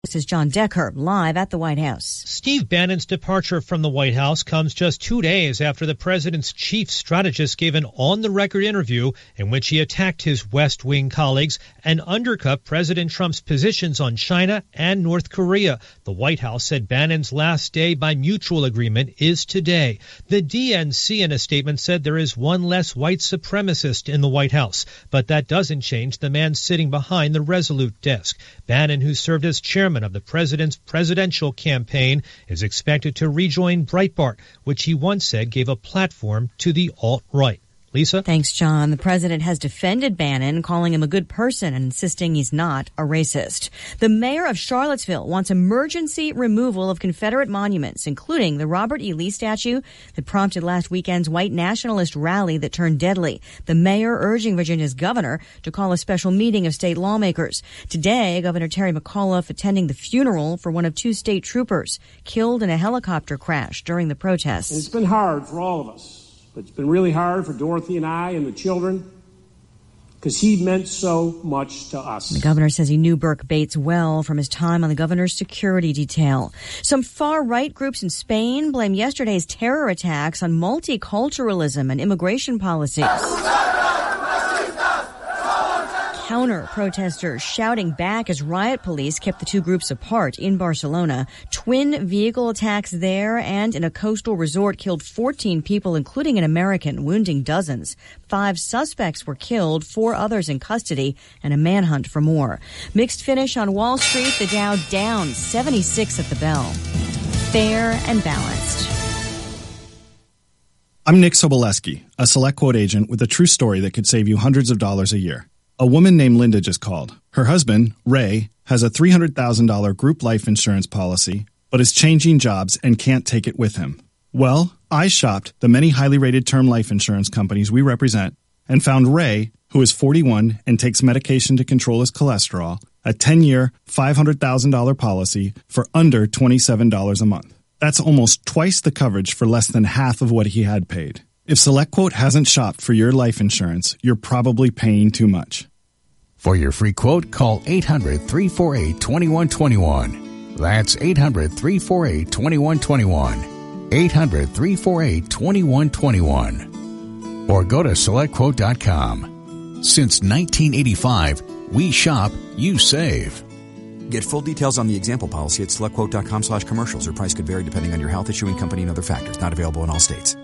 This is John Decker, live at the White House. Steve Bannon's departure from the White House comes just 2 days after the president's chief strategist gave an on-the-record interview in which he attacked his West Wing colleagues and undercut President Trump's positions on China and North Korea. The White House said Bannon's last day by mutual agreement is today. The DNC in a statement said there is one less white supremacist in the White House, but that doesn't change the man sitting behind the Resolute desk. Bannon, who served as chairman of the president's presidential campaign, is expected to rejoin Breitbart, which he once said gave a platform to the alt-right. Lisa? Thanks, John. The president has defended Bannon, calling him a good person and insisting he's not a racist. The mayor of Charlottesville wants emergency removal of Confederate monuments, including the Robert E. Lee statue that prompted last weekend's white nationalist rally that turned deadly. The mayor urging Virginia's governor to call a special meeting of state lawmakers. Today, Governor Terry McAuliffe attending the funeral for one of two state troopers killed in a helicopter crash during the protests. It's been hard for all of us. It's been really hard for Dorothy and I and the children because he meant so much to us. The governor says he knew Burke Bates well from his time on the governor's security detail. Some far-right groups in Spain blame yesterday's terror attacks on multiculturalism and immigration policies. Counter-protesters shouting back as riot police kept the two groups apart in Barcelona. Twin vehicle attacks there and in a coastal resort killed 14 people, including an American, wounding dozens. 5 suspects were killed, 4 others in custody, and a manhunt for more. Mixed finish on Wall Street, the Dow down 76 at the bell. Fair and balanced. I'm Nick Soboleski, a Select Quote agent with a true story that could save you hundreds of dollars a year. A woman named Linda just called. Her husband, Ray, has a $300,000 group life insurance policy, but is changing jobs and can't take it with him. Well, I shopped the many highly rated term life insurance companies we represent and found Ray, who is 41 and takes medication to control his cholesterol, a 10-year, $500,000 policy for under $27 a month. That's almost twice the coverage for less than half of what he had paid. If SelectQuote hasn't shopped for your life insurance, you're probably paying too much. For your free quote, call 800-348-2121. That's 800-348-2121. 800-348-2121. Or go to SelectQuote.com. Since 1985, we shop, you save. Get full details on the example policy at SelectQuote.com/commercials. Or price could vary depending on your health, issuing company, and other factors. Not available in all states.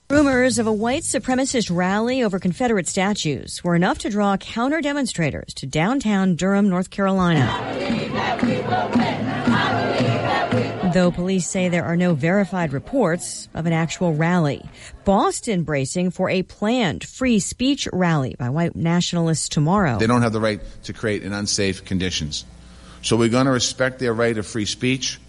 Rumors of a white supremacist rally over Confederate statues were enough to draw counter-demonstrators to downtown Durham, North Carolina. Though police say there are no verified reports of an actual rally. Boston bracing for a planned free speech rally by white nationalists tomorrow. They don't have the right to create an unsafe conditions. So we're going to respect their right of free speech.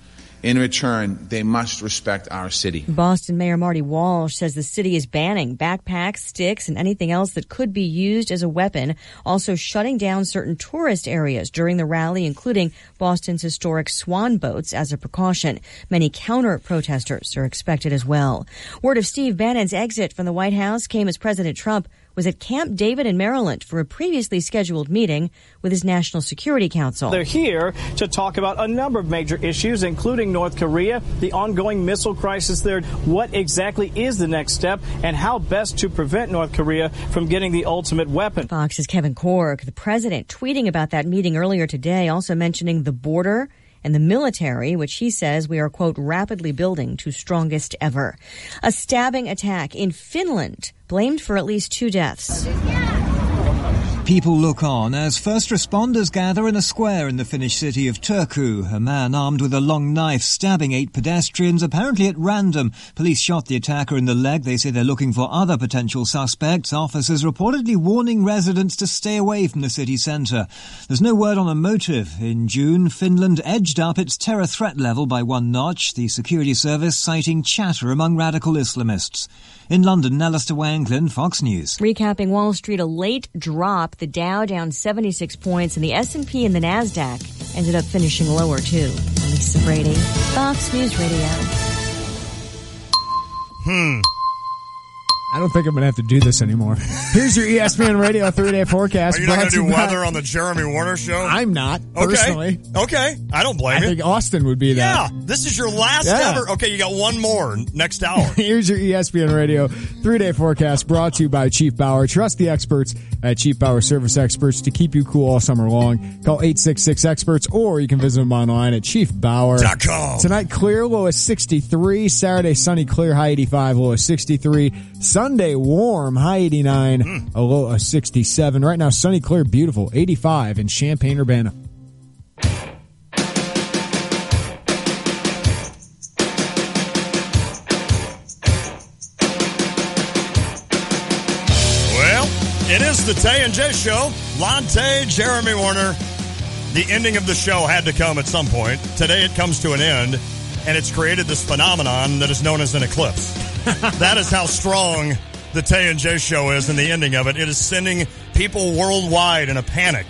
In return, they must respect our city. Boston Mayor Marty Walsh says the city is banning backpacks, sticks, and anything else that could be used as a weapon, also shutting down certain tourist areas during the rally, including Boston's historic swan boats as a precaution. Many counter-protesters are expected as well. Word of Steve Bannon's exit from the White House came as President Trump was at Camp David in Maryland for a previously scheduled meeting with his National Security Council. They're here to talk about a number of major issues, including North Korea, the ongoing missile crisis there. What exactly is the next step, and how best to prevent North Korea from getting the ultimate weapon? Fox's Kevin Cork, the president, tweeting about that meeting earlier today, also mentioning the border and the military, which he says we are, quote, rapidly building to strongest ever. A stabbing attack in Finland blamed for at least 2 deaths. People look on as first responders gather in a square in the Finnish city of Turku. A man armed with a long knife stabbing 8 pedestrians, apparently at random. Police shot the attacker in the leg. They say they're looking for other potential suspects. Officers reportedly warning residents to stay away from the city centre. There's no word on a motive. In June, Finland edged up its terror threat level by 1 notch, the security service citing chatter among radical Islamists. In London, Alistair Wanglin, Fox News. Recapping Wall Street, a late drop. The Dow down 76 points, and the S&P and the NASDAQ ended up finishing lower, too. Lisa Brady, Fox News Radio. I don't think I'm going to have to do this anymore. Here's your ESPN Radio 3-day forecast. Are you not going to do weather on the Jeremy Warner Show? I'm not, personally. Okay. I don't blame you. I think Austin would be that. Yeah. This is your last ever. Okay, you got one more next hour. Here's your ESPN Radio 3-day forecast brought to you by Chief Bauer. Trust the experts at Chief Bauer Service Experts to keep you cool all summer long. Call 866-EXPERTS or you can visit them online at chiefbauer.com. Tonight, clear, low is 63. Saturday, sunny, clear, high 85, low is 63. Sunday, warm, high 89, a low of 67. Right now, sunny, clear, beautiful, 85 in Champaign-Urbana. Well, it is the Tay and J Show. Lonte, Jeremy Warner. The ending of the show had to come at some point. Today it comes to an end, and it's created this phenomenon that is known as an eclipse. That is how strong the Tay and J Show is, and the ending of it. It is sending people worldwide in a panic.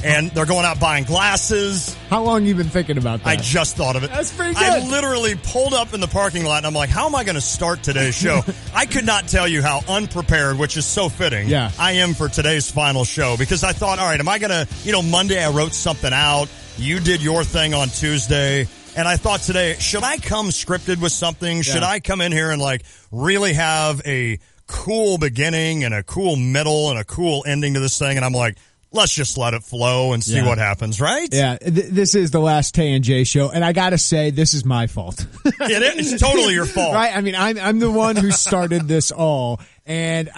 And they're going out buying glasses. How long have you been thinking about that? I just thought of it. That's pretty good. I literally pulled up in the parking lot, and I'm like, how am I going to start today's show? I could not tell you how unprepared, which is so fitting, I am for today's final show. Because I thought, all right, am I going to, Monday I wrote something out. You did your thing on Tuesday. And I thought today, should I come scripted with something? Should I come in here and really have a cool beginning and a cool middle and a cool ending to this thing? And I'm like, let's just let it flow and see what happens, right? Yeah, this is the last Tay and J Show, and I gotta say, this is my fault. It's totally your fault. Right? I mean, I'm the one who started this all, and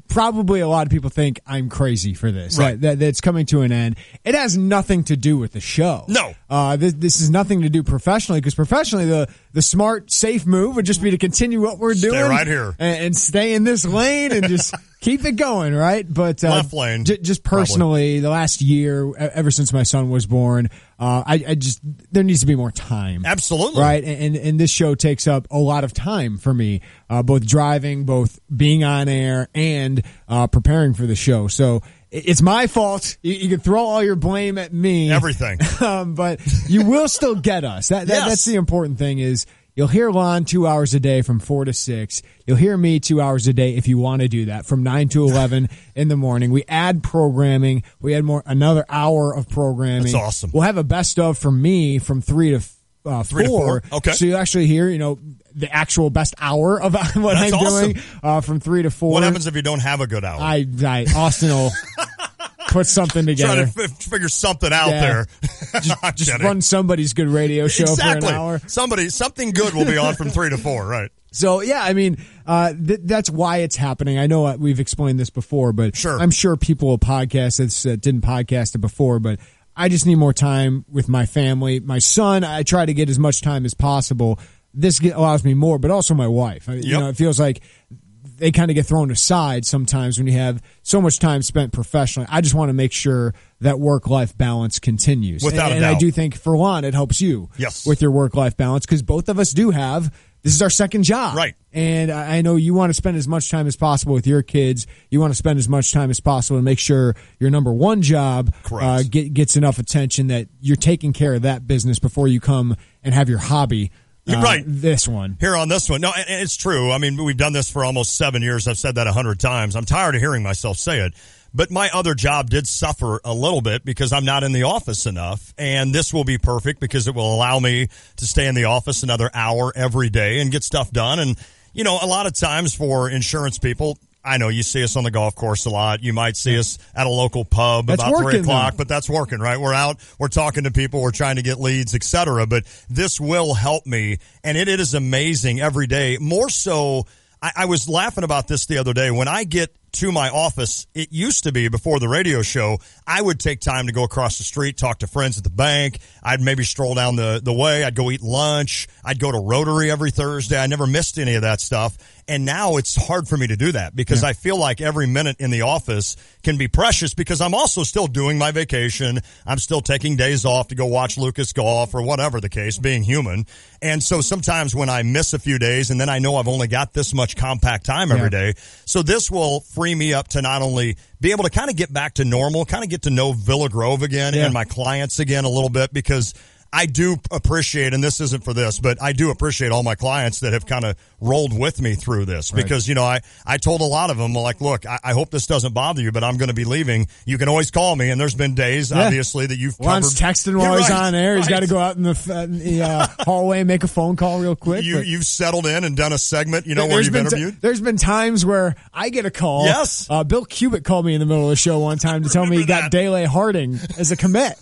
probably a lot of people think I'm crazy for this. Right. That's coming to an end. It has nothing to do with the show. No. This is nothing to do professionally, because professionally, the smart, safe move would just be to continue what we're doing. Stay right here. And stay in this lane and just keep it going, right? But left lane. Just personally, the last year, ever since my son was born, there needs to be more time. Absolutely. Right? And this show takes up a lot of time for me, both driving, both being on air, and preparing for the show. So it's my fault. You can throw all your blame at me. Everything. But you will still get us. That's the important thing is you'll hear Lon 2 hours a day from 4 to 6. You'll hear me 2 hours a day if you want to do that from 9 to 11 in the morning. We add programming. We add another hour of programming. That's awesome. We'll have a best of from me from 3 to 4. 3 to 4. Okay. So you actually hear, the actual best hour of what I'm doing from 3 to 4. What happens if you don't have a good hour? Austin will put something together. Try to figure something out there. Just run somebody's good radio show for an hour. Something good will be on from 3 to 4, right? So, that's why it's happening. I know we've explained this before, but I'm sure people will podcast this that didn't podcast it before, but I just need more time with my family. My son, I try to get as much time as possible. This allows me more, but also my wife. It feels like they kind of get thrown aside sometimes when you have so much time spent professionally. I just want to make sure that work-life balance continues. Without a doubt. And I do think, for Lon, it helps you with your work-life balance, because both of us do have. This is our second job. Right. And I know you want to spend as much time as possible with your kids. You want to spend as much time as possible to make sure your number one job gets enough attention, that you're taking care of that business before you come and have your hobby. Right. This one. Here on this one. No, it's true. I mean, we've done this for almost 7 years. I've said that 100 times. I'm tired of hearing myself say it. But my other job did suffer a little bit because I'm not in the office enough. And this will be perfect because it will allow me to stay in the office another hour every day and get stuff done. And, a lot of times for insurance people, I know you see us on the golf course a lot. You might see us at a local pub that's about 3 o'clock, though. But that's working, right? We're out, we're talking to people, we're trying to get leads, etc. But this will help me, and it is amazing every day. More so, I was laughing about this the other day. When I get to my office, it used to be before the radio show, I would take time to go across the street, talk to friends at the bank. I'd maybe stroll down the way. I'd go eat lunch. I'd go to Rotary every Thursday. I never missed any of that stuff. And now it's hard for me to do that because I feel like every minute in the office can be precious because I'm also still doing my vacation. I'm still taking days off to go watch Lucas golf or whatever the case, being human. And so sometimes when I miss a few days and then I know I've only got this much compact time every day. So this will free me up to not only be able to kind of get back to normal, kind of get to know Villa Grove again and my clients again a little bit, because I do appreciate, and this isn't for this, but I do appreciate all my clients that have kind of rolled with me through this because, you know, I told a lot of them, like, look, I hope this doesn't bother you, but I'm going to be leaving. You can always call me, and there's been days, obviously, that you've covered. Juan's texting while he's on air. He's got to go out in the hallway and make a phone call real quick. You've settled in and done a segment, you know, where you've interviewed. There's been times where I get a call. Yes. Bill Cubitt called me in the middle of the show one time to tell me he got Dele Harding as a commit.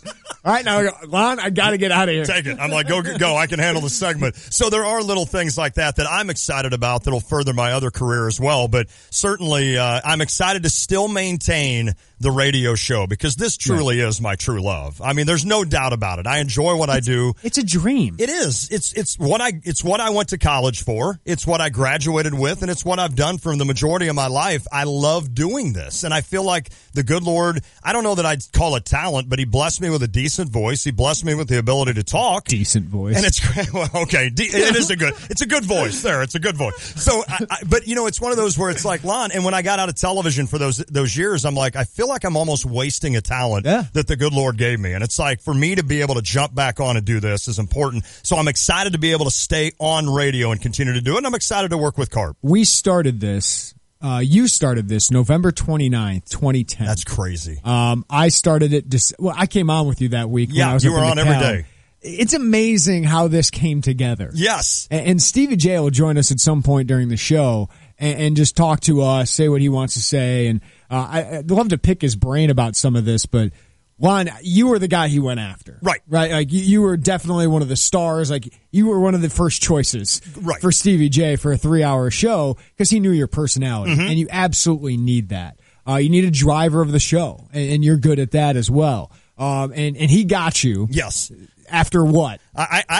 All right, now, Lon, I got to get out of here. Take it. I'm like, go. I can handle the segment. So there are little things like that I'm excited about that'll further my other career as well. But certainly, I'm excited to still maintain the radio show because this truly is my true love. I mean, there's no doubt about it. I enjoy what I do. It's a dream. It is. It's what I went to college for. It's what I graduated with, and it's what I've done for the majority of my life. I love doing this, and I feel like the good Lord, I don't know that I'd call it talent, but he blessed me with a decent voice. He blessed me with the ability to talk. Decent voice. And it's great. Well, okay. It's a good voice there. It's a good voice. So, but you know, it's one of those where it's like, Lon, and when I got out of television for those years, I'm like, I feel like I'm almost wasting a talent that the good Lord gave me. And it's like, for me to be able to jump back on and do this is important. So I'm excited to be able to stay on radio and continue to do it. And I'm excited to work with Carp. We started this. You started this November 29th, 2010. That's crazy. I started it. I came on with you that week. Yeah, when I was you were on every day. It's amazing how this came together. Yes. And Stevie J will join us at some point during the show and just talk to us, say what he wants to say. And I'd love to pick his brain about some of this, but Juan, you were the guy he went after. Right. Like you were definitely one of the stars. Like you were one of the first choices for Stevie J for a 3-hour show because he knew your personality. Mm-hmm. And you absolutely need that. You need a driver of the show, and you're good at that as well. And he got you. Yes. After what?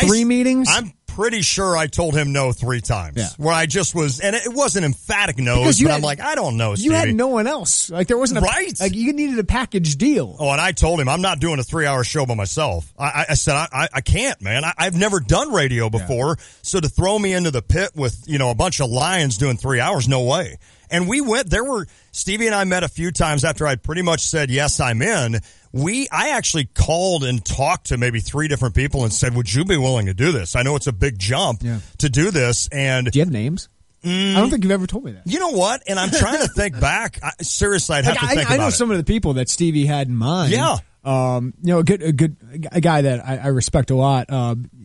3 meetings? I'm pretty sure I told him no 3 times. Yeah. Where I just was, and it wasn't emphatic no's, but I'm like, I don't know, Stevie. You had no one else. Like there wasn't like you needed a package deal. Oh, and I told him I'm not doing a 3-hour show by myself. I said I can't, man. I've never done radio before, so to throw me into the pit with a bunch of lions doing 3 hours, no way. And we went. Stevie and I met a few times after I'd pretty much said yes, I'm in. I actually called and talked to maybe 3 different people and said, would you be willing to do this? I know it's a big jump to do this. And do you have names? I don't think you've ever told me that. You know what? And I'm trying to think back. Seriously, I'd have to think about it. I know some of the people that Stevie had in mind. Yeah. A guy that I respect a lot.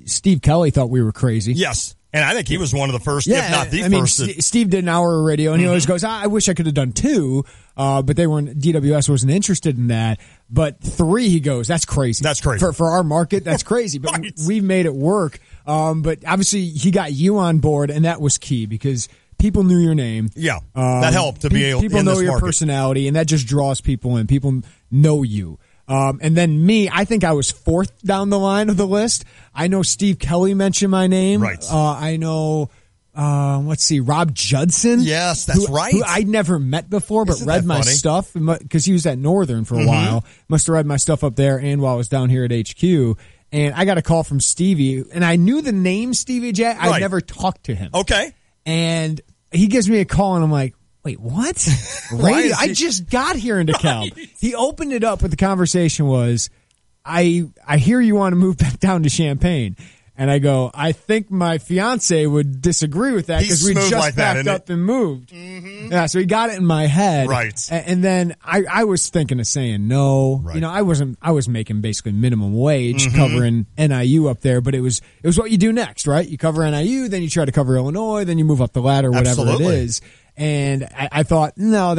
Steve Kelly thought we were crazy. Yes. And I think he was one of the first, if not the first. Steve did an hour of radio, and he always goes, I wish I could have done 2, but DWS wasn't interested in that. But 3, he goes, that's crazy. That's crazy. For our market, that's crazy. But we've made it work. But obviously, he got you on board, and that was key because people knew your name. Yeah, that helped to be able to people know your market. personality, and that just draws people in. People know you. And then me, I think I was 4th down the line of the list. I know Steve Kelly mentioned my name. Right. I know, Rob Judson. Yes, that's right. Who I'd never met before, but read my stuff because he was at Northern for a while. Must have read my stuff up there and while I was down here at HQ. And I got a call from Stevie, and I knew the name Stevie J. I never talked to him. Okay. And he gives me a call, and I'm like, wait, what? Radio? I just got here in DeKalb. He opened it up, but the conversation was, I hear you want to move back down to Champaign. And I go, I think my fiance would disagree with that because we just packed up and moved. Mm-hmm. Yeah, so he got it in my head. Right. And then I was thinking of saying no. Right. I was making basically minimum wage covering NIU up there, but it was what you do next, right? You cover NIU, then you try to cover Illinois, then you move up the ladder, whatever it is. And I thought, no,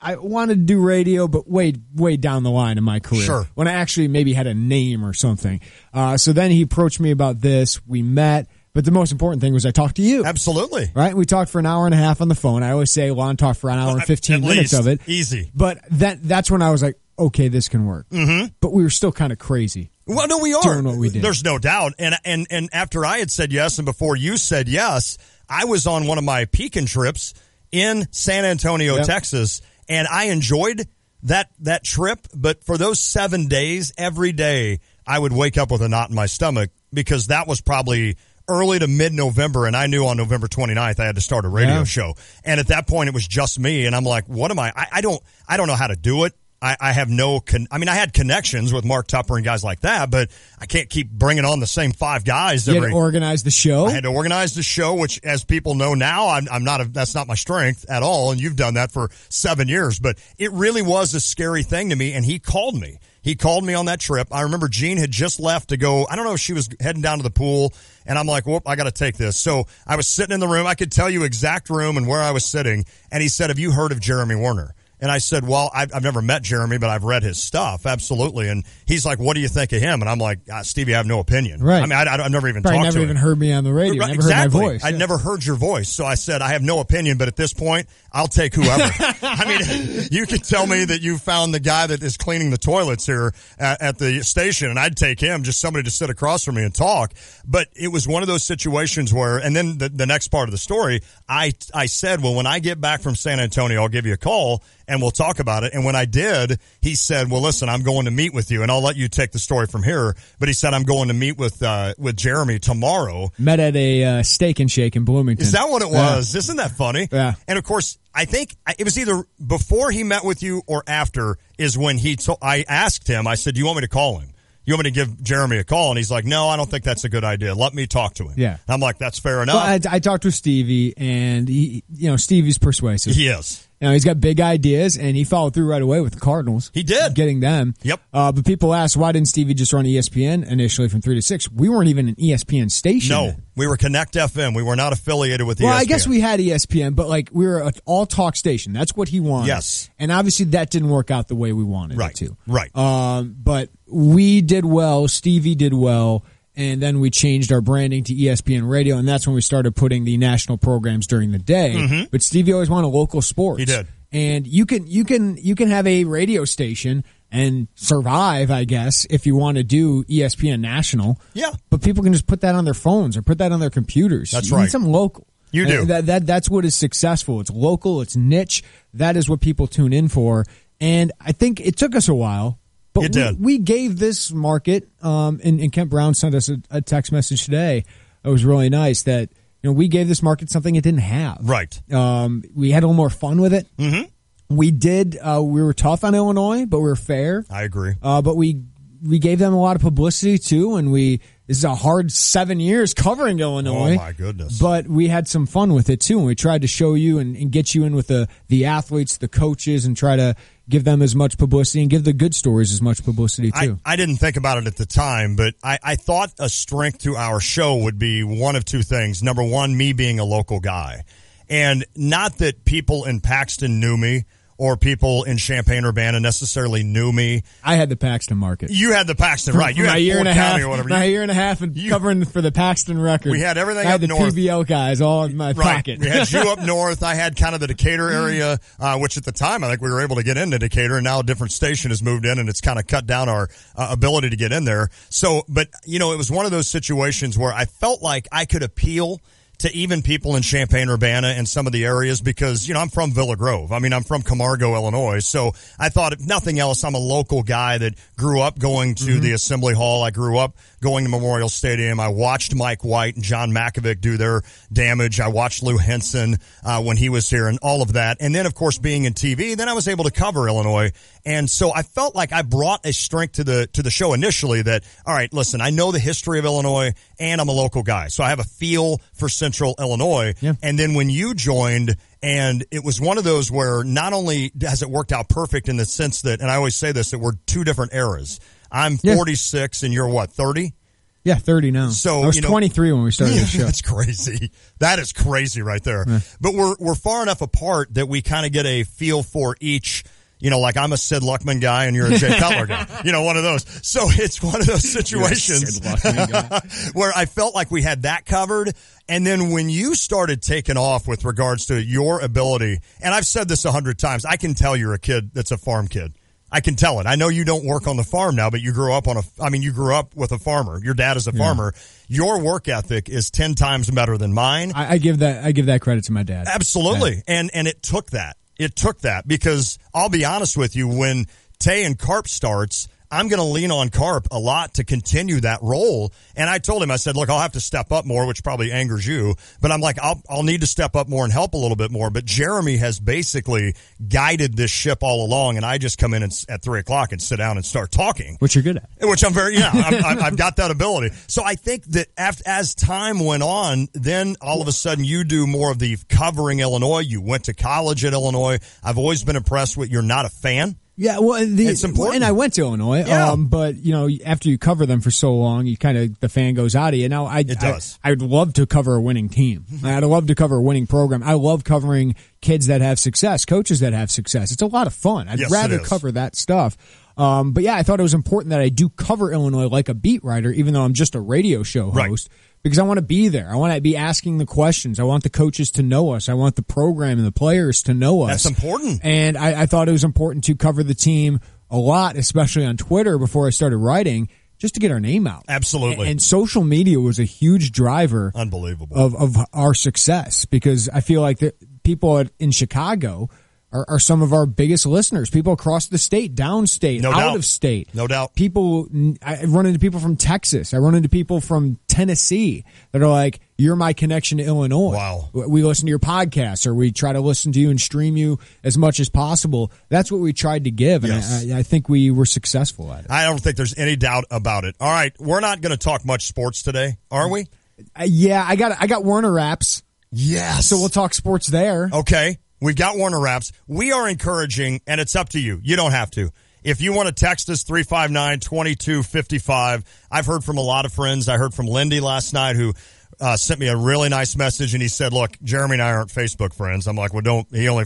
I wanted to do radio, but way down the line in my career. Sure. When I actually maybe had a name or something. So then he approached me about this. We met. But the most important thing was I talked to you. Absolutely. Right? We talked for an hour and a half on the phone. I always say Lon talked for an hour and 15 minutes of it. Easy. But that's when I was like, okay, this can work. Mm-hmm. But we were still kind of crazy. Well, no, we are. Doing what we did. There's no doubt. And after I had said yes and before you said yes, I was on one of my Pekin trips in San Antonio, Texas, and I enjoyed that trip. But for those 7 days, every day, I would wake up with a knot in my stomach because that was probably early to mid-November, and I knew on November 29th I had to start a radio show. And at that point, it was just me, and I'm like, what am I don't know how to do it. I have no I had connections with Mark Tupper and guys like that, but I can't keep bringing on the same 5 guys. You had to organize the show? I had to organize the show, which, as people know now, that's not my strength at all, and you've done that for 7 years. But it really was a scary thing to me, and he called me. He called me on that trip. I remember Jean had just left to go, I don't know if she was heading down to the pool, and I'm like, whoop, I got to take this. So I was sitting in the room. I could tell you exact room and where I was sitting, and he said, have you heard of Jeremy Werner? And I said, well, I've never met Jeremy, but I've read his stuff. Absolutely. And he's like, what do you think of him? And I'm like, Stevie, I have no opinion. Right. I mean, I've never even Probably talked to him. never even heard me on the radio. Right, never exactly. heard my voice. I'd never heard your voice. So I said, I have no opinion, but at this point, I'll take whoever. I mean, you could tell me that you found the guy that is cleaning the toilets here at the station, and I'd take him, just somebody to sit across from me and talk. But it was one of those situations where, and then the next part of the story, I said, well, when I get back from San Antonio, I'll give you a call and we'll talk about it. And when I did, he said, well, listen, I'm going to meet with you, and I'll let you take the story from here. But he said, I'm going to meet with Jeremy tomorrow. Met at a Steak and Shake in Bloomington. Is that what it was? Yeah. Isn't that funny? Yeah. And of course, I think it was either before he met with you or after is when I asked him, I said, do you want me to call him? You want me to give Jeremy a call? And he's like, no, I don't think that's a good idea. Let me talk to him. Yeah. And I'm like, that's fair enough. Well, I talked with Stevie, and Stevie's persuasive. He is. He's got big ideas, and he followed through right away with the Cardinals. He did. Getting them. Yep. But people asked, why didn't Stevie just run ESPN initially from 3 to 6? We weren't even an ESPN station. No, we were Connect FM. We were not affiliated with ESPN. Well, I guess we had ESPN, but we were an all-talk station. That's what he wanted. Yes. And obviously that didn't work out the way we wanted it to. Right. But we did well. Stevie did well. And then we changed our branding to ESPN Radio, and that's when we started putting the national programs during the day. Mm-hmm. But Stevie always wanted local sports. He did. And you can have a radio station and survive, I guess, if you want to do ESPN National. Yeah. But people can just put that on their phones or put that on their computers. That's you right. need something local. You do. That's what is successful. It's local. It's niche. That is what people tune in for. And I think it took us a while. But we gave this market, and Kent Brown sent us a text message today. It was really nice that we gave this market something it didn't have. Right. We had a little more fun with it. Mm-hmm. We did. We were tough on Illinois, but we were fair. I agree. But we gave them a lot of publicity too, and this is a hard 7 years covering Illinois. Oh my goodness! But we had some fun with it too, and we tried to show you and get you in with the athletes, the coaches, and try to give them as much publicity and give the good stories as much publicity too. I didn't think about it at the time, but I thought a strength to our show would be one of two things. Number one, me being a local guy. And not that people in Paxton knew me or people in Champaign-Urbana necessarily knew me. I had the Paxton market. You had the Paxton, right. You had my year and a half, or whatever. My year and a half covering for the Paxton record. We had everything I had up north. the PBL guys all in my pocket. We had you up north. I had kind of the Decatur area, which at the time I think we were able to get into Decatur, and now a different station has moved in, and it's kind of cut down our ability to get in there. So, but, it was one of those situations where I felt like I could appeal to even people in Champaign-Urbana and some of the areas because, I'm from Villa Grove. I mean, I'm from Camargo, Illinois. So I thought, if nothing else, I'm a local guy that grew up going to the Assembly Hall. I grew up going to Memorial Stadium. I watched Mike White and John Makovic do their damage. I watched Lou Henson when he was here and all of that. And then, of course, being in TV, then I was able to cover Illinois. And so I felt like I brought a strength to the show initially that, all right, listen, I know the history of Illinois and I'm a local guy. So I have a feel for Central Illinois. Yeah. And then when you joined, and it was one of those where not only has it worked out perfect in the sense that, and I always say this, that we're two different eras. I'm 46 and you're what, 30? Yeah, 30 now. So I was 23 when we started the show. That's crazy. That is crazy right there. Yeah. But we're far enough apart that we kind of get a feel for each. Like I'm a Sid Luckman guy and you're a Jay Cutler guy. One of those. So it's one of those situations where I felt like we had that covered. And then when you started taking off with regards to your ability, and I've said this 100 times, I can tell you're a kid that's a farm kid. I can tell it. I know you don't work on the farm now, but you grew up you grew up with a farmer. Your dad is a farmer. Your work ethic is 10 times better than mine. I give that credit to my dad. Absolutely. Yeah. And it took that. It took that because I'll be honest with you, when Tay and Carp starts, I'm going to lean on Carp a lot to continue that role. And I told him, I said, look, I'll have to step up more, which probably angers you. But I'm like, I'll need to step up more and help a little bit more. But Jeremy has basically guided this ship all along, and I just come in at 3 o'clock and sit down and start talking. Which you're good at. Which I'm very, I've got that ability. So I think that as time went on, then all of a sudden you do more of the covering Illinois. You went to college at Illinois. I've always been impressed with you're not a fan. Yeah, well, it's important. And I went to Illinois, but after you cover them for so long, you the fan goes out of you. Now, it does. I'd love to cover a winning team. I'd love to cover a winning program. I love covering kids that have success, coaches that have success. It's a lot of fun. I'd rather cover that stuff. But yeah, I thought it was important that I do cover Illinois like a beat writer, even though I'm just a radio show host. Right. Because I want to be there. I want to be asking the questions. I want the coaches to know us. I want the program and the players to know us. That's important. And I thought it was important to cover the team a lot, especially on Twitter before I started writing, just to get our name out. Absolutely. And social media was a huge driver of our success, because I feel like the people in Chicago are some of our biggest listeners. People across the state, downstate, out of state. No doubt. I run into people from Texas. I run into people from Tennessee that are like, you're my connection to Illinois. Wow. We listen to your podcast, or we try to listen to you and stream you as much as possible. That's what we tried to give, and I think we were successful at it. I don't think there's any doubt about it. All right, we're not going to talk much sports today, are we? Yeah, I got Warner Raps. Yes. So we'll talk sports there. Okay. We've got Warner Raps. We are encouraging, and it's up to you. You don't have to. If you want to text us, 359-2255. I've heard from a lot of friends. I heard from Lindy last night, who sent me a really nice message, and he said, look, Jeremy and I aren't Facebook friends. I'm like, well, he only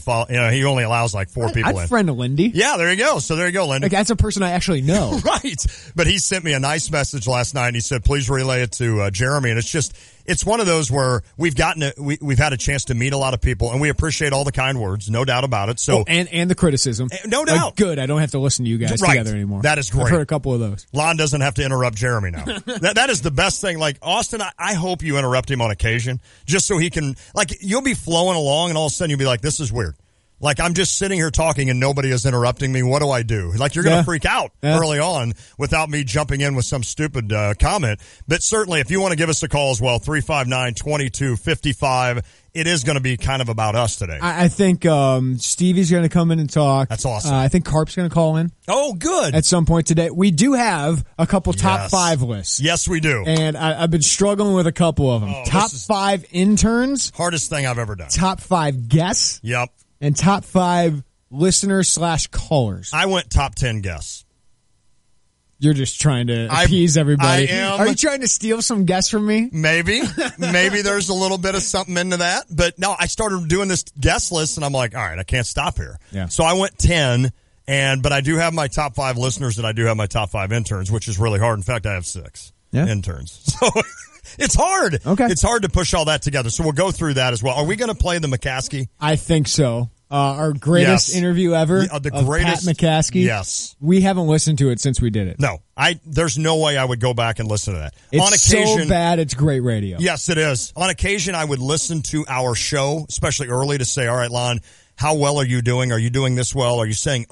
allows like 4 people in. I'd friend Lindy. Yeah, there you go. So there you go, Lindy. Like, that's a person I actually know. Right. But he sent me a nice message last night, and he said, please relay it to Jeremy. And it's one of those where we've had a chance to meet a lot of people, and we appreciate all the kind words, no doubt about it. So and the criticism, no doubt. Like, good, I don't have to listen to you guys together anymore. That is great. I've heard a couple of those. Lon doesn't have to interrupt Jeremy now. that is the best thing. Like, Austin, I hope you interrupt him on occasion, just so he can. Like, you'll be flowing along, and all of a sudden you'll be like, "This is weird." Like, I'm just sitting here talking and nobody is interrupting me. What do I do? Like, you're going to freak out early on without me jumping in with some stupid comment. But certainly, if you want to give us a call as well, 359-2255, it is going to be kind of about us today. I think Stevie's going to come in and talk. That's awesome. I think Carp's going to call in. Oh, good. At some point today. We do have a couple top 5 lists. Yes, we do. And I've been struggling with a couple of them. Top 5 interns. Hardest thing I've ever done. Top 5 guests. Yep. And top 5 listeners/callers. I went top 10 guests. You're just trying to appease everybody. I am. Are you trying to steal some guests from me? Maybe. Maybe there's a little bit of something into that. But no, I started doing this guest list, and I'm like, all right, I can't stop here. Yeah. So I went 10, but I do have my top 5 listeners, and I do have my top 5 interns, which is really hard. In fact, I have 6 interns. So it's hard. Okay. It's hard to push all that together. So we'll go through that as well. Are we going to play the McCaskey? I think so. Our greatest interview ever, the greatest, Pat McCaskey. Yes. We haven't listened to it since we did it. No. There's no way I would go back and listen to that. It's on occasion, so bad, it's great radio. Yes, it is. On occasion, I would listen to our show, especially early, to say, all right, Lon, how well are you doing? Are you doing this well? Are you saying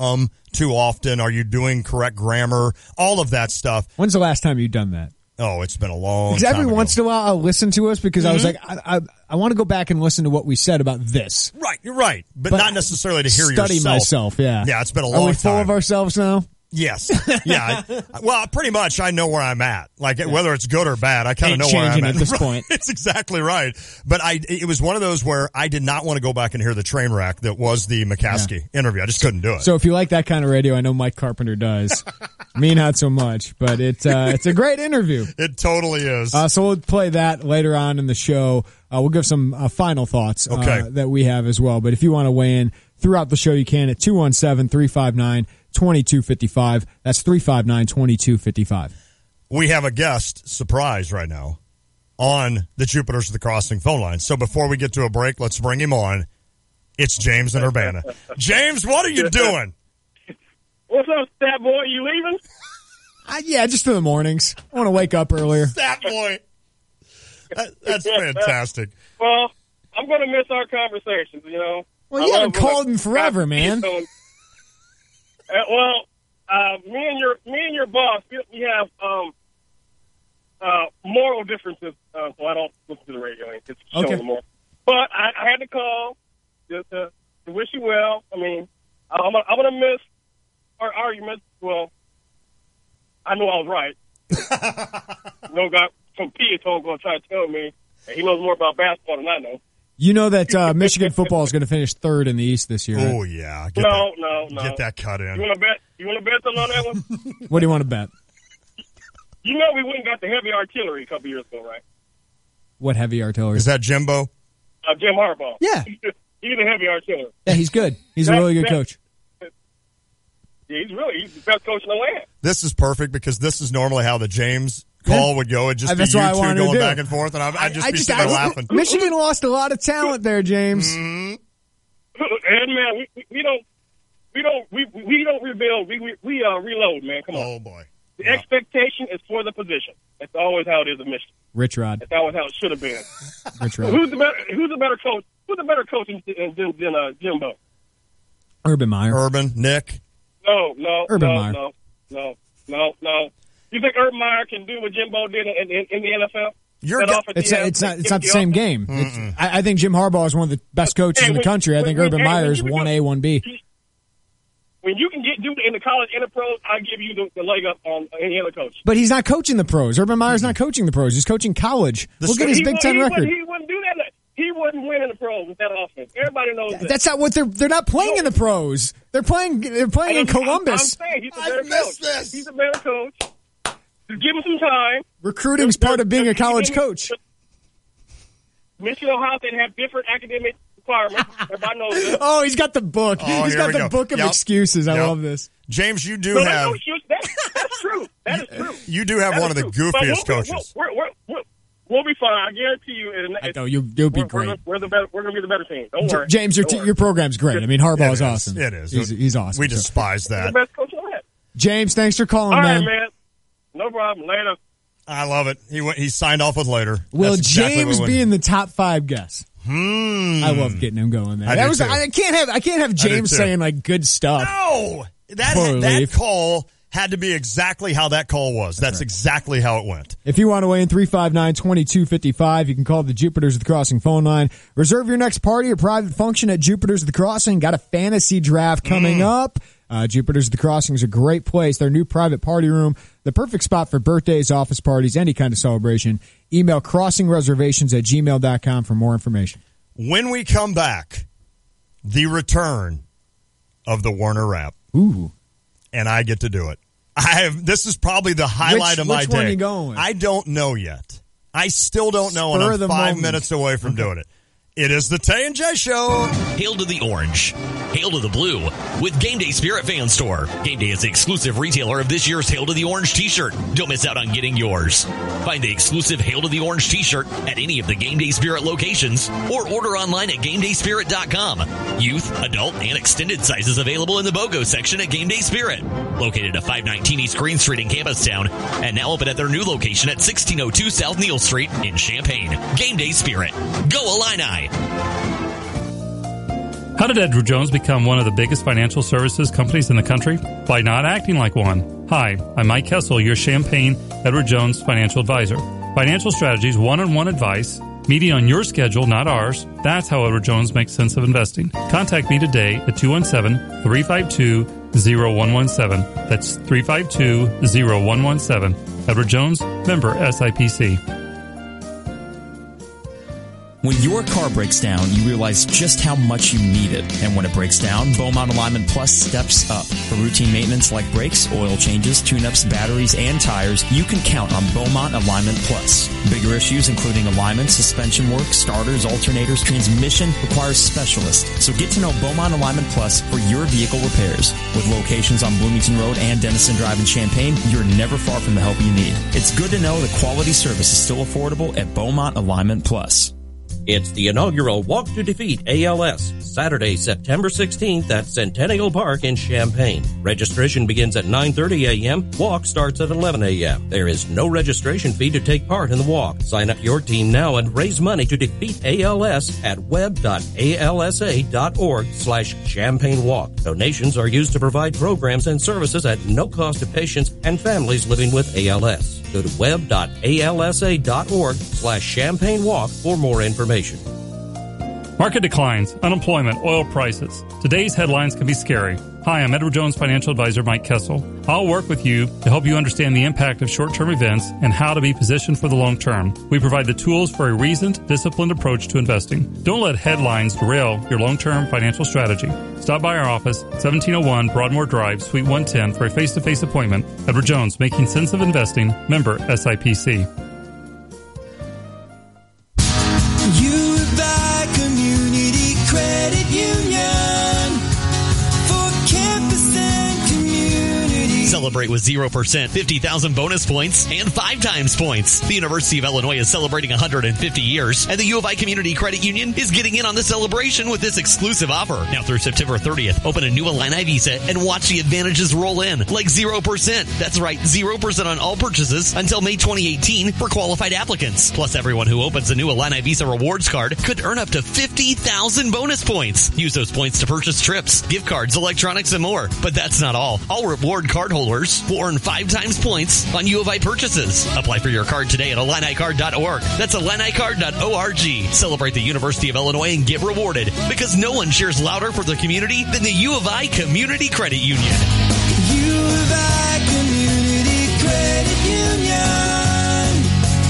too often? Are you doing correct grammar? All of that stuff. When's the last time you've done that? Oh, it's been a long time. Because every once in a while I'll listen to us because I was like, I want to go back and listen to what we said about this. Right, you're right. But not necessarily to hear study yourself. myself, yeah. Yeah, it's been a long time. Are we full of ourselves now? Yes. Yeah. Well, pretty much I know where I'm at. Like, whether it's good or bad, I kind of know where I'm at. At this point. It's exactly right. But it was one of those where I did not want to go back and hear the train wreck that was the McCaskey interview. I just couldn't do it. So if you like that kind of radio, I know Mike Carpenter does. Me, not so much, but it's a great interview. It totally is. So we'll play that later on in the show. We'll give some final thoughts that we have as well. But if you want to weigh in throughout the show, you can at 217-359-2255. That's 359-2255. We have a guest surprise right now on the Jupiters of the Crossing phone line. So before we get to a break, let's bring him on. It's James in Urbana. James, what are you doing? What's up, Stat Boy? You leaving? Yeah, just in the mornings. I want to wake up earlier. Stat Boy. That's fantastic. Well, I'm going to miss our conversations, you know. Well, you haven't called in forever, man. Well, Me and your boss, we have moral differences, so I don't listen to the radio. It's showing the moral. But I had to call to wish you well. I mean, I'm gonna miss our arguments. Well, I know I was right. No guy from Peatone going to try to tell me that he knows more about basketball than I know. You know that Michigan football is going to finish third in the East this year. Oh, right? yeah. No. Get that cut in. You want to bet something on that one? What do you want to bet? You know we went and got the heavy artillery a couple years ago, right? What heavy artillery? Is that Jimbo? Jim Harbaugh. Yeah. He's a heavy artillery. Yeah, he's good. He's a really good coach. Yeah, he's the best coach in the land. This is perfect because this is normally how the James call would go. It'd just be you two going back and forth, and I'd just be sitting there laughing. Michigan lost a lot of talent there, James. And man, we don't rebuild. We reload, man. Come on. Oh boy. The expectation is for the position. That's always how it is in Michigan. Rich Rod. That's always how it should have been. Rich Rod. Who's the better coach? Who's the better coach than Jimbo? Urban Meyer. Urban, Nick. No. Urban Meyer. No. You think Urban Meyer can do what Jimbo did in the NFL? It's not the same game. I think Jim Harbaugh is one of the best coaches in the country. I think Urban Meyer is 1A, 1B. When you can do it in the college and the pros, I give you the leg up on any other coach. But he's not coaching the pros. Urban Meyer's not coaching the pros. He's coaching college. Look at his Big Ten record. He wouldn't do that. He wouldn't win in the pros with that offense. Everybody knows that. That's not what they're not playing in the pros. They're playing in Columbus. I'm saying he's a better coach. He's a better coach. Just give him some time. Recruiting's part of being a college coach. Michigan, Ohio State have different academic requirements. Everybody knows this. Oh, he's got the book. He's got the book of excuses. I love this. James, you do have... That's true. That is true. You do have one of the goofiest coaches. We'll be fine. I guarantee you. You'll be great. We're going to be the better team. Don't worry. James, your program's great. I mean, Harbaugh is awesome. It is. He's awesome. We despise that. He's the best coach on that. James, thanks for calling, All man. right, man. No problem. Later. I love it. He signed off with later. Will James be in the top 5 guess? I love getting him going there. I can't have James saying like good stuff. No, that call had to be exactly how that call was. That's exactly how it went. If you want to weigh in, 359-2255, you can call the Jupiters of the Crossing phone line. Reserve your next party or private function at Jupiters of the Crossing. Got a fantasy draft coming up. Jupiters of the Crossing is a great place. Their new private party room, the perfect spot for birthdays, office parties, any kind of celebration. Email crossingreservations@gmail.com for more information. When we come back, the return of the Werner rap. Ooh. And I get to do it. This is probably the highlight of my day. Which one are you going with? I don't know yet. I still don't know, and I'm 5 minutes away from doing it. It is the Tay and J Show. Hail to the orange. Hail to the blue with Game Day Spirit Fan Store. Game Day is the exclusive retailer of this year's Hail to the Orange t-shirt. Don't miss out on getting yours. Find the exclusive Hail to the Orange t-shirt at any of the Game Day Spirit locations or order online at GameDaySpirit.com. Youth, adult, and extended sizes available in the BOGO section at Game Day Spirit. Located at 519 East Green Street in Campustown and now open at their new location at 1602 South Neal Street in Champaign. Game Day Spirit. Go Illini! How did Edward Jones become one of the biggest financial services companies in the country? By not acting like one. Hi, I'm Mike Kessel, your Champaign Edward Jones financial advisor. Financial strategies, one-on-one advice, meeting on your schedule, not ours. That's how Edward Jones makes sense of investing. Contact me today at 217-352-0117. That's 352-0117. Edward Jones, member SIPC. When your car breaks down, you realize just how much you need it. And when it breaks down, Beaumont Alignment Plus steps up. For routine maintenance like brakes, oil changes, tune-ups, batteries, and tires, you can count on Beaumont Alignment Plus. Bigger issues including alignment, suspension work, starters, alternators, transmission requires specialists. So get to know Beaumont Alignment Plus for your vehicle repairs. With locations on Bloomington Road and Denison Drive in Champaign, you're never far from the help you need. It's good to know the quality service is still affordable at Beaumont Alignment Plus. It's the inaugural Walk to Defeat ALS, Saturday, September 16th at Centennial Park in Champaign. Registration begins at 9:30 a.m. Walk starts at 11 a.m. There is no registration fee to take part in the walk. Sign up your team now and raise money to defeat ALS at web.alsa.org/Champaign Walk. Donations are used to provide programs and services at no cost to patients and families living with ALS. Go to web.alsa.org/Champaign Walk for more information. Market declines, unemployment, oil prices. Today's headlines can be scary. Hi, I'm Edward Jones Financial Advisor Mike Kessel. I'll work with you to help you understand the impact of short-term events and how to be positioned for the long term. We provide the tools for a reasoned, disciplined approach to investing. Don't let headlines derail your long-term financial strategy. Stop by our office, 1701 Broadmoor Drive, Suite 110 for a face-to-face appointment. Edward Jones, Making Sense of Investing, member SIPC. Community Credit Union for campus and community. Celebrate with 0%, 50,000 bonus points, and 5 times points. The University of Illinois is celebrating 150 years, and the U of I Community Credit Union is getting in on the celebration with this exclusive offer. Now through September 30th, open a new Illini Visa and watch the advantages roll in, like 0%. That's right, 0% on all purchases until May 2018 for qualified applicants. Plus, everyone who opens a new Illini Visa rewards card could earn up to 50,000 bonus points. Use those points to purchase trips, gift cards, electronics, and more. But that's not all. All reward card holders will earn 5 times points on U of I purchases. Apply for your card today at IlliniCard.org. That's IlliniCard.org. Celebrate the University of Illinois and get rewarded, because no one cheers louder for the community than the U of I Community Credit Union. U of I Community Credit Union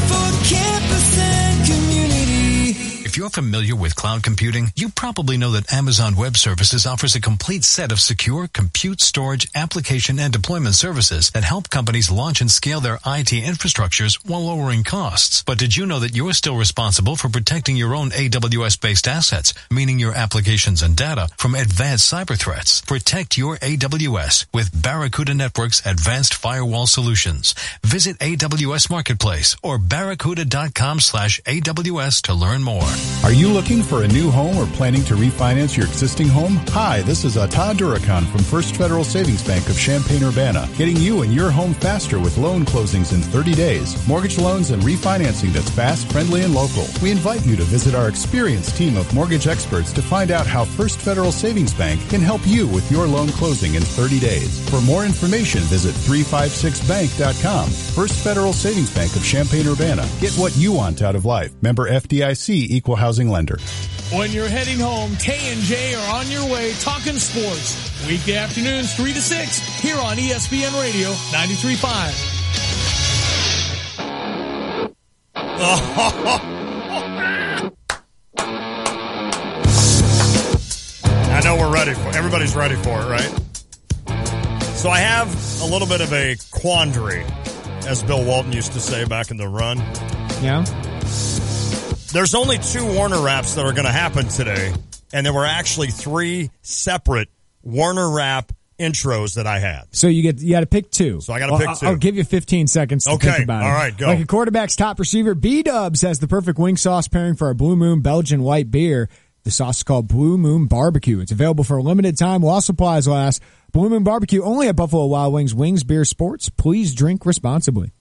for campus and community. If you're familiar with cloud computing, you probably know that Amazon Web Services offers a complete set of secure compute, storage, application, and deployment services that help companies launch and scale their IT infrastructures while lowering costs. But did you know that you're still responsible for protecting your own AWS-based assets, meaning your applications and data, from advanced cyber threats? Protect your AWS with Barracuda Network's advanced firewall solutions. Visit AWS Marketplace or barracuda.com/AWS to learn more. Are you looking for a new home or planning to refinance your existing home? Hi, this is Todd Durakan from First Federal Savings Bank of Champaign-Urbana, getting you and your home faster with loan closings in 30 days, mortgage loans, and refinancing that's fast, friendly, and local. We invite you to visit our experienced team of mortgage experts to find out how First Federal Savings Bank can help you with your loan closing in 30 days. For more information, visit 356bank.com. First Federal Savings Bank of Champaign-Urbana. Get what you want out of life. Member FDIC, Equal Housing Lender. When you're heading home, Tay and J are on your way talking sports. Weekday afternoons 3 to 6 here on ESPN Radio 93.5. I know we're ready for it. Everybody's ready for it, right? So I have a little bit of a quandary, as Bill Walton used to say back in the run. Yeah? There's only 2 Warner Raps that are going to happen today, and there were actually 3 separate Warner Rap intros that I had. So you got to pick 2. So I got to pick 2. I'll give you 15 seconds to think about it. All right, go. Like a quarterback's top receiver, B-Dubs has the perfect wing sauce pairing for our Blue Moon Belgian white beer. The sauce is called Blue Moon Barbecue. It's available for a limited time while supplies last. Blue Moon Barbecue only at Buffalo Wild Wings, Wings, Beer, Sports. Please drink responsibly.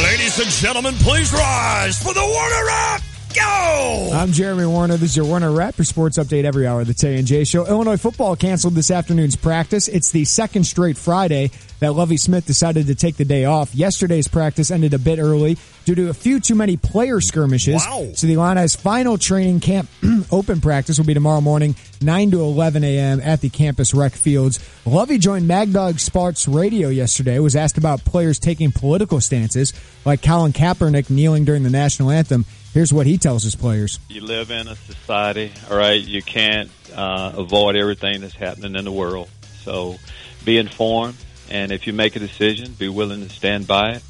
Ladies and gentlemen, please rise for the Warner Rap. Go! I'm Jeremy Warner. This is your Warner Rap, your sports update every hour of the Tay and J Show. Illinois football canceled this afternoon's practice. It's the second straight Friday that Lovie Smith decided to take the day off. Yesterday's practice ended a bit early due to a few too many player skirmishes. Wow. So the Illini's final training camp open practice will be tomorrow morning, 9 to 11 a.m. at the campus rec fields. Lovie joined Magdog Sports Radio yesterday, was asked about players taking political stances, like Colin Kaepernick kneeling during the national anthem. Here's what he tells his players. You live in a society, all right? You can't avoid everything that's happening in the world. So be informed, and if you make a decision, be willing to stand by it.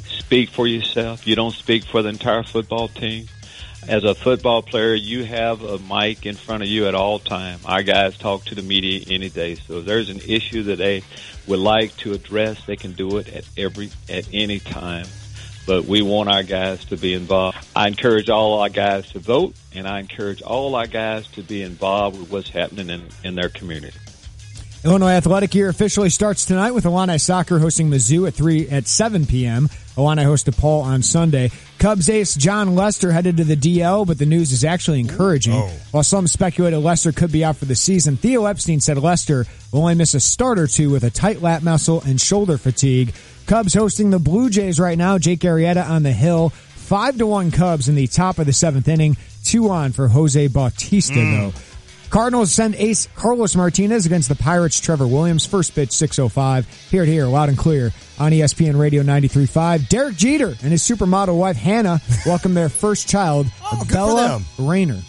Speak for yourself. You don't speak for the entire football team. as a football player, you have a mic in front of you at all time. Our guys talk to the media any day. So if there's an issue that they would like to address, they can do it at any time. But we want our guys to be involved. I encourage all our guys to vote, and I encourage all our guys to be involved with what's happening in their community. Illinois athletic year officially starts tonight with Illini soccer hosting Mizzou at 7 p.m. Illini host DePaul on Sunday. Cubs ace John Lester headed to the DL, but the news is actually encouraging. While some speculated Lester could be out for the season, Theo Epstein said Lester will only miss a start or two with a tight lat muscle and shoulder fatigue. Cubs hosting the Blue Jays right now. Jake Arrieta on the hill. 5-1 Cubs in the top of the 7th inning. 2 on for Jose Bautista, though. Cardinals send ace Carlos Martinez against the Pirates' Trevor Williams. First pitch, 6:05. Hear it here, loud and clear on ESPN Radio 93.5. Derek Jeter and his supermodel wife, Hannah, welcome their first child, Bella Rayner.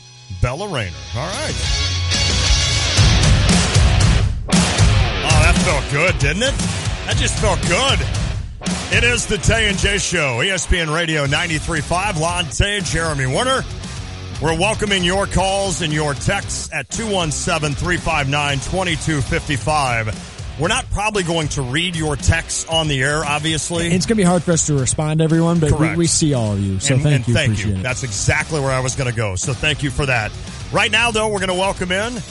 Bella Rayner. All right. Oh, that felt good, didn't it? That just felt good. It is the Tay and J Show, ESPN Radio 93.5. Lon Tay, Jeremy Warner. We're welcoming your calls and your texts at 217-359-2255. We're not probably going to read your texts on the air, obviously. It's going to be hard for us to respond to everyone, but we see all of you, so thank you. Thank you. That's exactly where I was going to go, so thank you for that. Right now, though, we're going to welcome in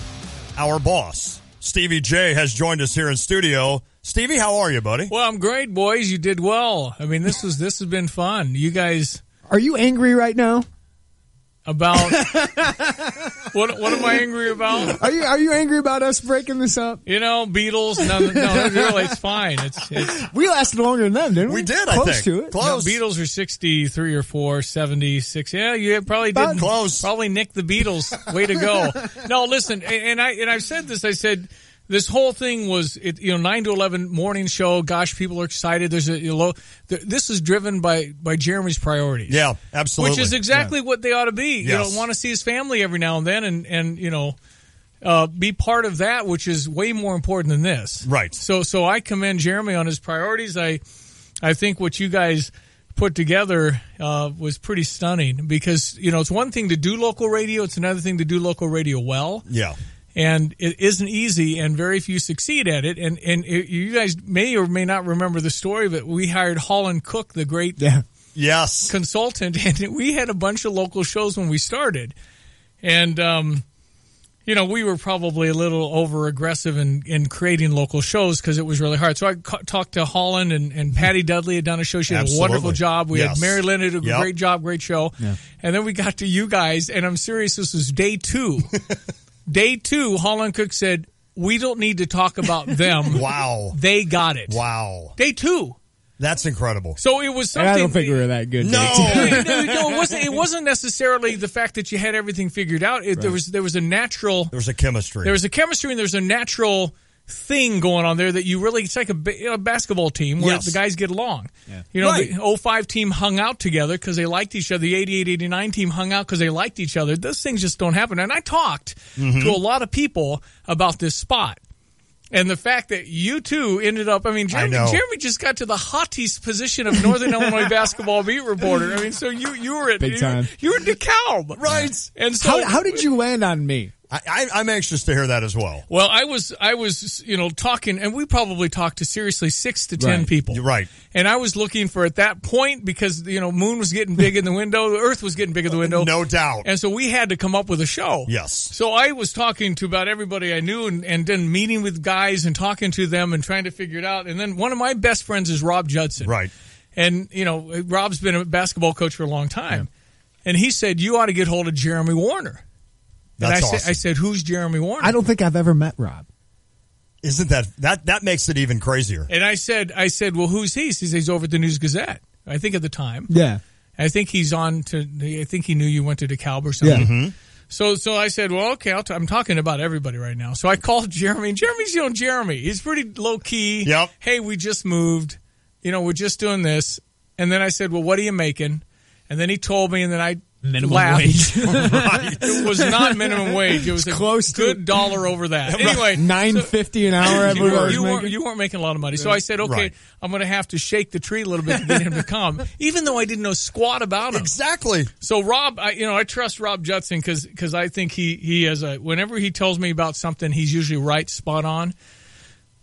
our boss. Stevie J has joined us here in studio. Stevie, how are you, buddy? Well, I'm great, boys. You did well. I mean, this has been fun. You guys... Are you angry right now? About what am I angry about? Are you angry about us breaking this up? You know, Beatles. No, really, it's fine. It's we lasted longer than them, didn't we? We did. Close I think. to it. Close. No, Beatles are 63 or 4, 76. Yeah, you probably did. Close. Probably nicked the Beatles. Way to go. No, listen, and I've said this. I said. This whole thing was, 9 to 11 morning show. Gosh, people are excited. There's this is driven by Jeremy's priorities. Yeah, absolutely. Which is exactly what they ought to be. Yes. Want to see his family every now and then, and be part of that, which is way more important than this. Right. So I commend Jeremy on his priorities. I think what you guys put together was pretty stunning because it's one thing to do local radio. It's another thing to do local radio well. Yeah. And it isn't easy, and very few succeed at it. And you guys may or may not remember the story, but we hired Holland Cook, the great consultant, and we had a bunch of local shows when we started. And, we were probably a little over-aggressive in creating local shows because it was really hard. So I talked to Holland, and Patty Dudley had done a show. She did a wonderful job. We had Mary Lynn did a great job, great show. Yeah. And then we got to you guys, and I'm serious, this was day 2. Day 2, Holland Cook said, we don't need to talk about them. Wow. They got it. Wow. Day 2. That's incredible. So it was something. And I don't think we were that good. No. It wasn't necessarily the fact that you had everything figured out. There was a natural. There was a chemistry. There was a chemistry, and there's a natural thing going on there that you really, it's like a basketball team where the guys get along. Yeah. The 05 team hung out together because they liked each other. The 88-89 team hung out because they liked each other. Those things just don't happen. And I talked to a lot of people about this spot. And the fact that you two ended up, Jeremy just got to the hottest position of Northern Illinois basketball beat reporter. I mean, so you were at big time. You were at DeKalb. Right. And so how did you land on me? I'm anxious to hear that as well. Well, I was talking, and we probably talked to seriously 6 to 10 people. Right. And I was looking for at that point because moon was getting big in the window, the earth was getting big in the window. No doubt. And so we had to come up with a show. Yes. So I was talking to about everybody I knew and then meeting with guys and talking to them and trying to figure it out. And then one of my best friends is Rob Judson. Right. And Rob's been a basketball coach for a long time. Yeah. And he said, you ought to get hold of Jeremy Warner. That's awesome. Awesome. I said, who's Jeremy Warner? I don't think I've ever met Rob. Isn't that makes it even crazier? And I said, well, who's he? He says he's over at the News Gazette. I think at the time. Yeah. I think he's I think he knew you went to DeKalb or something. Yeah. Mm-hmm. So I said, well, okay, I'm talking about everybody right now. So I called Jeremy, and Jeremy's Jeremy. He's pretty low key. Yep. Hey, we just moved. We're just doing this. And then I said, well, what are you making? And then he told me, and then I minimum laughed. wage. It was not minimum wage. It was close to good $1 over that. Anyway, $9.50 an hour. You weren't making a lot of money. So I said, okay, I'm going to have to shake the tree a little bit to get him to come, even though I didn't know squat about him. Exactly. So Rob, I trust Rob Judson because I think he has whenever he tells me about something, he's usually right, spot on.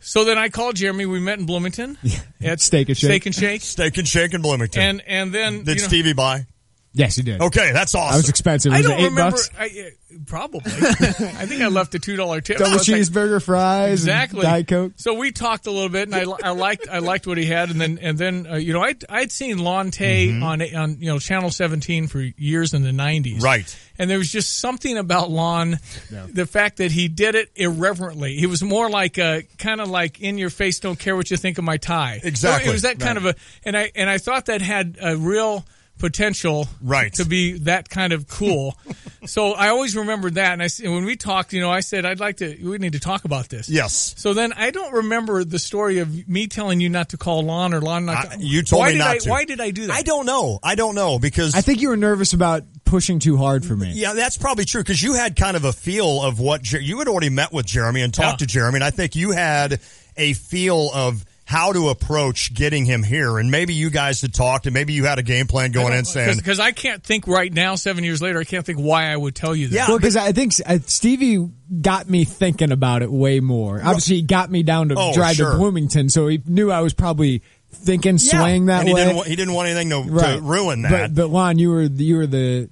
So then I called Jeremy. We met in Bloomington at Steak and Shake. Steak and Shake in Bloomington. And then did Stevie buy? Yes, he did. Okay, that's awesome. That was expensive. Was I don't it remember. $8? Probably. I think I left a $2 tip. Double cheeseburger, fries, exactly. And Diet Coke. So we talked a little bit, and I liked what he had, and then I'd seen Lon Tay on Channel 17 for years in the 90s, right? And there was just something about Lon, the fact that he did it irreverently. He was more like kind of like in your face, don't care what you think of my tie. Exactly. It was that kind of a, and I thought that had a real potential to be that kind of cool. So I always remembered that. And when we talked, I said, we need to talk about this. Yes. So then I don't remember the story of me telling you not to call Lon or Lon not to. You told me not to. Why did I do that? I don't know because I think you were nervous about pushing too hard for me. Yeah, that's probably true because you had kind of a feel of what you had already met with Jeremy and talked to Jeremy. And I think you had a feel of how to approach getting him here, and maybe you guys had talked, and maybe you had a game plan going in saying... Because I can't think right now, 7 years later, I can't think why I would tell you that. Yeah, well, because I think Stevie got me thinking about it way more. Obviously, he got me down to drive to Bloomington, so he knew I was probably thinking, swaying that way. He didn't want anything to ruin that. But Lon, you were the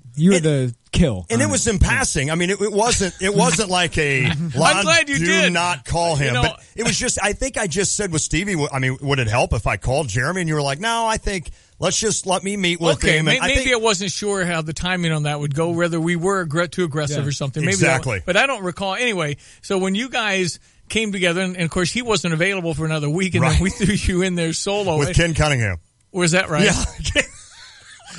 kill. And it was in passing. I mean, it wasn't like a Lon, I'm glad you did not call him. But it was just, I think I just said with Stevie, I mean, would it help if I called Jeremy? And you were like, no, I think let me meet with him. And maybe I wasn't sure how the timing on that would go, whether we were too aggressive or something. Maybe exactly. But I don't recall. Anyway, so when you guys came together, and of course he wasn't available for another week, and then we threw you in there solo. With Ken Cunningham. Was that right? Yeah.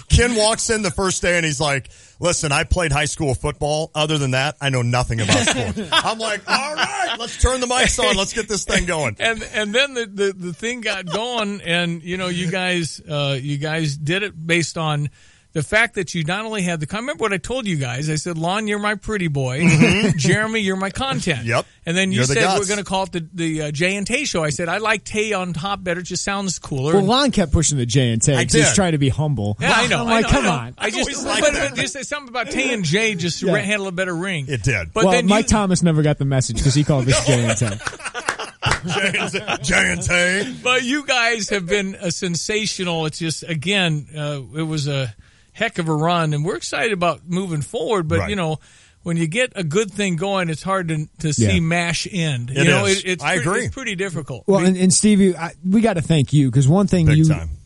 Ken walks in the first day and he's like, listen, I played high school football. Other than that, I know nothing about sports. I'm like, all right, let's turn the mics on. Let's get this thing going. And then the thing got going, and you guys did it based on the fact that you not only had I remember what I told you guys. I said, Lon, you're my pretty boy. Jeremy, you're my content. Yep. And then you said we're going to call it the J and Tay Show. I said, I like Tay on top better. It just sounds cooler. Well, Lon kept pushing the J and Tay. He's trying to be humble. Yeah, I know. I'm like, come on. I just said something about Tay and J just handle a better ring. It did. But then Mike Thomas never got the message because he called this J and Tay. J and Tay. But you guys have been sensational. It's just, again, it was a heck of a run, and we're excited about moving forward. But when you get a good thing going, it's hard to see MASH end. I agree. It's pretty difficult. Well, and Stevie, we got to thank you because one thing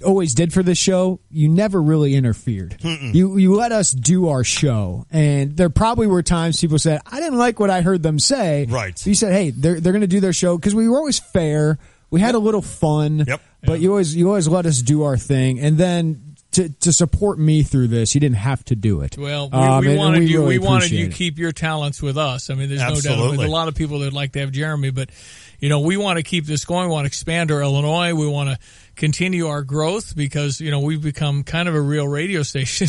always did for this show, you never really interfered. You let us do our show, and there probably were times people said, I didn't like what I heard them say. Right. So you said, hey, they're going to do their show because we were always fair. We had a little fun. Yep. But you always let us do our thing, and then to support me through this, you didn't have to do it. Well, we wanted you. Really we wanted you to keep your talents with us. I mean, there's no doubt. There's a lot of people that would like to have Jeremy, but we want to keep this going. We want to expand our Illinois. We want to continue our growth because we've become kind of a real radio station.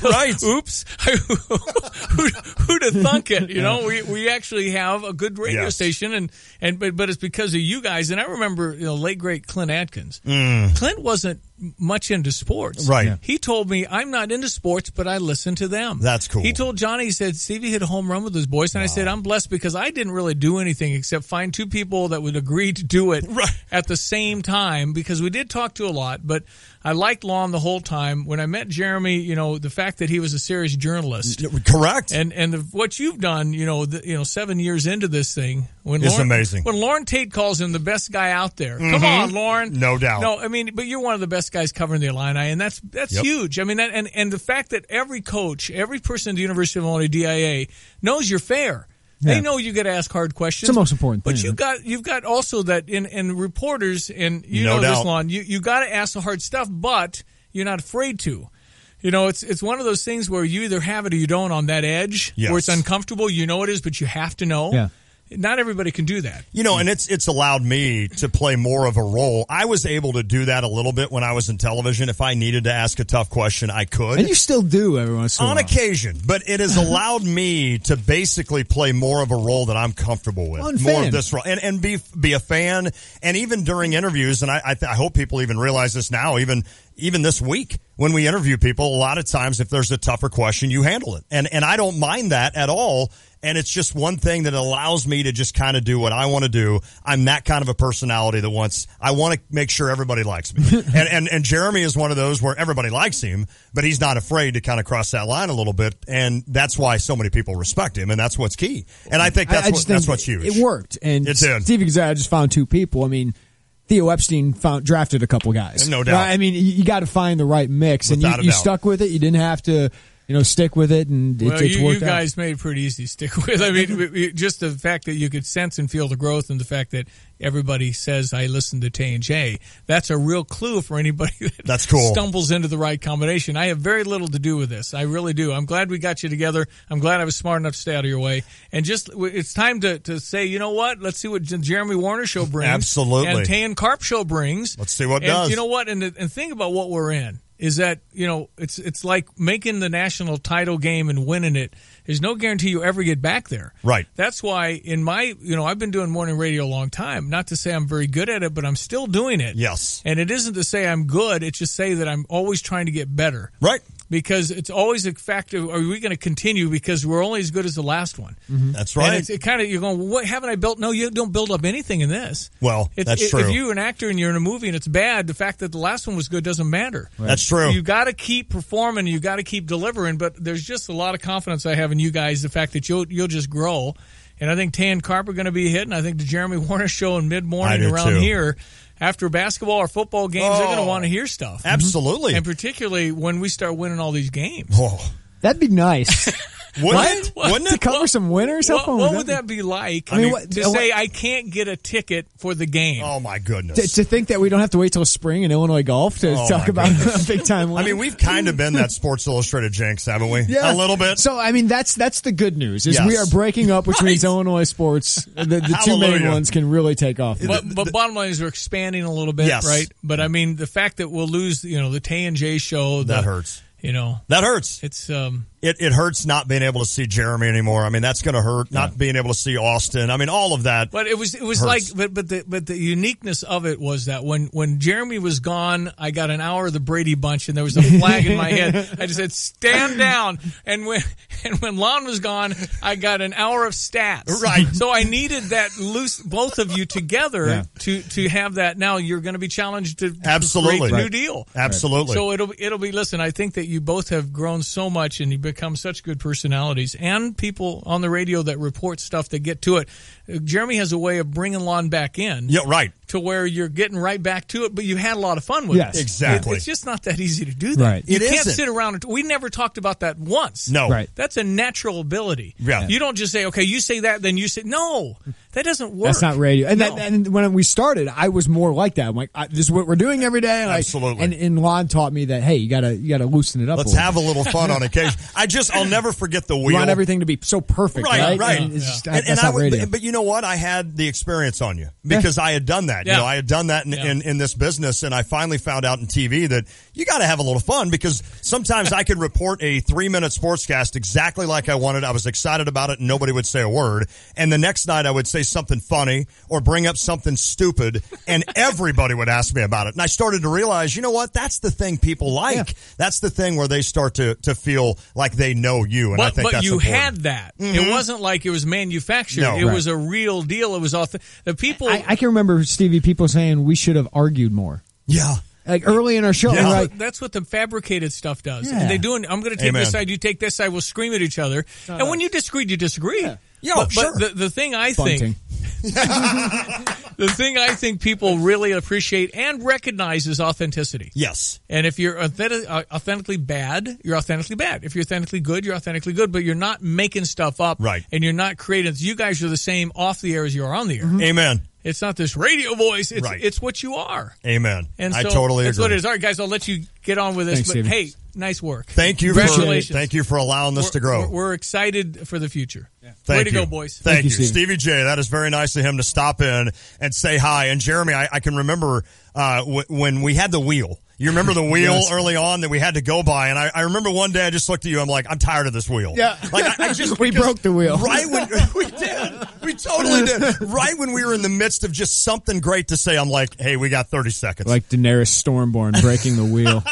Right? Oops. Who'd have thunk it? We actually have a good radio station, but it's because of you guys. And I remember late great Clint Atkins. Clint wasn't much into sports. Right. Yeah. He told me, I'm not into sports, but I listen to them. That's cool. He told Johnny, he said, Stevie hit a home run with his boys. And I said, I'm blessed because I didn't really do anything except find two people that would agree to do it at the same time, because we did talk to a lot, but I liked Lon the whole time. When I met Jeremy, the fact that he was a serious journalist. Correct. And what you've done, 7 years into this thing. It's amazing. When Lauren Tate calls him the best guy out there. Come on, Lauren. No doubt. No, I mean, but you're one of the best guys covering the Illini, and that's huge. I mean, and the fact that every coach, every person at the University of Illinois DIA knows you're fair. Yeah. They know you got to ask hard questions. It's the most important thing. But you've got also that in reporters, and this, Lon, you got to ask the hard stuff, but you're not afraid to. It's one of those things where you either have it or you don't on that edge, where it's uncomfortable. It is, but you have to know. Yeah. not everybody can do that. And it's allowed me to play more of a role. I was able to do that a little bit when I was in television. If I needed to ask a tough question, I could. And you still do every once in a while. On occasion. But it has allowed me to basically play more of a role that I'm comfortable with. More of this role. And be a fan. And even during interviews, and I hope people even realize this now, even this week, when we interview people, a lot of times if there's a tougher question, you handle it. And I don't mind that at all. And it's just one thing that allows me to just kind of do what I want to do. I'm that kind of a personality that I want to make sure everybody likes me. and Jeremy is one of those where everybody likes him, but he's not afraid to kind of cross that line a little bit. And that's why so many people respect him. And that's what's key. And I think that's what's huge. It worked. And it did. Steve Gonzalez, I just found two people. I mean, Theo Epstein drafted a couple guys. No doubt. I mean, you got to find the right mix. Without and you stuck with it. You didn't have to, stick with it. And it's worked you guys made it pretty easy to stick with. I mean, just the fact that you could sense and feel the growth, and the fact that everybody says, I listen to Tay and J, that's a real clue for anybody that stumbles into the right combination. I have very little to do with this. I really do. I'm glad we got you together. I'm glad I was smart enough to stay out of your way. And it's time to say, you know what? Let's see what Jeremy Warner Show brings. Absolutely. And Tay and Carp Show brings. Let's see what and does. You know what? And think about what we're in. Is that, it's like making the national title game and winning it. There's no guarantee you ever get back there. Right. That's why I've been doing morning radio a long time. Not to say I'm very good at it, but I'm still doing it. Yes. And it isn't to say I'm good. It's just say that I'm always trying to get better. Right. Because it's always a factor, are we going to continue because we're only as good as the last one? Mm-hmm. That's right. And it kind of, you're going, well, what haven't I built? No, you don't build up anything in this. Well, that's true. If you're an actor and you're in a movie and it's bad, the fact that the last one was good doesn't matter. Right. That's true. You got to keep performing, you got to keep delivering, but there's just a lot of confidence I have in you guys, the fact that you'll just grow. And I think Tay and Carp are going to be a hit, and I think the Jeremy Warner Show in mid-morning around here, after basketball or football games, they're going to want to hear stuff. Absolutely. And particularly when we start winning all these games. Oh. That'd be nice. Wouldn't it? To cover some winners? What would that be like? To say I can't get a ticket for the game. Oh, my goodness. To think that we don't have to wait till spring in Illinois golf to talk about a big-time win. I mean, we've kind of been that Sports Illustrated jinx, haven't we? Yeah. A little bit. So, I mean, that's the good news, is we are breaking up, which means Illinois sports, the two main ones, can really take off. But bottom line is we're expanding a little bit, right? But, I mean, the fact that we'll lose, the Tay and J Show. That hurts. That hurts. It's it hurts not being able to see Jeremy anymore. I mean, that's going to hurt. Not being able to see Austin. I mean, all of that. But it was hurts. like, but the uniqueness of it was that when Jeremy was gone, I got an hour of the Brady Bunch, and there was a flag in my head. I just said, "Stand down." And when Lon was gone, I got an hour of stats. Right. So I needed that both of you together to have that. Now you're going to be challenged to absolutely create the new deal. Absolutely. So it'll be. Listen, I think that you both have grown so much, and you become such good personalities, and people on the radio that report stuff that get to it. Jeremy has a way of bringing Lon back in. Yeah, right. To where you're getting right back to it, but you had a lot of fun with it. Yes, exactly. It's just not that easy to do that. Right. You can't sit around. We never talked about that once. No. Right. That's a natural ability. Yeah. You don't just say, okay, you say that, then you say, no, that doesn't work. That's not radio. And when we started, I was more like that. I'm like, this is what we're doing every day. Absolutely. And Lon taught me that, hey, you gotta loosen it up. Let's have a little fun on occasion. I'll never forget the wheel. You want everything to be so perfect, right? Right. That's not radio. But you know what? I had the experience on you because I had done that. Yeah. I had done that in this business, and I finally found out in TV that you got to have a little fun, because sometimes I could report a 3-minute sportscast exactly like I wanted. I was excited about it, and nobody would say a word. And the next night I would say something funny or bring up something stupid, and everybody would ask me about it. And I started to realize, you know what? That's the thing people like. Yeah. That's the thing where they start to feel like they know you. And I think that's you important. had that. Mm-hmm. It wasn't like it was manufactured. No. It was a real deal. It was authentic. The people. I can remember, Stevie, people saying we should have argued more. Yeah. Like early in our show. Yeah. Like, That's what the fabricated stuff does. Yeah. And they do. I'm going to take Amen. this side, you take this side, we'll scream at each other. And when you disagree, you disagree. Yeah, but sure. the thing I think... The thing I think people really appreciate and recognize is authenticity. Yes. And if you're authentically bad, you're authentically bad. If you're authentically good, you're authentically good. But you're not making stuff up. Right. And you're not creating... You guys are the same off the air as you are on the air. Mm-hmm. Amen. It's not this radio voice. It's what you are. Amen. And so I totally agree. That's what it is. All right, guys, I'll let you get on with this. Thanks, but Stephen. hey, nice work. Thank you. Congratulations. Thank you for allowing this to grow. We're excited for the future. Thank Way to you. go, boys. Thank you, Stevie J. That is very nice of him to stop in and say hi. And Jeremy, I can remember when we had the wheel. You remember the wheel early on that we had to go by, and I remember one day I just looked at you. I'm like, I'm tired of this wheel. Yeah, like I just we broke the wheel right when we did. We totally did. Right when we were in the midst of just something great to say, I'm like, hey, we got 30 seconds. Like Daenerys Stormborn breaking the wheel.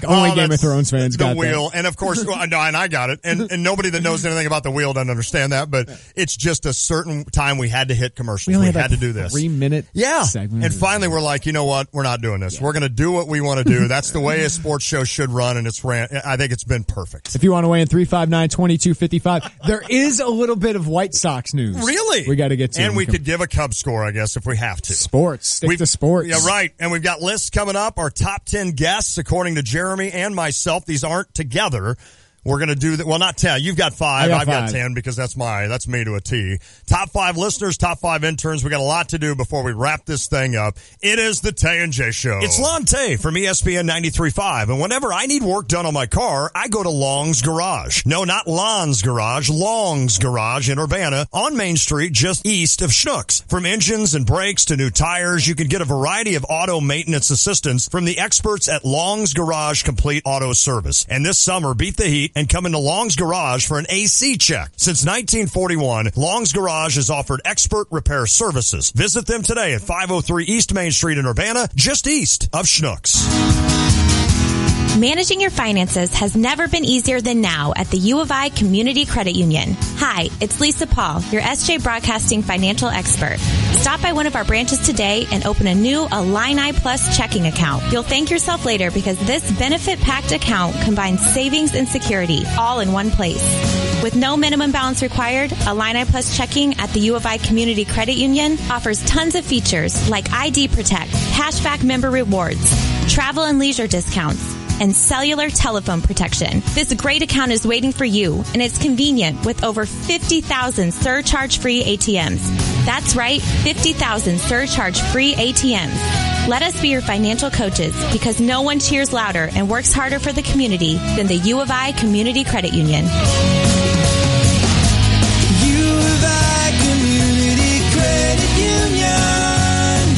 Only Game of Thrones fans got the wheel, that. And of course, no, and I got it. And nobody that knows anything about the wheel doesn't understand that. But it's just a certain time we had to hit commercials. We had to do this 3-minute segment. And finally, we're like, you know what? We're not doing this. We're going to do what we want to do. That's the way a sports show should run, and I think it's been perfect. If you want to weigh in, 359-2255. There is a little bit of White Sox news. Really? We got to get to. And we could give a Cubs score, I guess, if we have to. Sports. Stick to sports. Yeah, right. And we've got lists coming up. Our top 10 guests, according to Jeremy and myself. These aren't together. We're going to do that. Well, not 10. You've got 5. I've got 10 because that's me to a T. Top 5 listeners, top 5 interns. We got a lot to do before we wrap this thing up. It is the Tay and J Show. It's Lon Tay from ESPN 93.5. And whenever I need work done on my car, I go to Long's Garage. No, not Lon's Garage. Long's Garage in Urbana on Main Street, just east of Schnucks. From engines and brakes to new tires, you can get a variety of auto maintenance assistance from the experts at Long's Garage Complete Auto Service. And this summer, beat the heat and come into Long's Garage for an AC check. Since 1941, Long's Garage has offered expert repair services. Visit them today at 503 East Main Street in Urbana, just east of Schnucks. Managing your finances has never been easier than now at the U of I Community Credit Union. Hi, it's Lisa Paul, your SJ Broadcasting financial expert. Stop by one of our branches today and open a new Illini Plus checking account. You'll thank yourself later because this benefit-packed account combines savings and security all in one place. With no minimum balance required, Illini Plus checking at the U of I Community Credit Union offers tons of features like ID Protect, cashback member rewards, travel and leisure discounts, and cellular telephone protection. This great account is waiting for you, and it's convenient with over 50,000 surcharge-free ATMs. That's right, 50,000 surcharge-free ATMs. Let us be your financial coaches because no one cheers louder and works harder for the community than the U of I Community Credit Union. U of I Community Credit Union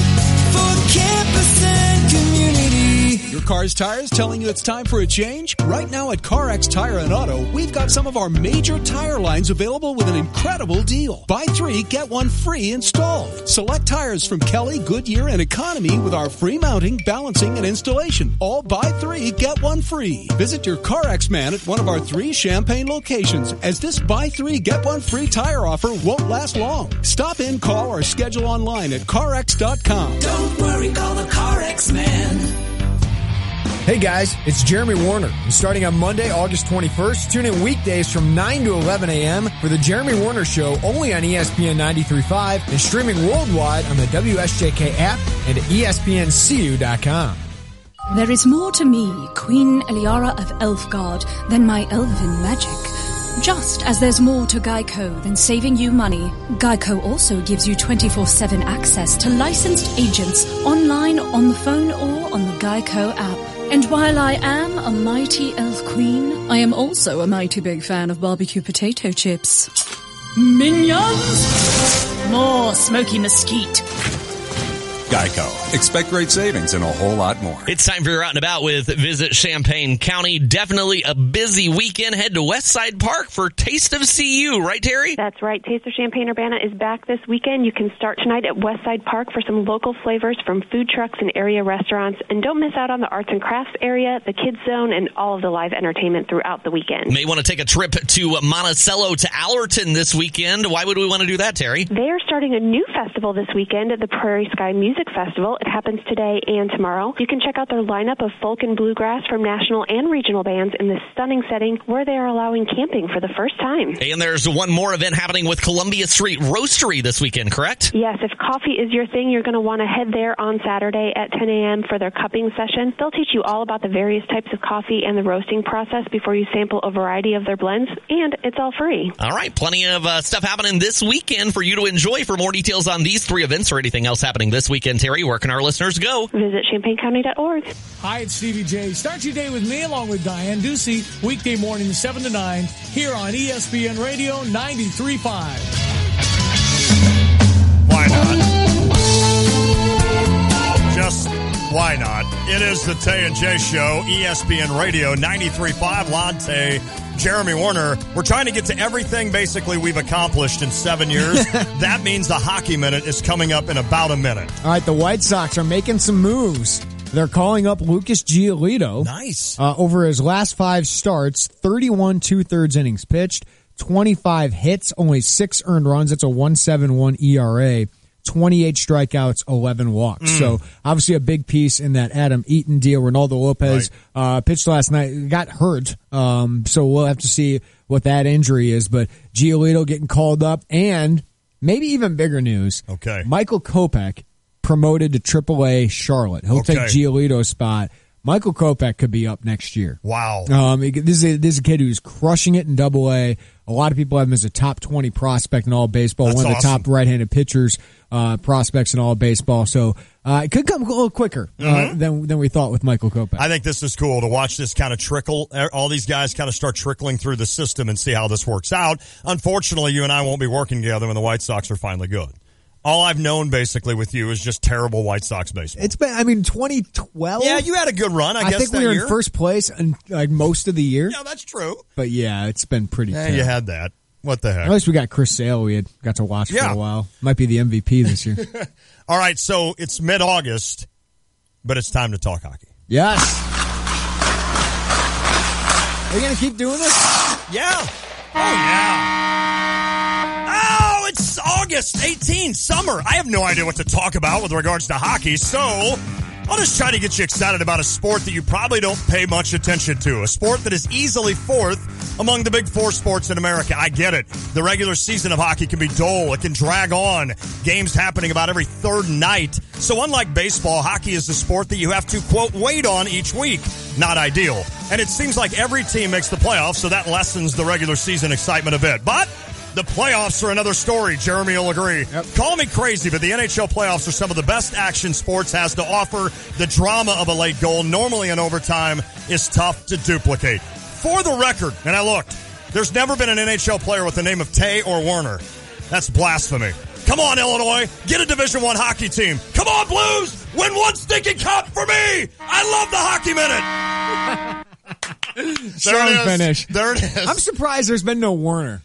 for campus and community. Your car's tires telling you it's time for a change? Right now at CarX Tire and Auto, we've got some of our major tire lines available with an incredible deal. Buy 3, get 1 free installed. Select tires from Kelly, Goodyear, and Economy with our free mounting, balancing, and installation. All buy 3, get 1 free. Visit your CarX man at one of our 3 Champaign locations, as this buy 3, get 1 free tire offer won't last long. Stop in, call, or schedule online at CarX.com. Don't worry, call the CarX man. Hey guys, it's Jeremy Warner. And starting on Monday, August 21st, tune in weekdays from 9 to 11 a.m. for the Jeremy Warner Show only on ESPN 93.5 and streaming worldwide on the WSJK app and at ESPNCU.com. There is more to me, Queen Eliara of Elfgard, than my elven magic. Just as there's more to Geico than saving you money, Geico also gives you 24/7 access to licensed agents online, on the phone, or on the Geico app. And while I am a mighty elf queen, I am also a mighty big fan of barbecue potato chips. Minions! More smoky mesquite. Geico. Expect great savings and a whole lot more. It's time for your Out and About with Visit Champaign County. Definitely a busy weekend. Head to Westside Park for Taste of CU. Right, Terry? That's right. Taste of Champaign-Urbana is back this weekend. You can start tonight at Westside Park for some local flavors from food trucks and area restaurants. And don't miss out on the arts and crafts area, the kids zone, and all of the live entertainment throughout the weekend. May want to take a trip to Monticello to Allerton this weekend. Why would we want to do that, Terry? They are starting a new festival this weekend at the Prairie Sky Music Festival. It happens today and tomorrow. You can check out their lineup of folk and bluegrass from national and regional bands in this stunning setting where they are allowing camping for the first time. And there's one more event happening with Columbia Street Roastery this weekend, correct? Yes, if coffee is your thing, you're going to want to head there on Saturday at 10 a.m. for their cupping session. They'll teach you all about the various types of coffee and the roasting process before you sample a variety of their blends, and it's all free. All right, plenty of stuff happening this weekend for you to enjoy. For more details on these 3 events or anything else happening this weekend, and Terry, where can our listeners go? Visit ChampaignCounty.org. Hi, it's Stevie J. Start your day with me along with Diane Ducey, weekday mornings 7 to 9, here on ESPN Radio 93.5. Why not? Just why not? It is the Tay and J Show, ESPN Radio 93.5. Lante, Jeremy Warner. We're trying to get to everything basically we've accomplished in 7 years. That means the Hockey Minute is coming up in about a minute. All right, the White Sox are making some moves. They're calling up Lucas Giolito. Nice. Over his last 5 starts, 31 2/3 innings pitched, 25 hits, only 6 earned runs. That's a 1.71 ERA. 28 strikeouts, 11 walks. So obviously a big piece in that Adam Eaton deal. Ronaldo Lopez pitched last night, got hurt. So we'll have to see what that injury is. But Giolito getting called up, and maybe even bigger news. Okay. Michael Kopech promoted to AAA Charlotte. He'll take Giolito's spot. Michael Kopech could be up next year. Wow. This is a kid who's crushing it in AA. A lot of people have him as a top 20 prospect in all baseball. That's one of the awesome. top right-handed pitchers, prospects in all baseball. So it could come a little quicker than we thought with Michael Kopech. I think this is cool to watch this kind of trickle. All these guys kind of start trickling through the system and see how this works out. Unfortunately, you and I won't be working together when the White Sox are finally good. All I've known basically with you is just terrible White Sox baseball. It's been, 2012. Yeah, you had a good run, I guess. I think we were in first place in most of the year. Yeah, that's true. But yeah, it's been pretty tough. You had that. What the heck? At least we got Chris Sale. We got to watch for a while. Might be the MVP this year. All right, so it's mid-August, but it's time to talk hockey. Yes. Are you going to keep doing this? Yeah. Oh, yeah. Oh, it's August 18, summer. I have no idea what to talk about with regards to hockey, so I'll just try to get you excited about a sport that you probably don't pay much attention to, a sport that is easily fourth among the big 4 sports in America. I get it. The regular season of hockey can be dull. It can drag on. Games happening about every third night. So unlike baseball, hockey is a sport that you have to, quote, wait on each week. Not ideal. And it seems like every team makes the playoffs, so that lessens the regular season excitement a bit. But the playoffs are another story. Jeremy will agree. Yep. Call me crazy, but the NHL playoffs are some of the best action sports has to offer. The drama of a late goal, normally in overtime, is tough to duplicate. For the record, and I looked, there's never been an NHL player with the name of Tay or Werner. That's blasphemy. Come on, Illinois. Get a Division I hockey team. Come on, Blues. Win one stinking cup for me. I love the Hockey Minute. Strong finish. There it is. I'm surprised there's been no Werner.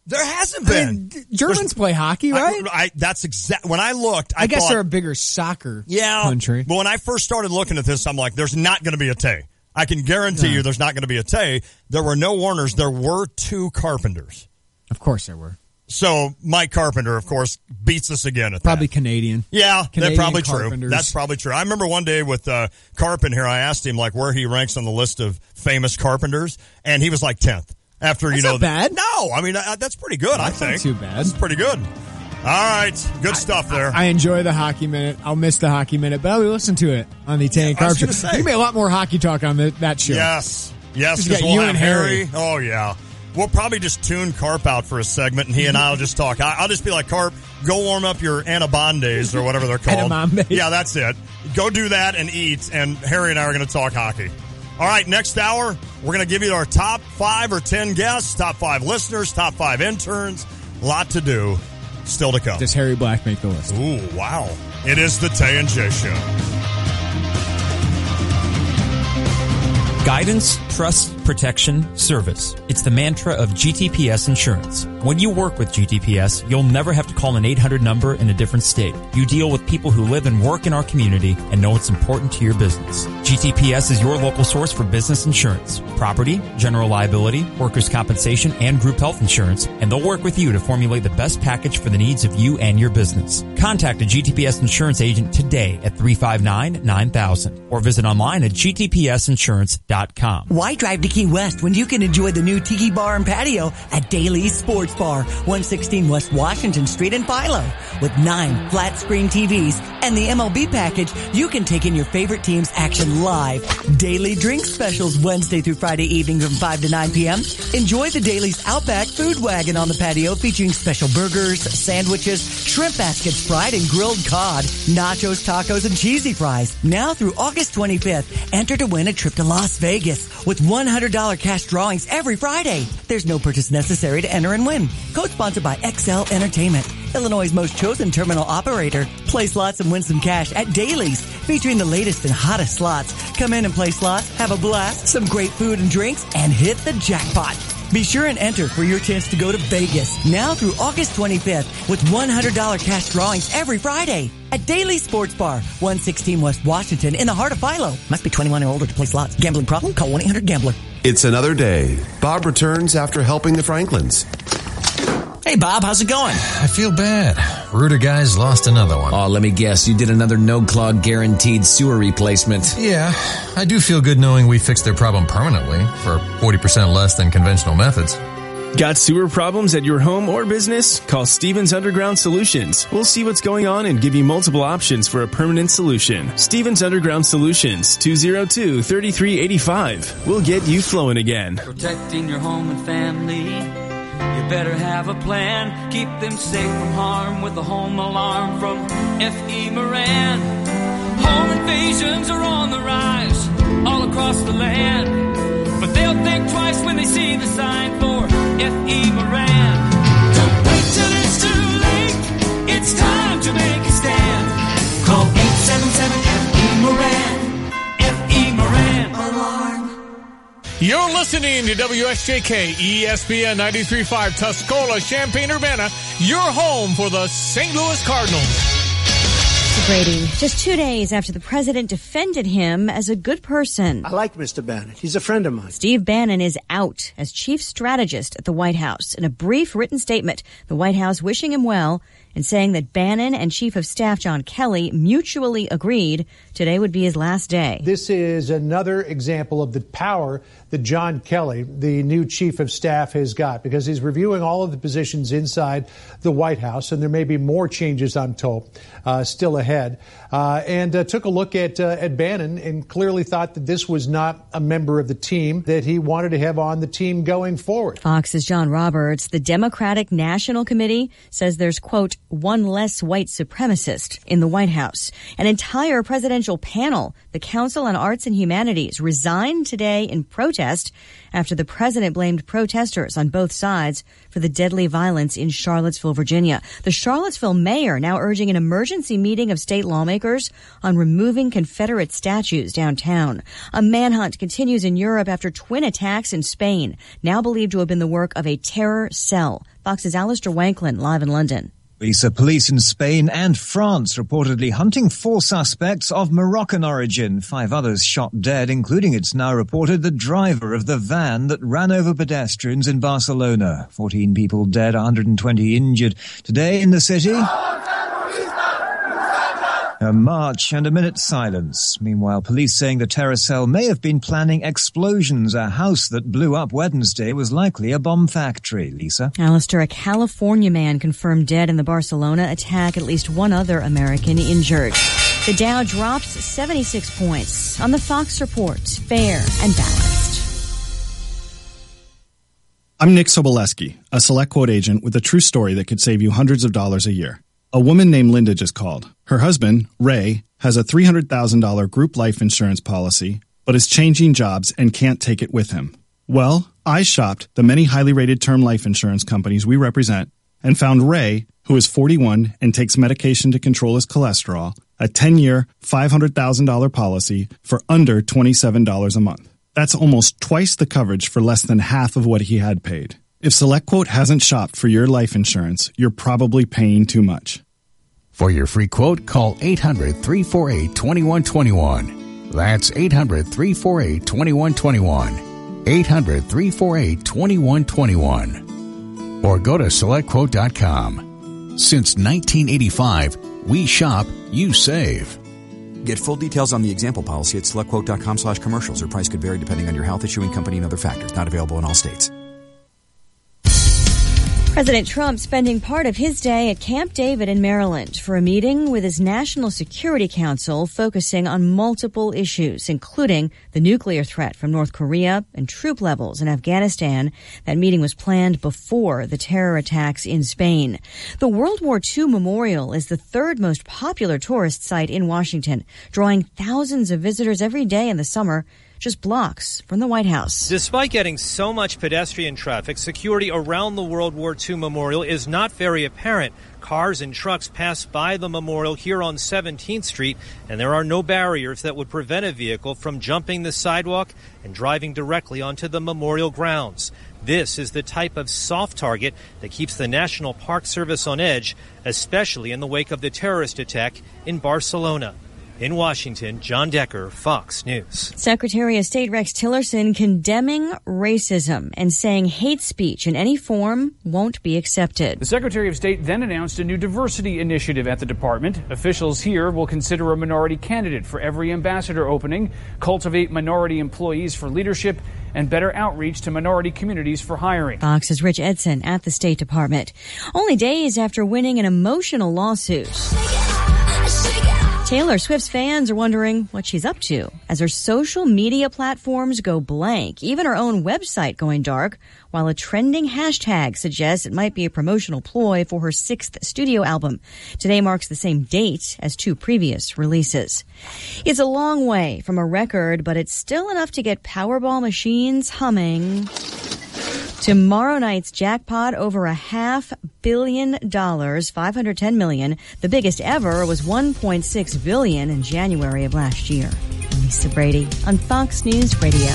There hasn't been. Germans play hockey, right? That's exact. When I looked, I guess thought, they're a bigger soccer country. But when I first started looking at this, I'm like, there's not going to be a Tay. I can guarantee you there's not going to be a Tay. There were no Werners. There were 2 Carpenters. Of course there were. So Mike Carpenter, of course, beats us again at probably that. Canadian. Yeah, Canadian that's probably Carpenters. true. That's probably true. I remember one day with Carpen here, I asked him like where he ranks on the list of famous carpenters, and he was like 10th. After that's not bad. No, I mean that's pretty good. I think not too bad. That's pretty good. All right, good stuff there. I enjoy the Hockey Minute. I'll miss the Hockey Minute, but I'll listen to it on the Tay and Carp Show. You made a lot more hockey talk on that show. Yes, because we'll you have and Harry. Oh yeah, we'll probably just tune Carp out for a segment, and he and I'll just talk. I'll just be like, Carp, go warm up your Anabandes or whatever they're called. Edamame. Yeah, that's it. Go do that and eat, and Harry and I are going to talk hockey. All right, next hour, we're going to give you our top 5 or 10 guests, top 5 listeners, top 5 interns. A lot to do. Still to come. Does Harry Black make the list? Ooh, wow. It is the Tay and J Show. Guidance, trust, protection, service. It's the mantra of GTPS Insurance. When you work with GTPS, you'll never have to call an 800 number in a different state. You deal with people who live and work in our community and know it's important to your business. GTPS is your local source for business insurance, property, general liability, workers' compensation, and group health insurance, and they'll work with you to formulate the best package for the needs of you and your business. Contact a GTPS insurance agent today at 359-9000 or visit online at gtpsinsurance.com. Why drive to Key West when you can enjoy the new Tiki Bar and Patio at Daly's Sports Bar, 116 West Washington Street in Philo. With 9 flat-screen TVs and the MLB package, you can take in your favorite team's action live. Daily drink specials Wednesday through Friday evening from 5 to 9 p.m. Enjoy the Daly's Outback Food Wagon on the patio featuring special burgers, sandwiches, shrimp baskets fried and grilled cod, nachos, tacos, and cheesy fries. Now through August 25th, enter to win a trip to Las Vegas with $100 cash drawings every Friday. There's no purchase necessary to enter and win. Code sponsored by XL Entertainment, Illinois' most chosen terminal operator. Play slots and win some cash at Daly's, featuring the latest and hottest slots. Come in and play slots, have a blast, some great food and drinks, and hit the jackpot. Be sure and enter for your chance to go to Vegas now through August 25th with $100 cash drawings every Friday at Daily Sports Bar, 116 West Washington in the heart of Philo. Must be 21 or older to play slots. Gambling problem? Call 1-800-GAMBLER. It's another day. Bob returns after helping the Franklins. Hey, Bob, how's it going? I feel bad. Rooter guys lost another one. Oh, let me guess. You did another no-clog guaranteed sewer replacement. Yeah, I do feel good knowing we fixed their problem permanently for 40% less than conventional methods. Got sewer problems at your home or business? Call Stevens Underground Solutions. We'll see what's going on and give you multiple options for a permanent solution. Stevens Underground Solutions, 202-3385. We'll get you flowing again. Protecting your home and family. You better have a plan. Keep them safe from harm with a home alarm from F.E. Moran. Home invasions are on the rise all across the land, but they'll think twice when they see the sign for F.E. Moran. Don't wait till it's too late. It's time to make a stand. Call 877-F.E. Moran. F.E. Moran. Alarm. You're listening to WSJK ESPN 93.5 Tuscola, Champaign-Urbana, your home for the St. Louis Cardinals. Brady, just 2 days after the president defended him as a good person. I like Mr. Bannon. He's a friend of mine. Steve Bannon is out as chief strategist at the White House. In a brief written statement, the White House wishing him well and saying that Bannon and Chief of Staff John Kelly mutually agreed today would be his last day. This is another example of the power that John Kelly, the new Chief of Staff, has got, because he's reviewing all of the positions inside the White House, and there may be more changes, I'm told, still ahead, and took a look at Bannon and clearly thought that this was not a member of the team that he wanted to have on the team going forward. Fox's John Roberts, the Democratic National Committee, says there's, quote, one less white supremacist in the White House. An entire presidential panel, the Council on Arts and Humanities, resigned today in protest after the president blamed protesters on both sides for the deadly violence in Charlottesville, Virginia. The Charlottesville mayor now urging an emergency meeting of state lawmakers on removing Confederate statues downtown. A manhunt continues in Europe after twin attacks in Spain, now believed to have been the work of a terror cell. Fox's Alistair Wanklin, live in London. Lisa, police in Spain and France reportedly hunting 4 suspects of Moroccan origin. 5 others shot dead, including, it's now reported, the driver of the van that ran over pedestrians in Barcelona. 14 people dead, 120 injured. Today in the city, a march and a minute's silence. Meanwhile, police saying the terror cell may have been planning explosions. A house that blew up Wednesday was likely a bomb factory. Lisa? Alistair, a California man confirmed dead in the Barcelona attack. At least 1 other American injured. The Dow drops 76 points on the Fox Report. Fair and balanced. I'm Nick Soboleski, a Select Quote agent with a true story that could save you hundreds of dollars a year. A woman named Linda just called. Her husband, Ray, has a $300,000 group life insurance policy, but is changing jobs and can't take it with him. Well, I shopped the many highly rated term life insurance companies we represent and found Ray, who is 41 and takes medication to control his cholesterol, a 10-year, $500,000 policy for under $27 a month. That's almost twice the coverage for less than half of what he had paid. If SelectQuote hasn't shopped for your life insurance, you're probably paying too much. For your free quote, call 800-348-2121. That's 800-348-2121. 800-348-2121. Or go to SelectQuote.com. Since 1985, we shop, you save. Get full details on the example policy at selectquote.com/commercials, or price could vary depending on your health, issuing company, and other factors. Not available in all states. President Trump spending part of his day at Camp David in Maryland for a meeting with his National Security Council focusing on multiple issues, including the nuclear threat from North Korea and troop levels in Afghanistan. That meeting was planned before the terror attacks in Spain. The World War II Memorial is the third most popular tourist site in Washington, drawing thousands of visitors every day in the summer, just blocks from the White House. Despite getting so much pedestrian traffic, security around the World War II Memorial is not very apparent. Cars and trucks pass by the memorial here on 17th Street, and there are no barriers that would prevent a vehicle from jumping the sidewalk and driving directly onto the memorial grounds. This is the type of soft target that keeps the National Park Service on edge, especially in the wake of the terrorist attack in Barcelona. In Washington, John Decker, Fox News. Secretary of State Rex Tillerson condemning racism and saying hate speech in any form won't be accepted. The Secretary of State then announced a new diversity initiative at the department. Officials here will consider a minority candidate for every ambassador opening, cultivate minority employees for leadership, and better outreach to minority communities for hiring. Fox's Rich Edson at the State Department. Only days after winning an emotional lawsuit, Taylor Swift's fans are wondering what she's up to as her social media platforms go blank, even her own website going dark, while a trending hashtag suggests it might be a promotional ploy for her 6th studio album. Today marks the same date as 2 previous releases. It's a long way from a record, but it's still enough to get Powerball machines humming. Tomorrow night's jackpot over $500 million, $510 million. The biggest ever was $1.6 billion in January of last year. Lisa Brady on Fox News Radio.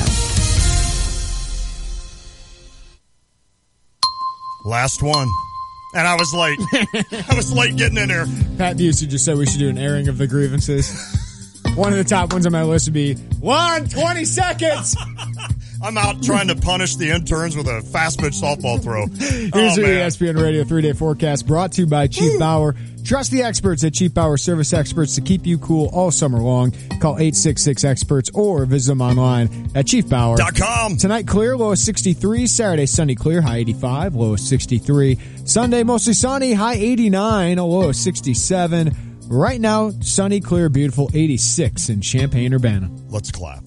Last one. And I was late. I was late getting in here. Pat Busey just said we should do an airing of the grievances. One of the top ones on my list would be 20 seconds. I'm out trying to punish the interns with a fast pitch softball throw. Here's your ESPN Radio 3-day forecast brought to you by Chief Bauer. Trust the experts at Chief Bauer Service Experts to keep you cool all summer long. Call 866-EXPERTS or visit them online at chiefbauer.com. Tonight, clear, low of 63. Saturday, sunny, clear, high 85, low of 63. Sunday, mostly sunny, high 89, a low of 67. Right now, sunny, clear, beautiful, 86 in Champaign-Urbana. Let's clap.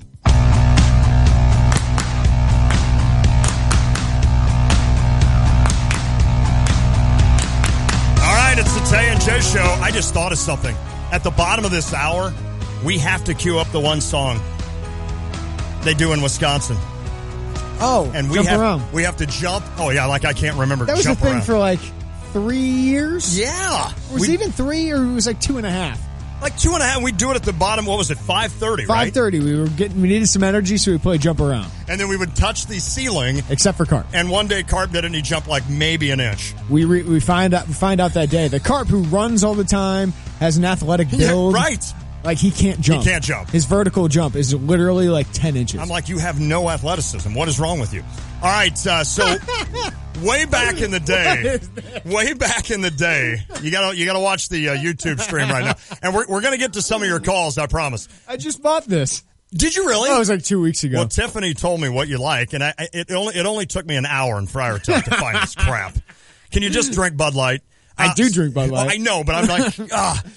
It's the Tay and J Show. I just thought of something. At the bottom of this hour, we have to cue up the one song they do in Wisconsin. Oh, and jump around. We have to jump. Oh, yeah, like I can't remember. That was jump a thing around. for like 3 years? Yeah. Was it even 3 or it was like 2.5? Like 2.5. We do it at the bottom. What was it? 5:30, right? 5:30. We needed some energy, so we played jump around. And then we would touch the ceiling, except for Carp. And one day Carp did it, and he jumped like maybe an inch. We find out that day the Carp who runs all the time has an athletic build. Yeah, right. Like he can't jump. He can't jump. His vertical jump is literally like 10 inches. I'm like, you have no athleticism. What is wrong with you? All right, so way back in the day, you gotta watch the YouTube stream right now, and we're gonna get to some of your calls. I promise. I just bought this. Did you really? Oh, it was like 2 weeks ago. Well, Tiffany told me what you like, and it only took me an hour in Friar Tuck to find this crap. Can you just drink Bud Light? I do drink Bud Light. I know, but I'm like,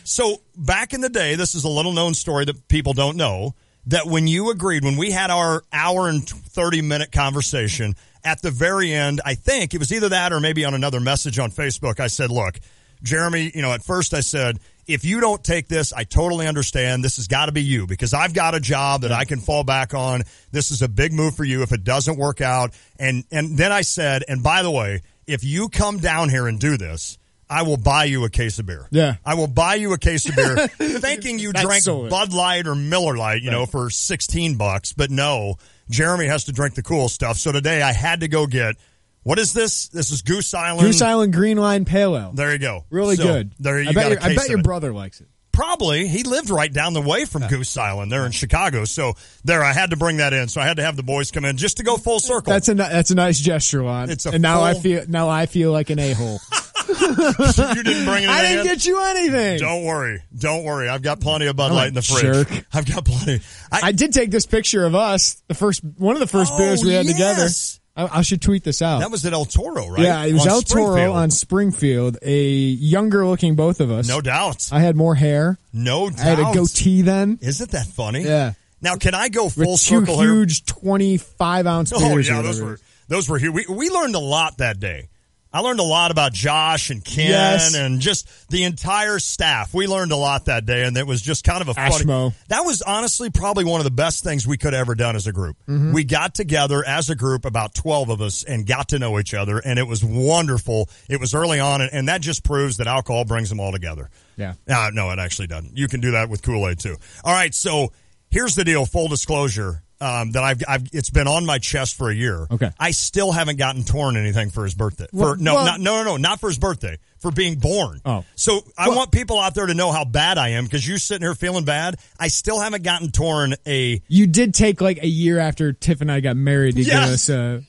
So back in the day, this is a little known story that people don't know, that when we had our hour and 30-minute conversation, at the very end, I think it was either that or maybe on another message on Facebook, I said, look, Jeremy, at first I said, if you don't take this, I totally understand. This has got to be you because I've got a job that I can fall back on. This is a big move for you if it doesn't work out. And then I said, and by the way, if you come down here and do this, I will buy you a case of beer. Yeah. I will buy you a case of beer thinking you drank Bud Light or Miller Lite, for $16. But no, Jeremy has to drink the cool stuff. So today I had to go get, what is this? This is Goose Island. Goose Island Green Line Pale Ale. There you go. Really good. There you go. I bet your brother likes it. Probably. He lived right down the way from Goose Island there in Chicago. So there, I had to bring that in. So I had to have the boys come in just to go full circle. That's a nice gesture, Lon. I feel like an a-hole. You didn't bring anything. I didn't get you anything. Don't worry. I've got plenty of Bud Light in the fridge. Jerk. I've got plenty. I did take this picture of us, one of the first beers we had together. I should tweet this out. That was at El Toro, right? Yeah, it was El Toro on Springfield. A younger looking both of us. No doubt. I had more hair. No doubt. I had a goatee then. Isn't that funny? Yeah. Now, can I go full with circle two here? huge 25-ounce beers. Oh, yeah, those were huge. We learned a lot that day. I learned a lot about Josh and Ken and just the entire staff. We learned a lot that day, and it was just kind of a funny. That was honestly probably one of the best things we could have ever done as a group. Mm-hmm. We got together as a group, about 12 of us, and got to know each other, and it was wonderful. It was early on, and that just proves that alcohol brings them all together. Yeah. No, it actually doesn't. You can do that with Kool-Aid, too. All right, so here's the deal, full disclosure. That I've it's been on my chest for a year. Okay. I still haven't gotten torn anything for his birthday. Not for his birthday. For being born. Oh. So I want people out there to know how bad I am, because you're sitting here feeling bad. I still haven't gotten torn a... You did take like a year after Tiff and I got married to give us a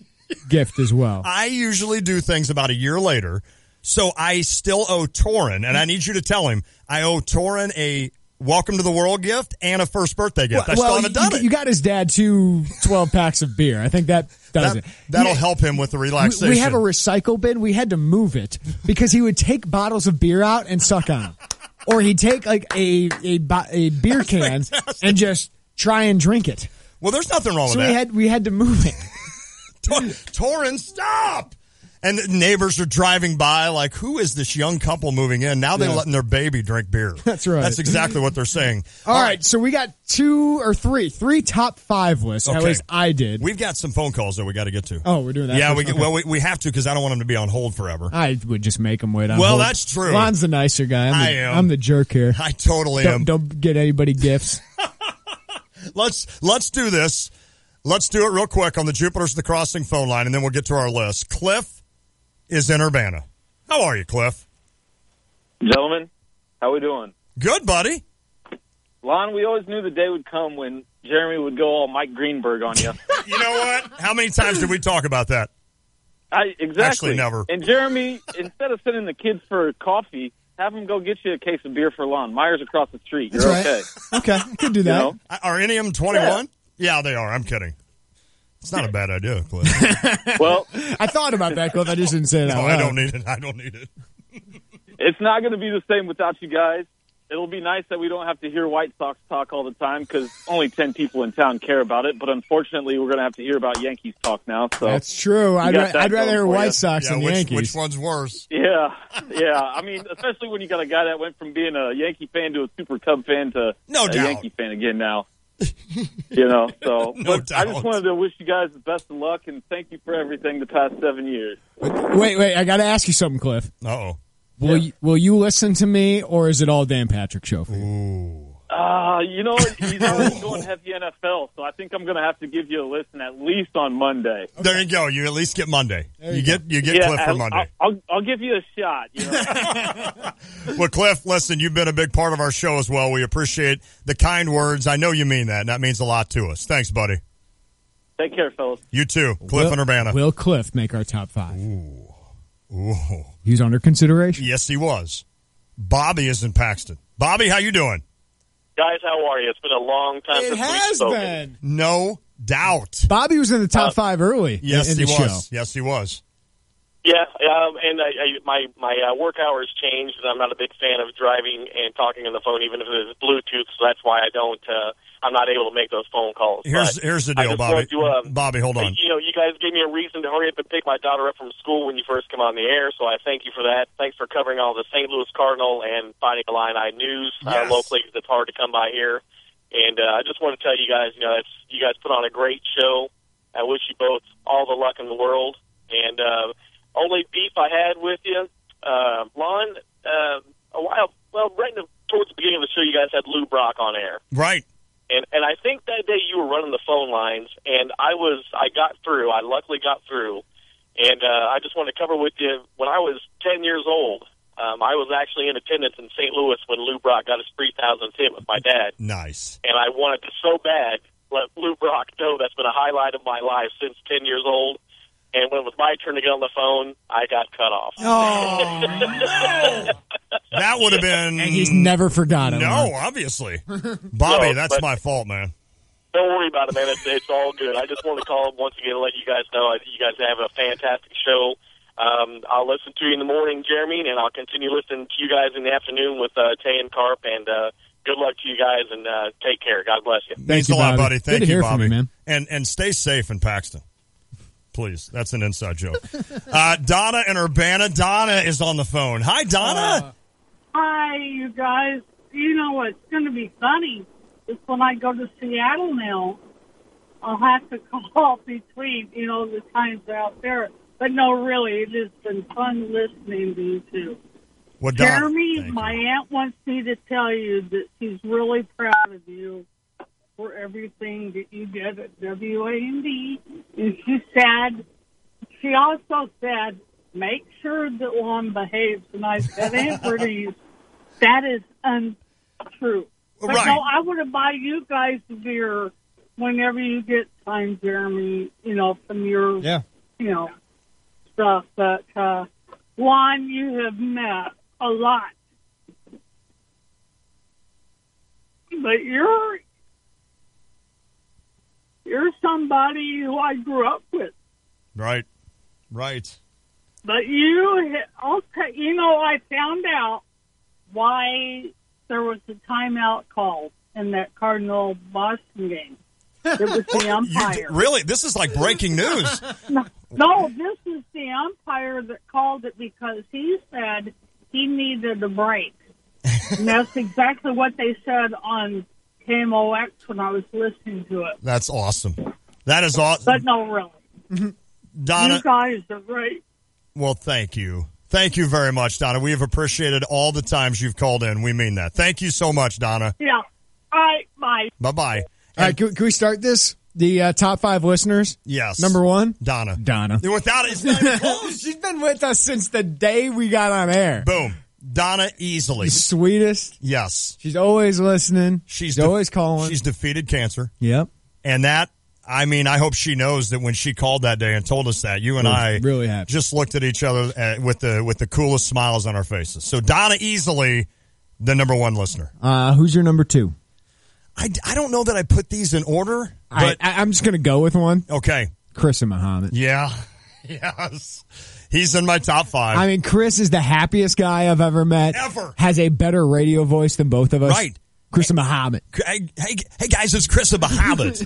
gift as well. I usually do things about a year later, so I still owe Torin, and I need you to tell him, I owe Torin a welcome to the world gift and a first birthday gift. I still haven't done it. You got his dad 2 12-packs of beer. I think that does it. That'll help him with the relaxation. We have a recycle bin. We had to move it because he would take bottles of beer out and suck on them. Or he'd take like a beer can and just try and drink it. Well, there's nothing wrong with that. So we had to move it. Torin, stop! And the neighbors are driving by like, who is this young couple moving in? Now they're letting their baby drink beer. That's right. That's exactly what they're saying. All right, so we got three top 5 lists. Okay. At least I did. We've got some phone calls that we got to get to. Oh, we're doing that? Yeah, first? we have to, because I don't want them to be on hold forever. I would just make them wait on hold. hold. That's true. Lon's the nicer guy. I am. I'm the jerk here. I totally am. Don't get anybody gifts. Let's do this. Let's do it real quick on the Jupiter's the Crossing phone line, and then we'll get to our list. Cliff is in Urbana. How are you, Cliff? Gentlemen, how we doing? Good, buddy. Lon, we always knew the day would come when Jeremy would go all Mike Greenberg on you. You know what? How many times did we talk about that? Exactly. Actually, never. And Jeremy, instead of sending the kids for coffee, have them go get you a case of beer for Lon. Myers across the street. You're okay. Okay, I could do that. You know? Are any of them 21? Yeah, they are. I'm kidding. It's not a bad idea, Cliff. Well, I thought about that, Cliff. I just didn't say it out loud. I don't need it. It's not going to be the same without you guys. It'll be nice that we don't have to hear White Sox talk all the time, because only 10 people in town care about it. But unfortunately, we're going to have to hear about Yankees talk now. So that's true. I'd rather hear White Sox than Yankees. Which one's worse? Yeah. I mean, especially when you got a guy that went from being a Yankee fan to a Super Cub fan to Yankee fan again now. You know, so but I just wanted to wish you guys the best of luck and thank you for everything the past 7 years. Wait, I got to ask you something, Cliff. Uh-oh. Will you listen to me, or is it all Dan Patrick show for you? Ooh. You know, he's already going heavy NFL, so I think I'm going to have to give you a listen at least on Monday. Okay. There you go. You at least get Monday. You get Cliff for Monday. I'll give you a shot. You know? Well, Cliff, listen, you've been a big part of our show as well. We appreciate the kind words. I know you mean that, and that means a lot to us. Thanks, buddy. Take care, fellas. You too. Cliff and Urbana. Will Cliff make our top 5? Ooh. He's under consideration? Yes, he was. Bobby is in Paxton. Bobby, how you doing? Guys, how are you? It's been a long time since we've spoken. Been. No doubt. Bobby was in the top 5 early. Yes, in the he show. was. Yes, he was. Yeah, and my work hours changed, and I'm not a big fan of driving and talking on the phone, even if it's Bluetooth. So that's why I'm not able to make those phone calls. Here's the deal, Bobby. Bobby, hold on. You know, you guys gave me a reason to hurry up and pick my daughter up from school when you first come on the air, so I thank you for that. Thanks for covering all the St. Louis Cardinal and Fighting Illini news locally, because it's hard to come by here. And I just want to tell you guys, you guys put on a great show. I wish you both all the luck in the world. And only beef I had with you, Lon, towards the beginning of the show, you guys had Lou Brock on air. Right. And I think that day you were running the phone lines, and I got through. I luckily got through. And I just want to cover with you, when I was 10 years old, I was actually in attendance in St. Louis when Lou Brock got his 3,000th hit with my dad. Nice. And I wanted to so bad let Lou Brock know that's been a highlight of my life since 10 years old. And when it was my turn to get on the phone, I got cut off. Oh, no. That would have been... And he's never forgotten. No, obviously. Bobby, that's my fault, man. Don't worry about it, man. It's all good. I just want to call once again to let you guys know you guys have a fantastic show. I'll listen to you in the morning, Jeremy, and I'll continue listening to you guys in the afternoon with Tay and Carp. And good luck to you guys, and take care. God bless you. Thanks a lot, buddy. Thank you, Bobby. Man. And stay safe in Paxton. Please. That's an inside joke. Donna in Urbana. Donna is on the phone. Hi, Donna. Hi, you guys. You know what's going to be funny is when I go to Seattle now, I'll have to call between, the times out there. But no, really, it has been fun listening to you two. Well, Jeremy, my aunt wants me to tell you that she's really proud of you for everything that you did at WAND. And she also said, make sure that Juan behaves. And I said, Aunt Bernice, that is untrue. But right. No, I want to buy you guys a beer whenever you get time, Jeremy, from your, stuff. But, Juan, you have met a lot. But you're somebody who I grew up with. Right. But I found out why there was a timeout call in that Cardinal-Boston game. It was the umpire. Really? This is like breaking news. No, this is the umpire that called it because he said he needed a break. And that's exactly what they said on KMOX when I was listening to it. That's awesome. That is awesome. But no, really. Donna, you guys are great. Well, thank you. Thank you very much, Donna. We have appreciated all the times you've called in. We mean that. Thank you so much, Donna. Yeah. All right, bye. Bye-bye. All right, can we start this? The top 5 listeners? Yes. Number 1? Donna. Without it, it's not even close. She's been with us since the day we got on air. Boom. Donna easily. The sweetest. Yes. She's always listening. She's always calling. She's defeated cancer. Yep. And that, I hope she knows that when she called that day and told us that, you and I really happy. Just looked at each other with the coolest smiles on our faces. So Donna easily the number 1 listener. Who's your number 2? I don't know that I put these in order, but I'm just going to go with one. Okay. Chris and Muhammad. Yeah. Yes. He's in my top 5. I mean, Chris is the happiest guy I've ever met. Ever. Has a better radio voice than both of us. Right. Chris and Muhammad. Hey, guys, it's Chris and Muhammad.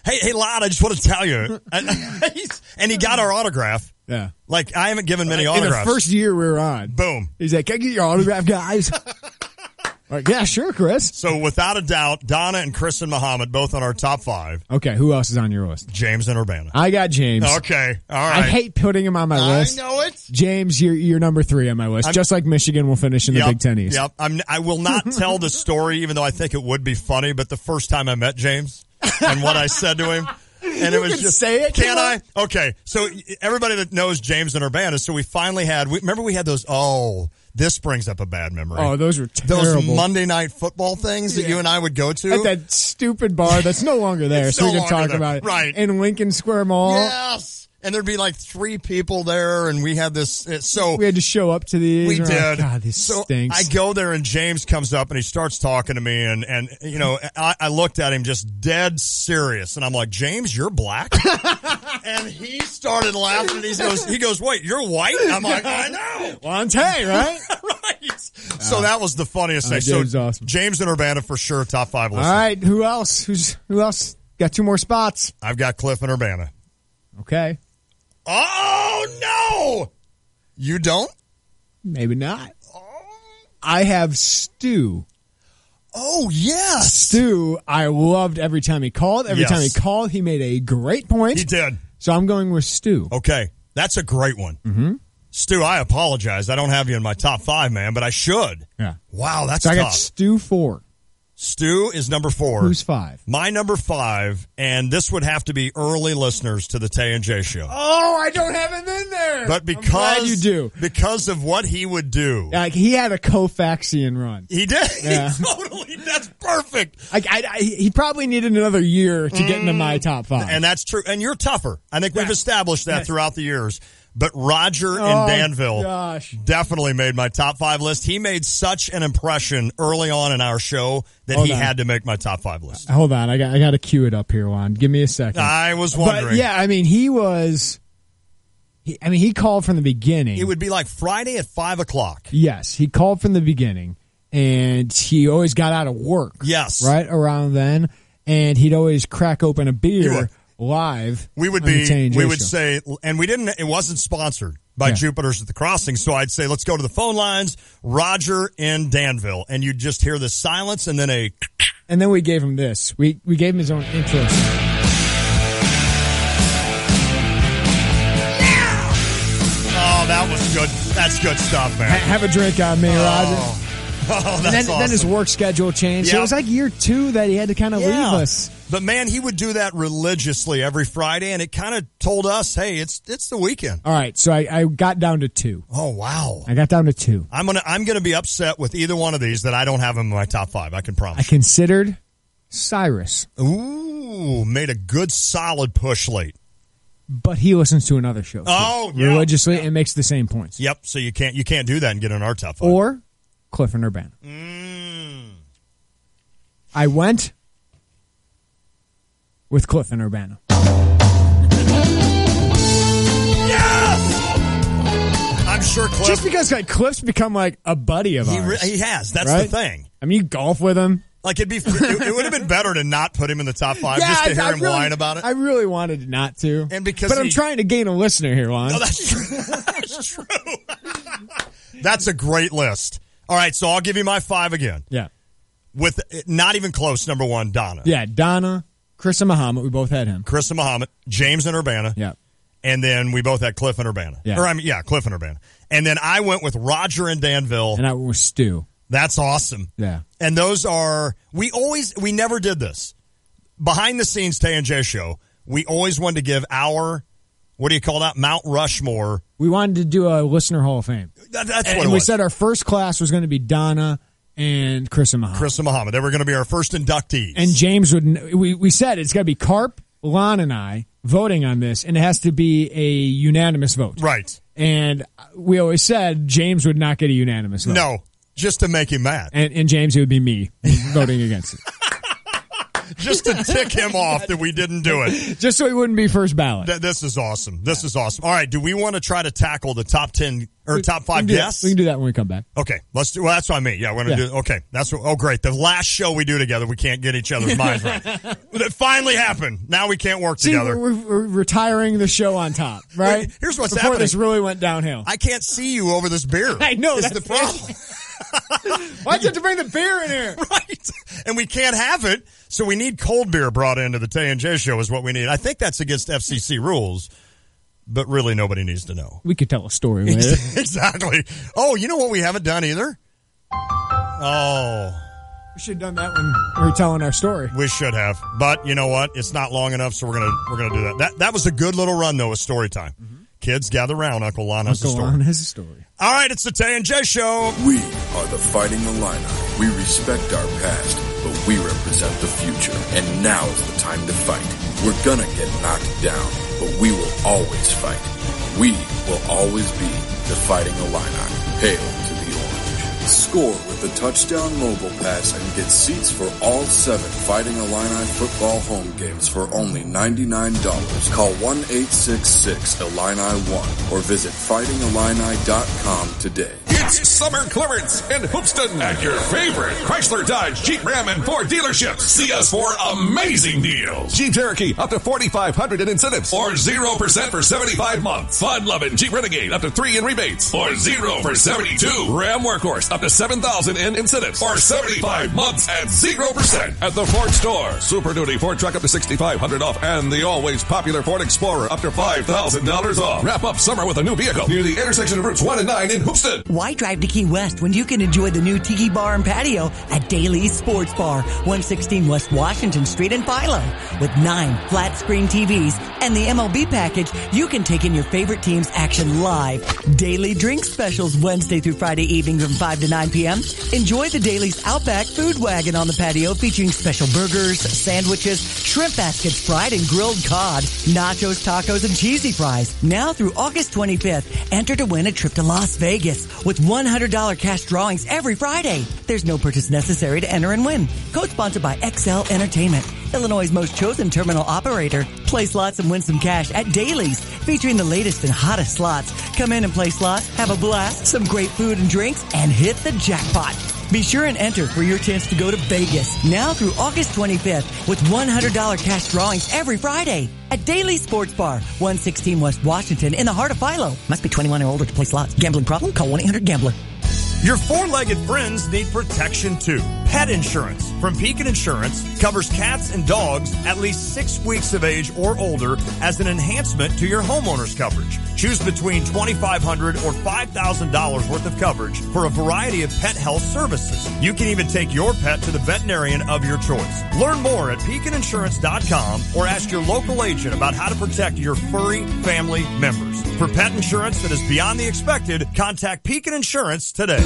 hey, lad, I just want to tell you. And he got our autograph. Yeah. Like, I haven't given many autographs. In the first year we were on. Boom. He's like, can I get your autograph, guys? Like, yeah, sure, Chris. So, without a doubt, Donna and Chris and Muhammad, both on our top 5. Okay, who else is on your list? James and Urbana. I got James. Okay, all right. I hate putting him on my list. I know it. James, you're number 3 on my list. Just like Michigan will finish in the Big Ten East. Yep. I will not tell the story, even though I think it would be funny, but the first time I met James and what I said to him. And it was just say it. Can I? Okay. So everybody that knows James and Urbana, so we finally had. Remember we had those. Oh, this brings up a bad memory. Oh, those were terrible. Those Monday night football things that you and I would go to at that stupid bar that's no longer there. So we can talk about it. Right in Lincoln Square Mall. Yes. And there'd be like 3 people there, and we had this. So we had to show up to these. We did. Like, God, this stinks. I go there, and James comes up, and he starts talking to me, and I looked at him just dead serious, and I'm like, James, you're black? And he started laughing, and he goes, wait, you're white? I'm like, I know. Well, I'm Tay, right? Right. So that was the funniest thing. James so awesome. James and Urbana for sure, top 5 listeners. All right, who else? Who else? Got 2 more spots. I've got Cliff and Urbana. Okay. Oh, no! You don't? Maybe not. I have Stu. Oh, yes. Stu, I loved every time he called. Every time he called, he made a great point. He did. So I'm going with Stu. Okay. That's a great one. Mm-hmm. Stu, I apologize. I don't have you in my top 5, man, but I should. Yeah. Wow, that's so tough. I got Stu 4. Stu is number 4. Who's 5? My number 5, and this would have to be early listeners to the Tay and J Show. Oh, I don't have him in there. But I'm glad you do. Because of what he would do. Like, he had a Kofaxian run. He did. Yeah. Totally. That's perfect. He probably needed another year to get into my top 5. And that's true. And you're tougher. I think we've established that throughout the years. But Roger in Danville definitely made my top 5 list. He made such an impression early on in our show that he had to make my top 5 list. Hold on. I got to cue it up here, Juan. Give me a second. I was wondering. But yeah, I mean, he called from the beginning. It would be like Friday at 5 o'clock. Yes, he called from the beginning, and he always got out of work. Yes. Right around then, and he'd always crack open a beer live. We would say, and it wasn't sponsored by Jupiter's at the Crossing, so I'd say, let's go to the phone lines, Roger in Danville, and you'd just hear the silence and then and then we gave him this. We gave him his own intro song. Oh, that was good. That's good stuff, man. Have a drink on me, Roger. Oh, that's awesome. Then his work schedule changed. Yep. So it was like year 2 that he had to kind of leave us. But, man, he would do that religiously every Friday, and it kind of told us, hey, it's the weekend. All right, so I got down to 2. Oh, wow. I got down to 2. I'm gonna be upset with either one of these that I don't have him in my top 5, I can promise. I considered Cyrus. Ooh, made a good solid push late. But he listens to another show. Oh, yeah. Religiously, and makes the same points. Yep, so you can't do that and get in our top 5. Or Cliff and Urbana. I went with Cliff and Urbana. Yes! I'm sure Cliff... Just because Cliff's become like a buddy of ours. He has. That's the thing. I mean, you golf with him. Like, it would have been better to not put him in the top 5 just to hear him whine about it. I really wanted not to. But I'm trying to gain a listener here, Lon. Oh, that's true. That's true. That's a great list. All right, so I'll give you my 5 again. Yeah. With not even close, number 1, Donna. Yeah, Donna, Chris and Muhammad. We both had him. Chris and Muhammad. James and Urbana. Yeah. And then we both had Cliff and Urbana. Yeah. Cliff and Urbana. And then I went with Roger and Danville. And I went with Stu. That's awesome. Yeah. And those are, we never did this. Behind the scenes Tay and J Show, we always wanted to give our, what do you call that? Mount Rushmore. We wanted to do a listener Hall of Fame. That's what it was. And we said our first class was going to be Donna and Chris and Muhammad. They were going to be our first inductees. And James we said it's got to be Carp, Lon, and I voting on this, and it has to be a unanimous vote. Right. And we always said James would not get a unanimous vote. No. Just to make him mad. And James, it would be me voting against it. Just to tick him off that we didn't do it. Just so he wouldn't be first ballot. This is awesome. This is awesome. All right, do we want to try to tackle the top 10 or top 5 guests? We can do that when we come back. Okay, let's do. Well, that's what I mean. Yeah, we're going to do. Okay, great. The last show we do together, we can't get each other's minds right. It finally happened. Now we can't work together. We're retiring the show on top, right? Wait, here's what's Before happening. This really went downhill. I can't see you over this beer. I know that's the problem. Why'd you have to bring the beer in here? Right. And we can't have it, so we need cold beer brought into the Tay and J Show is what we need. I think that's against FCC rules, but really nobody needs to know. We could tell a story later. Exactly. Oh, you know what we haven't done either? Oh. We should have done that when we were telling our story. We should have. But you know what? It's not long enough, so we're gonna do that. That was a good little run, though, with story time. Mm-hmm. Kids, gather around. Uncle Lon has a story. Uncle Lon has a story. All right, it's the Tay and J Show. We are the Fighting Illini. We respect our past, but we represent the future. And now is the time to fight. We're gonna get knocked down, but we will always fight. We will always be the Fighting Illini. Hail to the Orange. Score with the Touchdown Mobile Pass and get seats for all 7 Fighting Illini football home games for only $99. Call 1-866-ILLINI-1 or visit fightingillini.com today. It's summer clearance in Hoopston at your favorite Chrysler, Dodge, Jeep, Ram, and Ford dealerships. See us for amazing deals. Jeep Cherokee up to $4,500 in incentives or 0% for 75 months. Fun-loving Jeep Renegade up to 3 in rebates or 0 for 72. Ram Workhorse up to $7,000 in incentives or 75 months at 0% at the Ford store. Super Duty Ford truck up to $6,500 off and the always popular Ford Explorer up to $5,000 off. Wrap up summer with a new vehicle near the intersection of Routes 1 and 9 in Hoopston. Why drive to Key West when you can enjoy the new Tiki Bar and Patio at Daly's Sports Bar, 116 West Washington Street in Philo. With 9 flat-screen TVs and the MLB package, you can take in your favorite team's action live. Daily drink specials Wednesday through Friday evening from 5 to 9 p.m. Enjoy the Daly's Outback Food Wagon on the patio featuring special burgers, sandwiches, shrimp baskets, fried and grilled cod, nachos, tacos, and cheesy fries. Now through August 25th, enter to win a trip to Las Vegas with $100 cash drawings every Friday. There's no purchase necessary to enter and win. Code sponsored by XL Entertainment, Illinois' most chosen terminal operator. Play slots and win some cash at Daly's, featuring the latest and hottest slots. Come in and play slots, have a blast, some great food and drinks, and hit the jackpot. Be sure and enter for your chance to go to Vegas now through August 25th with $100 cash drawings every Friday at Daly's Sports Bar, 116 West Washington in the heart of Philo. Must be 21 or older to play slots. Gambling problem? Call 1-800-GAMBLER. Your four-legged friends need protection too. Pet insurance from Pekin Insurance covers cats and dogs at least 6 weeks of age or older as an enhancement to your homeowner's coverage. Choose between $2,500 or $5,000 worth of coverage for a variety of pet health services. You can even take your pet to the veterinarian of your choice. Learn more at PekinInsurance.com or ask your local agent about how to protect your furry family members. For pet insurance that is beyond the expected, contact Pekin Insurance today.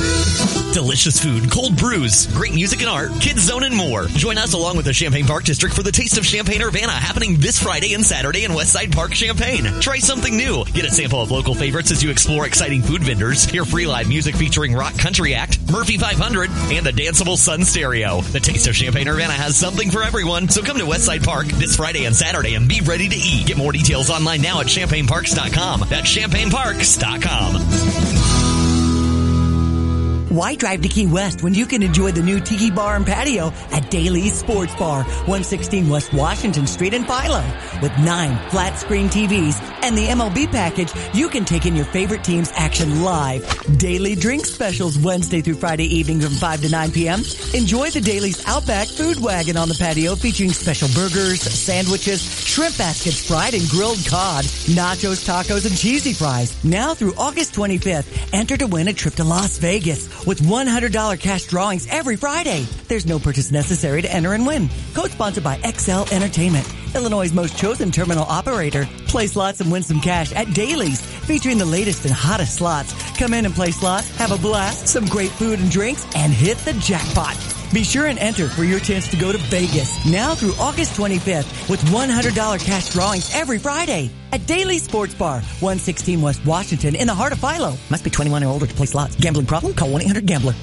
Delicious food, cold brews, great music and art, Kids Zone, and more. Join us along with the Champaign Park District for the Taste of Champaign-Urbana happening this Friday and Saturday in Westside Park, Champaign. Try something new. Get a sample of local favorites as you explore exciting food vendors. Hear free live music featuring Rock Country Act, Murphy 500, and the danceable Sun Stereo. The Taste of Champaign-Urbana has something for everyone, so come to Westside Park this Friday and Saturday and be ready to eat. Get more details online now at ChampaignParks.com. That's ChampaignParks.com. Why drive to Key West when you can enjoy the new Tiki Bar and Patio at Daly's Sports Bar, 116 West Washington Street in Philo. With 9 flat-screen TVs and the MLB package, you can take in your favorite team's action live. Daily drink specials Wednesday through Friday evening from 5 to 9 p.m. Enjoy the Daly's Outback Food Wagon on the patio featuring special burgers, sandwiches, shrimp baskets, fried and grilled cod, nachos, tacos, and cheesy fries. Now through August 25th, enter to win a trip to Las Vegas with $100 cash drawings every Friday. There's no purchase necessary to enter and win. Code sponsored by XL Entertainment, Illinois' most chosen terminal operator. Play slots and win some cash at Daly's, featuring the latest and hottest slots. Come in and play slots, have a blast, some great food and drinks, and hit the jackpot. Be sure and enter for your chance to go to Vegas now through August 25th with $100 cash drawings every Friday at Daly's Sports Bar, 116 West Washington in the heart of Philo. Must be 21 or older to play slots. Gambling problem? Call 1-800-GAMBLER.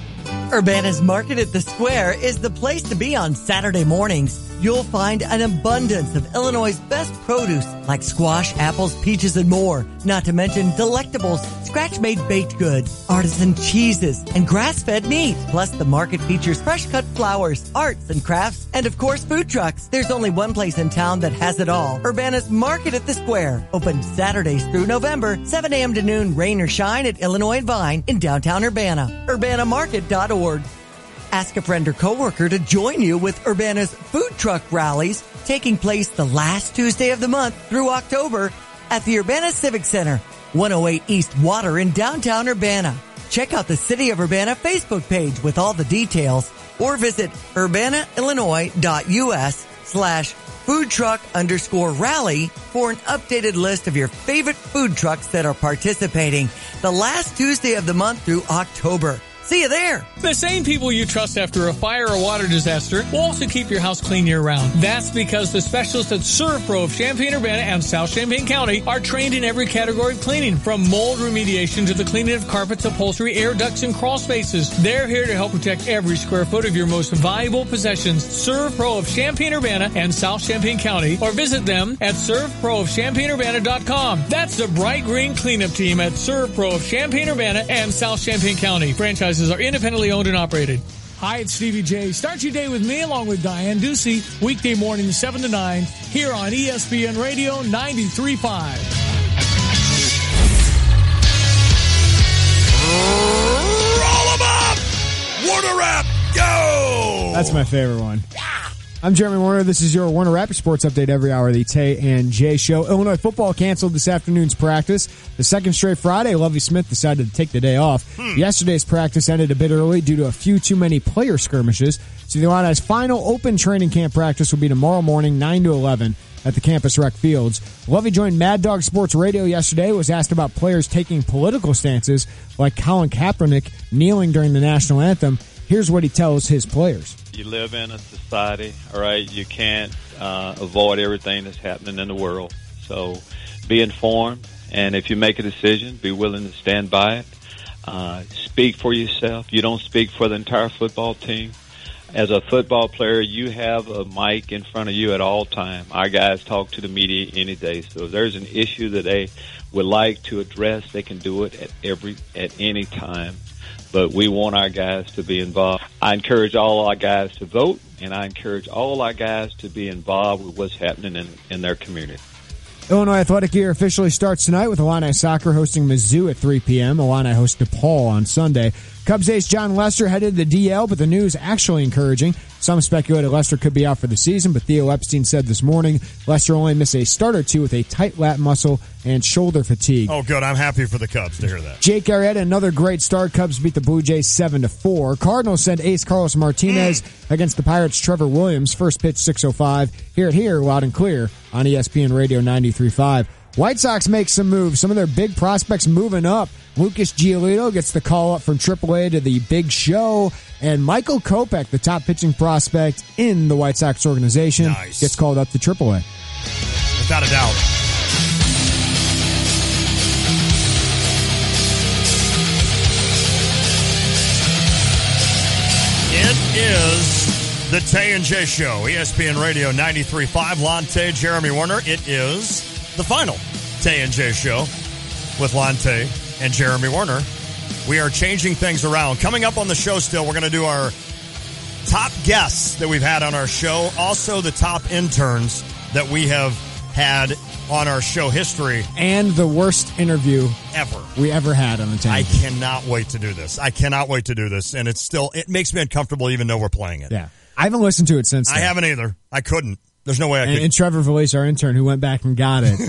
Urbana's Market at the Square is the place to be on Saturday mornings. You'll find an abundance of Illinois' best produce like squash, apples, peaches, and more. Not to mention delectables, scratch-made baked goods, artisan cheeses, and grass-fed meat. Plus, the market features fresh-cut flowers, arts and crafts, and of course, food trucks. There's only one place in town that has it all. Urbana's Market at the Square. Open Saturdays through November, 7 a.m. to noon, rain or shine at Illinois and Vine in downtown Urbana. UrbanaMarket.org. Ask a friend or coworker to join you with Urbana's food truck rallies taking place the last Tuesday of the month through October at the Urbana Civic Center, 108 East Water in downtown Urbana. Check out the City of Urbana Facebook page with all the details or visit urbanaillinois.us/foodtruck_rally for an updated list of your favorite food trucks that are participating the last Tuesday of the month through October. See you there. The same people you trust after a fire or water disaster will also keep your house clean year-round. That's because the specialists at ServPro of Champaign-Urbana and South Champaign County are trained in every category of cleaning, from mold remediation to the cleaning of carpets, upholstery, air ducts, and crawl spaces. They're here to help protect every square foot of your most valuable possessions. ServPro of Champaign-Urbana and South Champaign County, or visit them at servproofchampaignUrbana.com. That's the bright green cleanup team at ServPro of Champaign-Urbana and South Champaign County. Franchises are independently owned and operated. Hi, it's Stevie J. Start your day with me along with Diane Ducey, weekday morning 7 to 9, here on ESPN Radio 93.5. Roll 'em up! Water rap, go! That's my favorite one. I'm Jeremy Warner. This is your Warner Rapid Sports Update every hour of the Tay and J Show. Illinois football canceled this afternoon's practice. The second straight Friday, Lovie Smith decided to take the day off. Yesterday's practice ended a bit early due to a few too many player skirmishes. So the Illini's final open training camp practice will be tomorrow morning, 9 to 11. At the campus rec fields. Lovie joined Mad Dog Sports Radio yesterday, was asked about players taking political stances like Colin Kaepernick kneeling during the national anthem. Here's what he tells his players. You live in a society, all right? You can't avoid everything that's happening in the world. So be informed, and if you make a decision, be willing to stand by it. Speak for yourself. You don't speak for the entire football team. As a football player, you have a mic in front of you at all time. Our guys talk to the media any day. So if there's an issue that they would like to address, they can do it at any time. But we want our guys to be involved. I encourage all our guys to vote, and I encourage all our guys to be involved with what's happening in their community. Illinois athletic year officially starts tonight with Illini soccer hosting Mizzou at 3 p.m. Illini host DePaul on Sunday. Cubs ace John Lester headed to the DL, but the news actually encouraging. Some speculated Lester could be out for the season, but Theo Epstein said this morning Lester only missed a start or two with a tight lat muscle and shoulder fatigue. Oh, good. I'm happy for the Cubs to hear that. Jake Arrieta, another great start. Cubs beat the Blue Jays 7-4. Cardinals send ace Carlos Martinez against the Pirates' Trevor Williams. First pitch 6:05. Hear it here, loud and clear on ESPN Radio 93.5. White Sox make some moves. Some of their big prospects moving up. Lucas Giolito gets the call up from AAA to the Big Show. And Michael Kopech, the top pitching prospect in the White Sox organization, gets called up to AAA. Without a doubt. It is the Tay and J Show, ESPN Radio 93.5. Lante, Jeremy Warner. It is the final Tay and J Show with Lante and Jeremy Warner. We are changing things around. Coming up on the show still, we're going to do our top guests that we've had on our show. Also the top interns that we have had on our show history. And the worst interview we ever had on the Tay. I cannot wait to do this. And it makes me uncomfortable even though we're playing it. Yeah. I haven't listened to it since then. I haven't either. I couldn't. There's no way I could. And Trevor Valise, our intern, who went back and got it,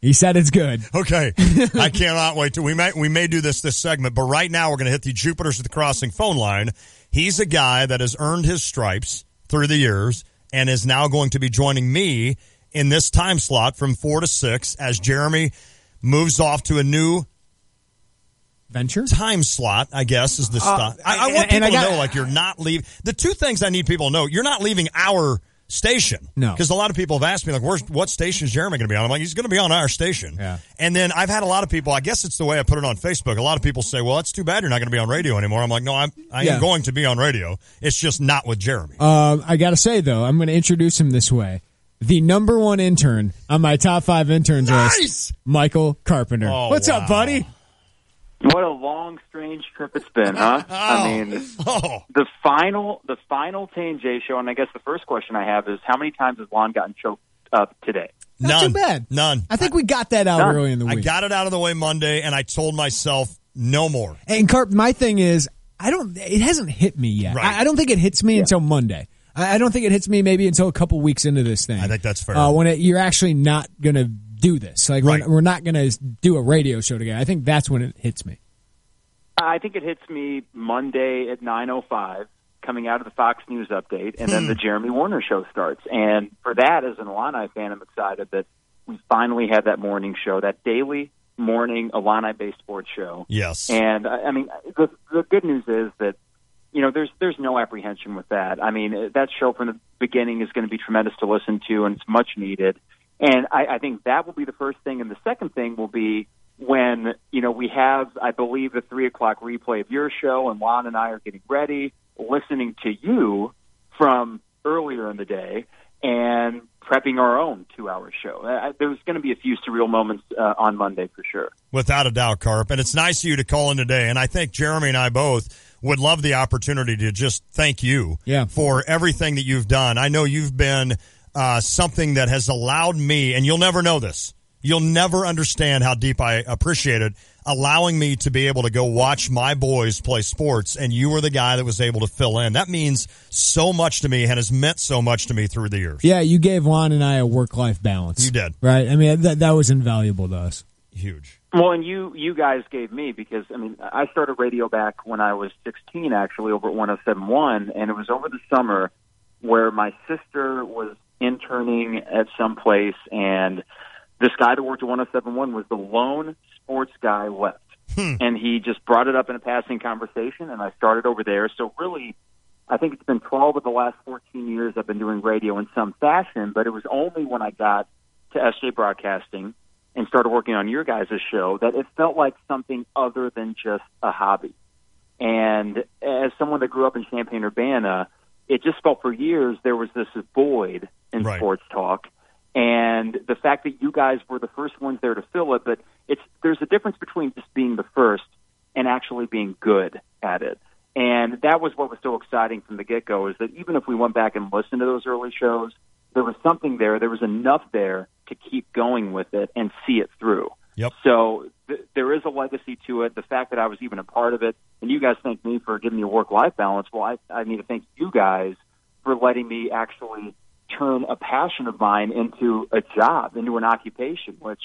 he said it's good. Okay. I cannot wait to. We may do this segment, but right now we're going to hit the Jupiters at the Crossing phone line. He's a guy that has earned his stripes through the years and is now going to be joining me in this time slot from 4 to 6 as Jeremy moves off to a new venture time slot, I guess, is the stop. I want people to know, like, you're not leaving. The two things I need people to know, you're not leaving our station. No. Because a lot of people have asked me, like, what station is Jeremy going to be on? I'm like, he's going to be on our station. Yeah. And then I've had a lot of people, I guess it's the way I put it on Facebook. A lot of people say, well, it's too bad you're not going to be on radio anymore. I'm like, no, I am going to be on radio. It's just not with Jeremy. I got to say, though, I'm going to introduce him this way. The number one intern on my top 5 interns list, Michael Carpenter. Oh, What's up, buddy? What a long, strange trip it's been, huh? I mean, the final Tay and J Show, and I guess the first question I have is, how many times has Lon gotten choked up today? Not too bad. None. I think we got that out early in the week. I got it out of the way Monday, and I told myself no more. And Carp, my thing is, it hasn't hit me yet. Right. I don't think it hits me until Monday. I don't think it hits me maybe until a couple weeks into this thing. I think that's fair. When you're actually not going to do this. Like, we're not going to do a radio show together. I think that's when it hits me. I think it hits me Monday at 9:05, coming out of the Fox News update, and then the Jeremy Warner show starts. And for that, as an Illini fan, I'm excited that we finally have that morning show, that daily morning Illini-based sports show. Yes. And, I mean, the good news is that, you know, there's no apprehension with that. I mean, that show from the beginning is going to be tremendous to listen to, and it's much needed. And I think that will be the first thing. And the second thing will be when, you know, we have, I believe, the 3 o'clock replay of your show, and Lon and I are getting ready, listening to you from earlier in the day, and prepping our own 2-hour show. There's going to be a few surreal moments on Monday for sure. Without a doubt, Carp. And it's nice of you to call in today. And I think Jeremy and I both would love the opportunity to just thank you for everything that you've done. I know you've been something that has allowed me, and you'll never know this. You'll never understand how deep I appreciate it. allowing me to be able to go watch my boys play sports, and you were the guy that was able to fill in. That means so much to me and has meant so much to me through the years. Yeah, you gave Juan and I a work-life balance. You did. Right? I mean, that was invaluable to us. Huge. Well, and you guys gave me, because, I mean, I started radio back when I was 16, actually, over at 107.1, and it was over the summer where my sister was interning at some place, and this guy that worked at 107.1 was the lone sports guy left. And he just brought it up in a passing conversation, and I started over there. So really, I think it's been 12 of the last 14 years I've been doing radio in some fashion, but it was only when I got to SJ Broadcasting and started working on your guys' show that it felt like something other than just a hobby. And as someone that grew up in Champaign-Urbana, it just felt for years there was this void in sports talk. And the fact that you guys were the first ones there to fill it, but there's a difference between just being the first and actually being good at it. And that was what was so exciting from the get-go, is that even if we went back and listened to those early shows, there was something there. There was enough there to keep going with it and see it through. Yep. So there is a legacy to it. The fact that I was even a part of it, and you guys thank me for giving me a work-life balance. Well, I need to thank you guys for letting me actually turn a passion of mine into a job, into an occupation, which,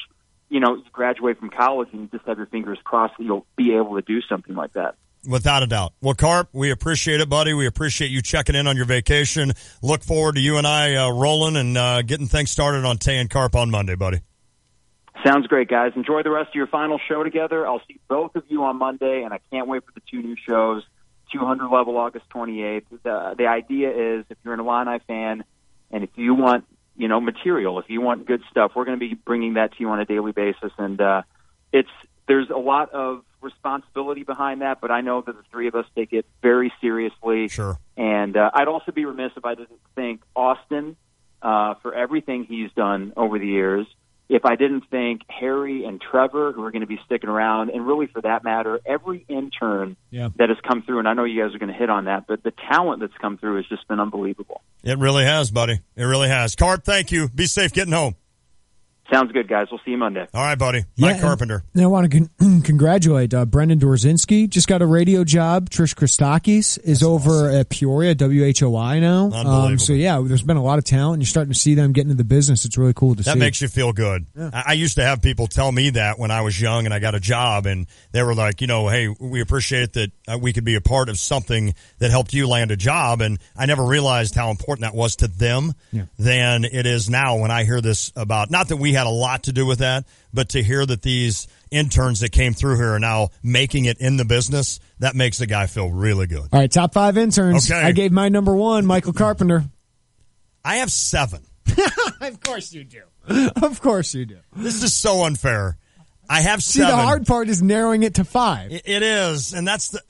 you graduate from college and you just have your fingers crossed that you'll be able to do something like that. Without a doubt. Well, Carp, we appreciate it, buddy. We appreciate you checking in on your vacation. Look forward to you and I rolling and getting things started on Tay and Carp on Monday, buddy. Sounds great, guys. Enjoy the rest of your final show together. I'll see both of you on Monday, and I can't wait for the 2 new shows, 200 Level August 28th. The idea is, if you're an Illini fan and if you want, material, if you want good stuff, we're going to be bringing that to you on a daily basis. And there's a lot of responsibility behind that, but I know that the three of us take it very seriously. Sure. And I'd also be remiss if I didn't thank Austin for everything he's done over the years. If I didn't thank Harry and Trevor, who are going to be sticking around, and really, for that matter, every intern that has come through, and I know you guys are going to hit on that, but the talent that's come through has just been unbelievable. It really has, buddy. It really has. Carp, thank you. Be safe getting home. Sounds good, guys. We'll see you Monday. All right, buddy. Mike Carpenter. I want to congratulate Brendan Dorzinski. Just got a radio job. Trish Christakis is over at Peoria, WHOI now. Unbelievable. So, there's been a lot of talent. You're starting to see them get into the business. It's really cool to see. That makes you feel good. Yeah. I used to have people tell me that when I was young and I got a job, and they were like, hey, we appreciate that we could be a part of something that helped you land a job. And I never realized how important that was to them than it is now when I hear this about, not that we had a lot to do with that, but to hear that these interns that came through here are now making it in the business, that makes the guy feel really good. All right, top 5 interns. Okay. I gave my number 1, Michael Carpenter. I have 7. Of course you do. Of course you do. This is so unfair. I have 7. See, the hard part is narrowing it to 5. It is, and that's the...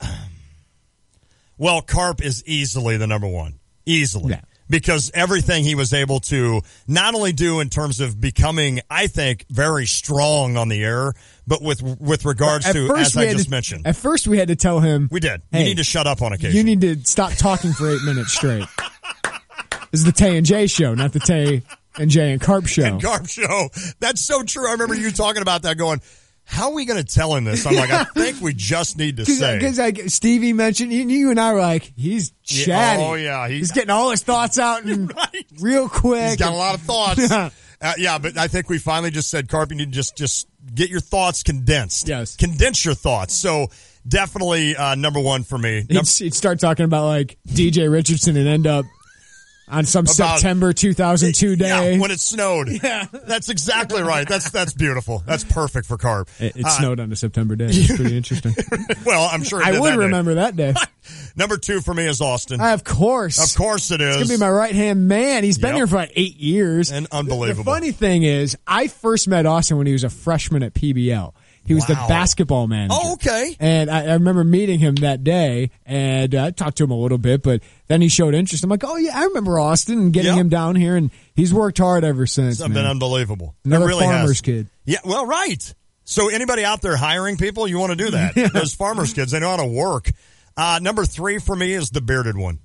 Well, Carp is easily the number 1. Easily. Yeah. Because everything he was able to not only do in terms of becoming, I think, very strong on the air, but with regards to, as I just mentioned. At first, we had to tell him. We did. Hey, you need to shut up on occasion. You need to stop talking for 8 minutes straight. This is the Tay and J Show, not the Tay and J and Carp Show. And Carp Show. That's so true. I remember you talking about that going, how are we going to tell him this? I'm like, I think we just need to say. Because Stevie mentioned, you and I were like, he's chatty. Oh, yeah. He's getting all his thoughts out and real quick. He's got a lot of thoughts. But I think we finally just said, Carp, you need to just get your thoughts condensed. Yes. Condense your thoughts. So definitely number 1 for me. He'd start talking about like DJ Richardson and end up on some September 2002 day. Yeah, when it snowed. Yeah. That's exactly right. That's beautiful. That's perfect for Carp. It snowed on a September day. It's pretty interesting. Well, I'm sure it did I would remember that day. Number 2 for me is Austin. Of course. Of course it is. It's going to be my right-hand man. He's been here for like 8 years. And unbelievable. The funny thing is, I first met Austin when he was a freshman at PBL. He was the basketball manager. Oh, okay. And I remember meeting him that day, and I talked to him a little bit, but then he showed interest. I'm like, oh, yeah, I remember Austin and getting him down here, and he's worked hard ever since. It's been unbelievable. Another really farmer's kid. Yeah, well, right. So anybody out there hiring people, you want to do that. Yeah. Those farmer's kids, they know how to work. Number 3 for me is the bearded one.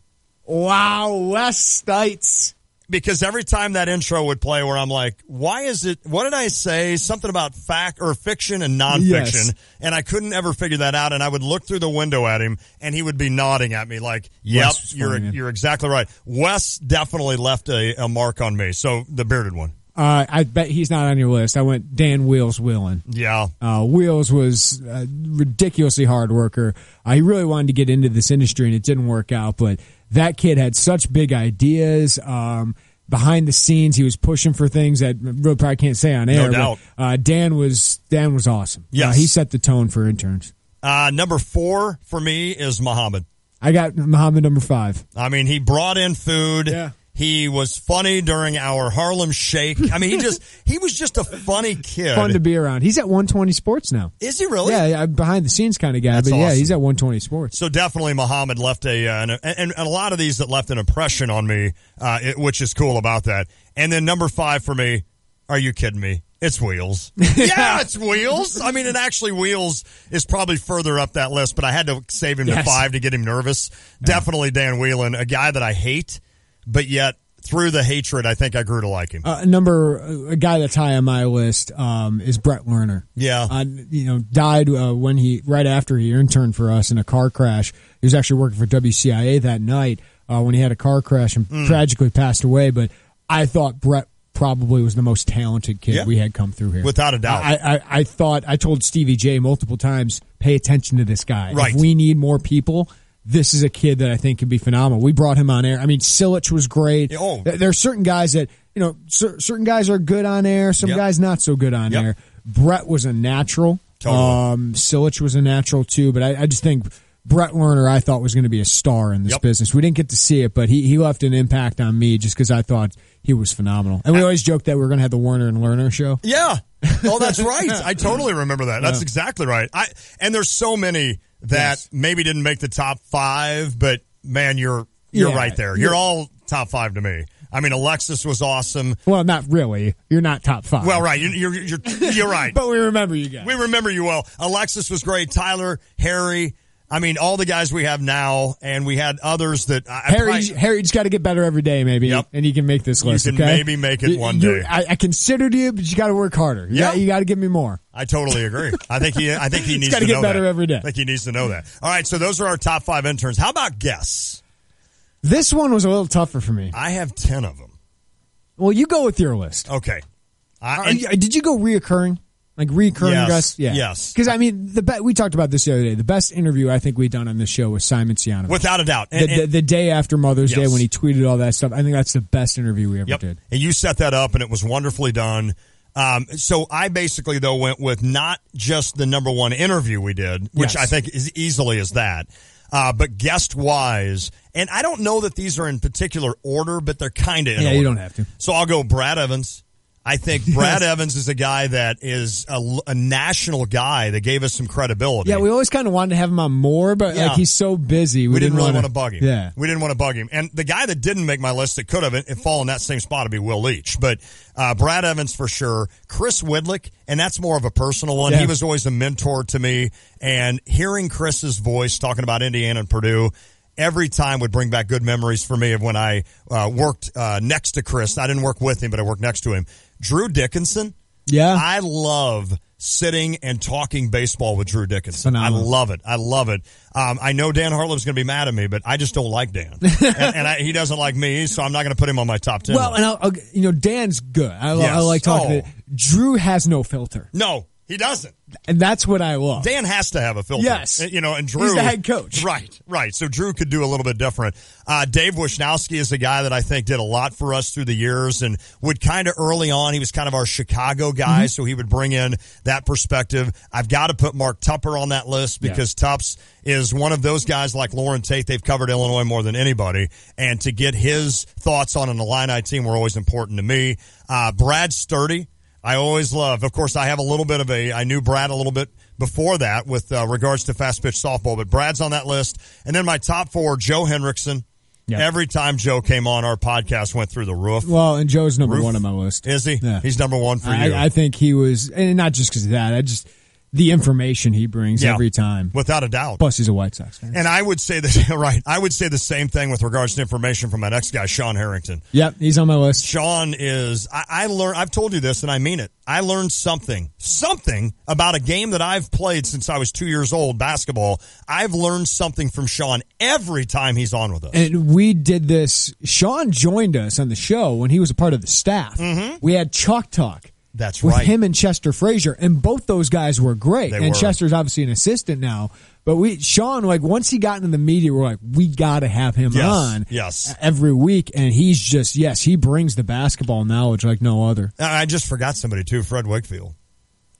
Wow, Wes Stites. Because every time that intro would play where I'm like, why is it, what did I say? Something about fact or fiction and nonfiction. Yes. And I couldn't ever figure that out. And I would look through the window at him and he would be nodding at me like, yep, you're exactly right. Wes definitely left a mark on me. So the bearded one. I bet he's not on your list. I went Dan Wheels Whelan. Yeah. Wheels was a ridiculously hard worker. He really wanted to get into this industry and it didn't work out, but that kid had such big ideas. Behind the scenes, he was pushing for things that really probably can't say on air. No doubt. Dan was awesome. Yes. He set the tone for interns. Number 4 for me is Muhammad. I got Muhammad number 5. I mean, he brought in food. Yeah. He was funny during our Harlem Shake. I mean, he was just a funny kid. Fun to be around. He's at 120 Sports now. Is he really? Yeah, behind the scenes kind of guy. That's but yeah, awesome. he's at 120 Sports. So definitely Muhammad left and a lot of these that left an impression on me, which is cool about that. And then number 5 for me, are you kidding me? It's Wheels. Yeah, it's Wheels. I mean, and actually Wheels is probably further up that list, but I had to save him to 5 to get him nervous. Yeah. Definitely Dan Whelan, a guy that I hate, but yet through the hatred, I think I grew to like him. A guy that's high on my list is Brett Lerner. Yeah. Died right after he interned for us in a car crash. He was actually working for WCIA that night when he had a car crash and tragically passed away. But I thought Brett probably was the most talented kid we had come through here. Without a doubt. I told Stevie J multiple times, pay attention to this guy. Right. If we need more people, this is a kid that I think could be phenomenal. We brought him on air. I mean, Silich was great. Oh. There are certain guys that, certain guys are good on air, some guys not so good on air. Brett was a natural. Totally. Silich was a natural too, but I just think Brett Lerner I thought was going to be a star in this business. We didn't get to see it, but he left an impact on me just because I thought he was phenomenal. And we always joked that we were going to have the Werner and Lerner show. Yeah. Oh, that's right. I totally remember that. That's exactly right. And there's so many that maybe didn't make the top 5, but man, you're right there. You're all top 5 to me. I mean, Alexis was awesome. Well, not really. You're not top 5. Well, right. You're right. But we remember you guys. We remember you well. Alexis was great. Tyler, Harry. I mean, all the guys we have now, and we had others that Harry's got to get better every day, maybe, and he can make this list. You can maybe make it one day. I considered you, but you got to work harder. You got to give me more. I totally agree. I think he needs to get better every day. I think he needs to know that. All right, so those are our top 5 interns. How about guests? This one was a little tougher for me. I have 10 of them. Well, you go with your list. Okay. Did you go reoccurring? Like recurring guests? Yeah. Yes. Because, I mean, we talked about this the other day. The best interview I think we've done on this show was Simon Sianovich. Without a doubt. The day after Mother's Day when he tweeted all that stuff, I think that's the best interview we ever did. And you set that up, and it was wonderfully done. So I basically, though, went with not just the number 1 interview we did, which I think is easily is that, but guest-wise. And I don't know that these are in particular order, but they're kind of in order. You don't have to. So I'll go Brad Evans. I think Brad Evans is a guy that is a national guy that gave us some credibility. Yeah, we always kind of wanted to have him on more, but like he's so busy. We didn't really want to bug him. Yeah. We didn't want to bug him. And the guy that didn't make my list that could have fallen in that same spot would be Will Leach. But Brad Evans for sure. Chris Widlick, and that's more of a personal one. Yeah. He was always a mentor to me. And hearing Chris's voice talking about Indiana and Purdue every time would bring back good memories for me of when I worked next to Chris. I didn't work with him, but I worked next to him. Drew Dickinson. Yeah. I love sitting and talking baseball with Drew Dickinson. Phenomenal. I love it. I know Dan Hartlow's going to be mad at me, but I just don't like Dan. and he doesn't like me, so I'm not going to put him on my top 10. Well, and Dan's good. I like talking to Drew has no filter. No. He doesn't. And that's what I love. Dan has to have a filter. Yes. And Drew. He's the head coach. Right. So Drew could do a little bit different. Dave Wisnowski is a guy that I think did a lot for us through the years and would kind of early on, he was kind of our Chicago guy, so he would bring in that perspective. I've got to put Mark Tupper on that list because Tups is one of those guys like Lauren Tate. They've covered Illinois more than anybody. And to get his thoughts on an Illini team were always important to me. Brad Sturdy. I always love. Of course, I have a little bit of I knew Brad a little bit before that with regards to fast pitch softball, but Brad's on that list. And then my top 4, Joe Hendrickson. Yep. Every time Joe came on, our podcast went through the roof. Well, and Joe's number 1 on my list. Is he? Yeah. He's number 1 for you. I think he was, and not just because of that. the information he brings every time. Without a doubt. Plus, he's a White Sox fan. And I would say that, right, I would say the same thing with regards to information from my next guy, Sean Harrington. Yep, he's on my list. Sean is, I learned, I've told you this and I mean it. I learned something about a game that I've played since I was 2 years old, basketball. I've learned something from Sean every time he's on with us. And we did this. Sean joined us on the show when he was a part of the staff. Mm-hmm. We had Chalk Talk. That's with right. him and Chester Frazier, and both those guys were great. They and were. Chester's obviously an assistant now. But Sean, like, once he got into the media, we're like, we got to have him on every week. And he's just, he brings the basketball knowledge like no other. I just forgot somebody, too, Fred Wakefield.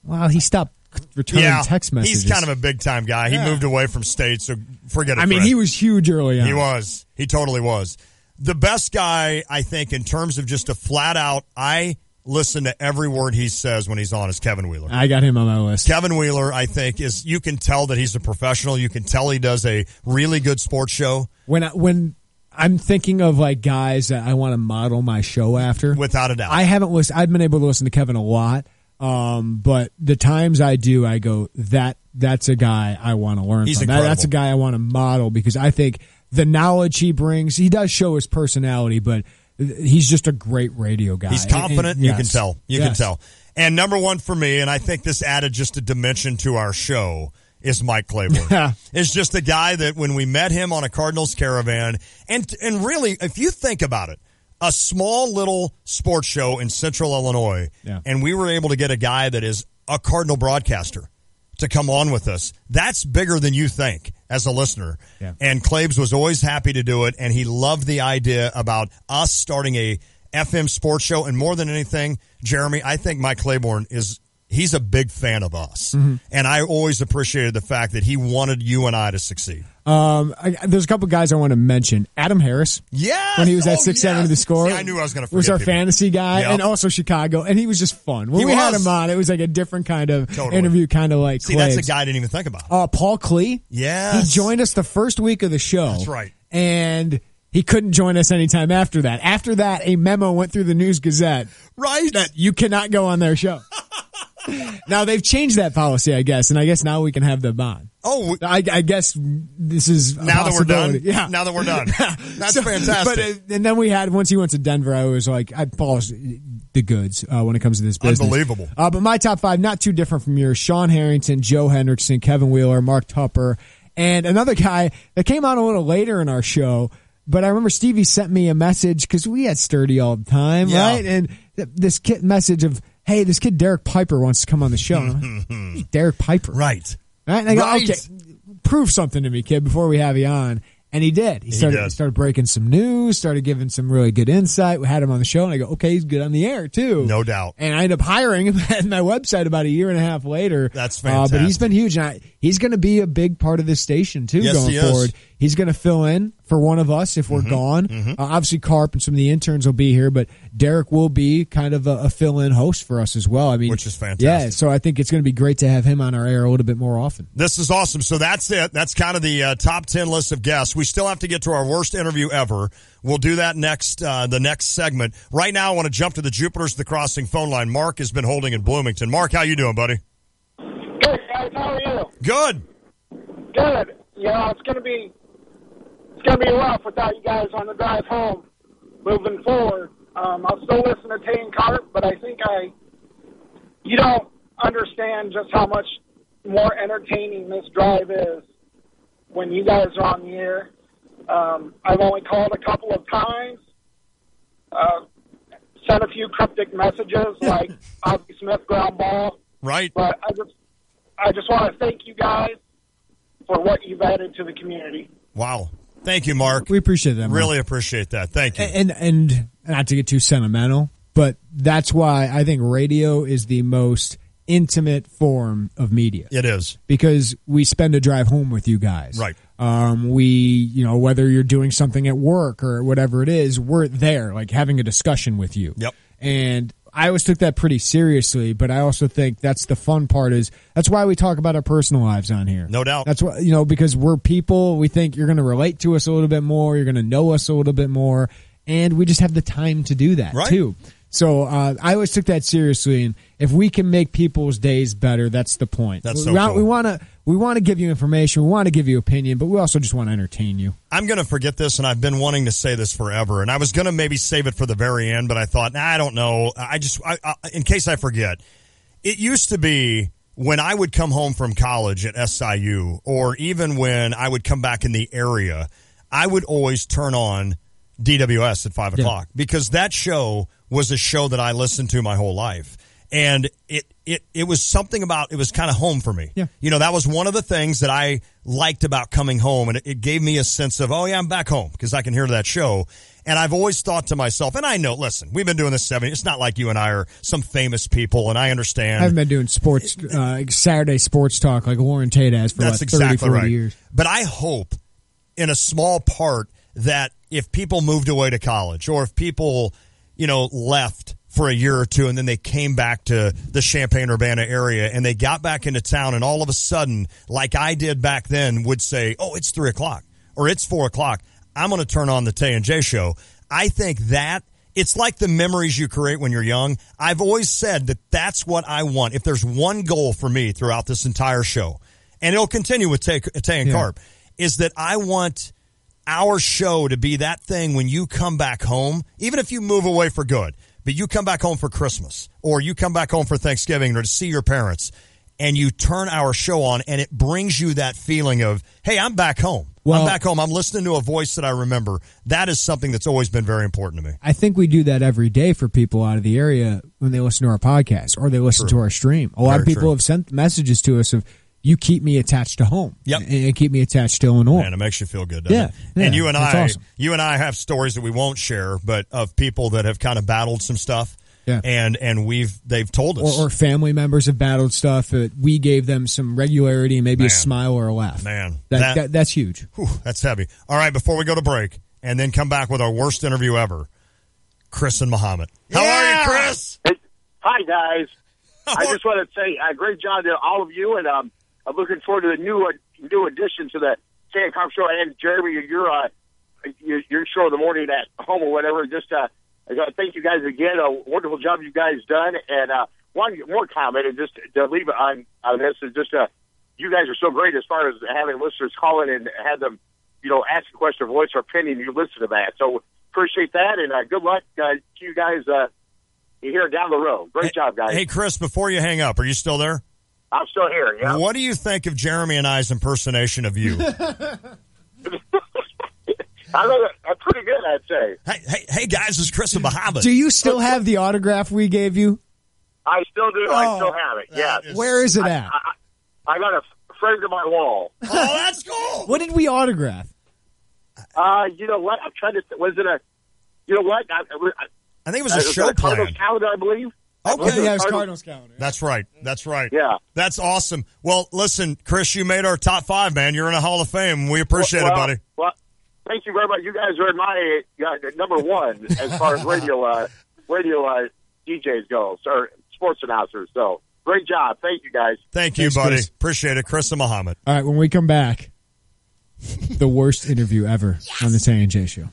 Well, he stopped returning text messages. He's kind of a big-time guy. He moved away from state, so forget it, I mean, Fred. he was huge early on. He was. He totally was. The best guy, I think, in terms of just a flat-out, I listen to every word he says when he's on, is Kevin Wheeler. I got him on my list. Kevin Wheeler, I think, you can tell that he's a professional. You can tell he does a really good sports show. When I'm thinking of like guys that I want to model my show after, without a doubt, I haven't listened. I've been able to listen to Kevin a lot, but the times I do, I go that's a guy I want to learn from. That's a guy I want to model because I think the knowledge he brings, he does show his personality, but he's just a great radio guy. He's confident. You can tell. You can tell. And number one for me, and I think this added just a dimension to our show, is Mike Claiborne. It's just a guy that when we met him on a Cardinals caravan, and really, if you think about it, a small little sports show in Central Illinois, and we were able to get a guy that is a Cardinal broadcaster to come on with us. That's bigger than you think as a listener. Yeah. And Claibs was always happy to do it, and he loved the idea about us starting a FM sports show. And more than anything, Jeremy, I think Mike Claiborne he's a big fan of us. Mm-hmm. And I always appreciated the fact that he wanted you and I to succeed. There's a couple guys I want to mention. Adam Harris. Yeah. When he was at 6'7" to the score. See, I knew I was going to forget. Was our people. Fantasy guy, and also Chicago. And he was just fun. When we had him on, it was like a different kind of interview, kind of like See, that's a guy I didn't even think about. Paul Klee. Yeah. He joined us the first week of the show. That's right. And he couldn't join us anytime after that. After that, a memo went through the News Gazette. Right. That you cannot go on their show. Now, they've changed that policy, I guess, and I guess now we can have them on. Oh, I guess this is now that we're done. Yeah, now that we're done. That's fantastic. But and then we had once he went to Denver, I was like, Paul's the goods when it comes to this business. Unbelievable. But my top five, not too different from yours: Sean Harrington, Joe Hendrickson, Kevin Wheeler, Mark Tupper, and another guy that came on a little later in our show. But I remember Stevie sent me a message because we had Sturdy all the time, right? And this message of, hey, this kid Derek Piper wants to come on the show. Like, Derek Piper. Right. And I go, okay, prove something to me, kid, before we have you on. And he did. He started breaking some news, started giving some really good insight. We had him on the show, and I go, okay, he's good on the air, too. No doubt. And I ended up hiring him at my website about a year and a half later. That's fantastic. But he's been huge. And he's going to be a big part of this station, too, going forward. He's going to fill in for one of us if we're gone. Mm-hmm. Obviously, Carp and some of the interns will be here, but Derek will be kind of a fill-in host for us as well. I mean, which is fantastic. Yeah, so I think it's going to be great to have him on our air a little bit more often. This is awesome. So that's it. That's kind of the top 10 list of guests. We still have to get to our worst interview ever. We'll do that next, the next segment. Right now, I want to jump to the Jupiters of the Crossing phone line. Mark has been holding in Bloomington. Mark, how you doing, buddy? Good, guys. How are you? Good. Good. You know, it's going to be rough without you guys on the drive home moving forward. I'll still listen to Tay and Carp, but I think you don't understand just how much more entertaining this drive is when you guys are on the air. I've only called a couple of times, sent a few cryptic messages like Ozzie Smith ground ball. Right. But I just want to thank you guys for what you've added to the community. Wow. Thank you, Mark. We appreciate that, Mark. Really appreciate that. Thank you. And not to get too sentimental, but that's why I think radio is the most intimate form of media. It is. Because we spend a drive home with you guys. Right. Whether you're doing something at work or whatever it is, we're there, like having a discussion with you. Yep. And I always took that pretty seriously, but I also think that's the fun part that's why we talk about our personal lives on here. No doubt. That's why, because we're people, we think you're going to relate to us a little bit more, you're going to know us a little bit more, and we just have the time to do that too. So I always took that seriously, and if we can make people's days better, that's the point. That's so cool. We want to give you information, we want to give you opinion, but we also just want to entertain you. I'm going to forget this, and I've been wanting to say this forever, and I was going to maybe save it for the very end, but I thought, I don't know. I in case I forget, it used to be when I would come home from college at SIU, or even when I would come back in the area, I would always turn on DWS at 5 o'clock because that show was a show that I listened to my whole life. And it was something about, it was kind of home for me. Yeah. You know, that was one of the things that I liked about coming home. And it gave me a sense of, oh yeah, I'm back home because I can hear that show. And I've always thought to myself, and I know, listen, we've been doing this 7 years. It's not like you and I are some famous people, and I understand. I haven't been doing sports, Saturday sports talk like Warren Tate has for That's 30, 40 years. But I hope in a small part that if people moved away to college or if people, left for a year or two and then they came back to the Champaign-Urbana area and they got back into town and all of a sudden, like I did back then, would say, oh, it's 3 o'clock or it's 4 o'clock. I'm going to turn on the Tay and J Show. I think that it's like the memories you create when you're young. I've always said that that's what I want. If there's one goal for me throughout this entire show, and it'll continue with Tay and Carp, is that I want our show to be that thing when you come back home, even if you move away for good, but you come back home for Christmas or you come back home for Thanksgiving or to see your parents and you turn our show on and it brings you that feeling of, hey, I'm back home. Well, I'm back home. I'm listening to a voice that I remember. That is something that's always been very important to me. I think we do that every day for people out of the area when they listen to our podcast or they listen to our stream. A lot of people have sent messages to us of, you keep me attached to home. Yep. And keep me attached to Illinois. Man, it makes you feel good, doesn't it? And you and I have stories that we won't share, but of people that have kind of battled some stuff. Yeah. And they've told us. Or family members have battled stuff that we gave them some regularity and maybe a smile or a laugh. Man. That's huge. Whew, that's heavy. All right, before we go to break and then come back with our worst interview ever, Chris and Muhammad. How are you, Chris? Hey, hi, guys. I just want to say great job to all of you, and I'm looking forward to the new addition to the Tay and Carp Show. And Jeremy, your show in the morning at home or whatever. Just I got to thank you guys again. A wonderful job you guys done. And one more comment, and just to leave it on this is just you guys are so great as far as having listeners call in and have them, ask a question, voice or opinion. You listen to that, so appreciate that, and good luck to you guys here down the road. Great job, guys. Hey, Chris, before you hang up, are you still there? I'm still here, yeah. What do you think of Jeremy and I's impersonation of you? I'm pretty good, I'd say. Hey, guys, this is Chris and Muhammad. Do you still have the autograph we gave you? I still do. I still have it, yeah. Where is it at? I got it framed to my wall. Oh, that's cool. What did we autograph? You know what? I'm trying to. Was it a? You know what? I think it was a show plan. Cardinals calendar, I believe. Okay, it was Cardinals calendar. That's right. Yeah. That's awesome. Well, listen, Chris, you made our top 5, man. You're in a Hall of Fame. We appreciate it, buddy. Well, thank you very much. You guys are in my number one as far as radio DJs go, or sports announcers. So great job. Thank you, guys. Thank you, buddy. Chris. Appreciate it. Chris and Muhammad. All right, when we come back, the worst interview ever on the Tay and J Show.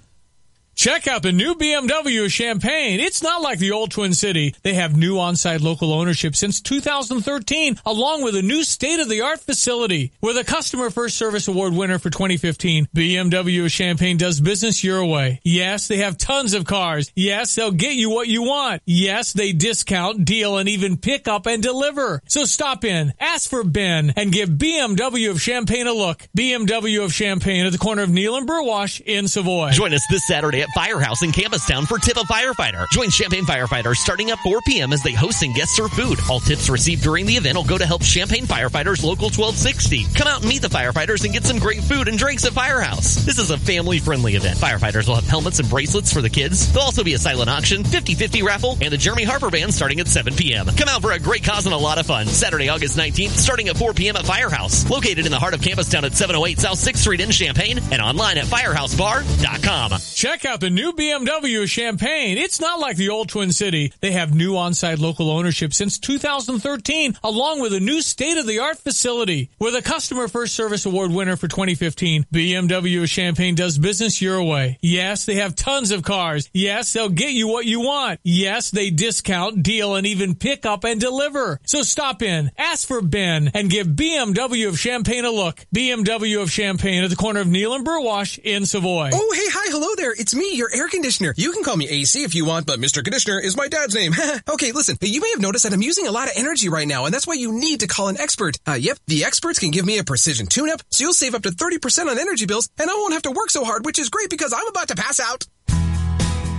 Check out the new BMW of Champaign. It's not like the old Twin City. They have new on-site local ownership since 2013, along with a new state-of-the-art facility. With a Customer First Service Award winner for 2015, BMW of Champaign does business your way. Yes, they have tons of cars. Yes, they'll get you what you want. Yes, they discount, deal, and even pick up and deliver. So stop in, ask for Ben, and give BMW of Champaign a look. BMW of Champaign at the corner of Neal and Burwash in Savoy. Join us this Saturday at Firehouse in Campustown for Tip a Firefighter. Join Champaign firefighters starting at 4 p.m. as they host and guest serve food. All tips received during the event will go to help Champaign Firefighters Local 1260. Come out and meet the firefighters and get some great food and drinks at Firehouse. This is a family-friendly event. Firefighters will have helmets and bracelets for the kids. There'll also be a silent auction, 50-50 raffle, and the Jeremy Harper Band starting at 7 p.m. Come out for a great cause and a lot of fun. Saturday, August 19th, starting at 4 p.m. at Firehouse. Located in the heart of Campustown at 708 South 6th Street in Champaign and online at firehousebar.com. Check out out the new BMW of Champaign. It's not like the old Twin City. They have new on-site local ownership since 2013, along with a new state-of-the-art facility. With a Customer First Service Award winner for 2015, BMW of Champaign does business your way. Yes, they have tons of cars. Yes, they'll get you what you want. Yes, they discount, deal, and even pick up and deliver. So stop in, ask for Ben, and give BMW of Champaign a look. BMW of Champaign at the corner of Neal and Burwash in Savoy. Oh, hey, hi, hello there. It's me, your air conditioner. You can call me AC if you want, but Mr. Conditioner is my dad's name. Okay, listen, you may have noticed that I'm using a lot of energy right now, and that's why you need to call an expert. Yep, the experts can give me a precision tune-up, so you'll save up to 30% on energy bills, and I won't have to work so hard, which is great because I'm about to pass out.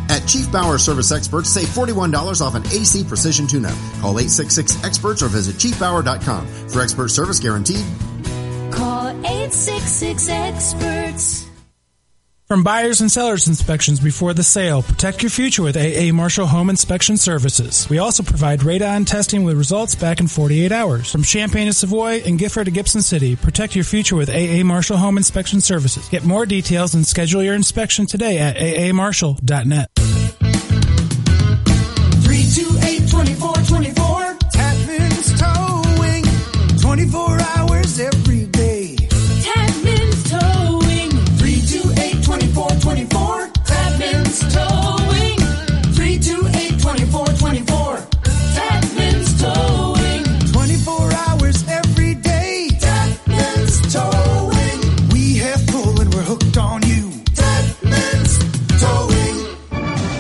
At Chief Bauer Service Experts, save $41 off an AC Precision Tune-Up. Call 866-EXPERTS or visit chiefbauer.com. For expert service guaranteed. Call 866-EXPERTS. From buyers and sellers inspections before the sale, protect your future with AA Marshall Home Inspection Services. We also provide radon testing with results back in 48 hours. From Champaign to Savoy and Gifford to Gibson City, protect your future with AA Marshall Home Inspection Services. Get more details and schedule your inspection today at aamarshall.net. 328-2424. Tapman's Towing. 24 hours every day. Tapman's Towing. 328-2424. Tapman's Towing. 328-2424. Tapman's Towing. 24 hours every day. Tapman's Towing. We have pull and we're hooked on you. Tapman's Towing.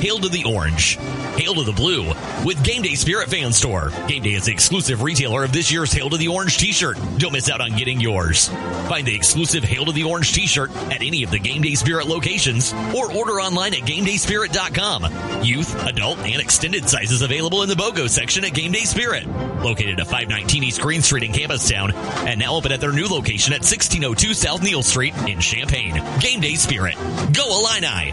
Hail to the orange. Hail to the blue with Game Day Spirit Fan Store. Game Day is the exclusive retailer of this year's Hail to the Orange t-shirt. Don't miss out on getting yours. Find the exclusive Hail to the Orange t-shirt at any of the Game Day Spirit locations or order online at GameDaySpirit.com. Youth, adult, and extended sizes available in the BOGO section at Game Day Spirit. Located at 519 East Green Street in Campustown and now open at their new location at 1602 South Neal Street in Champaign. Game Day Spirit. Go Illini!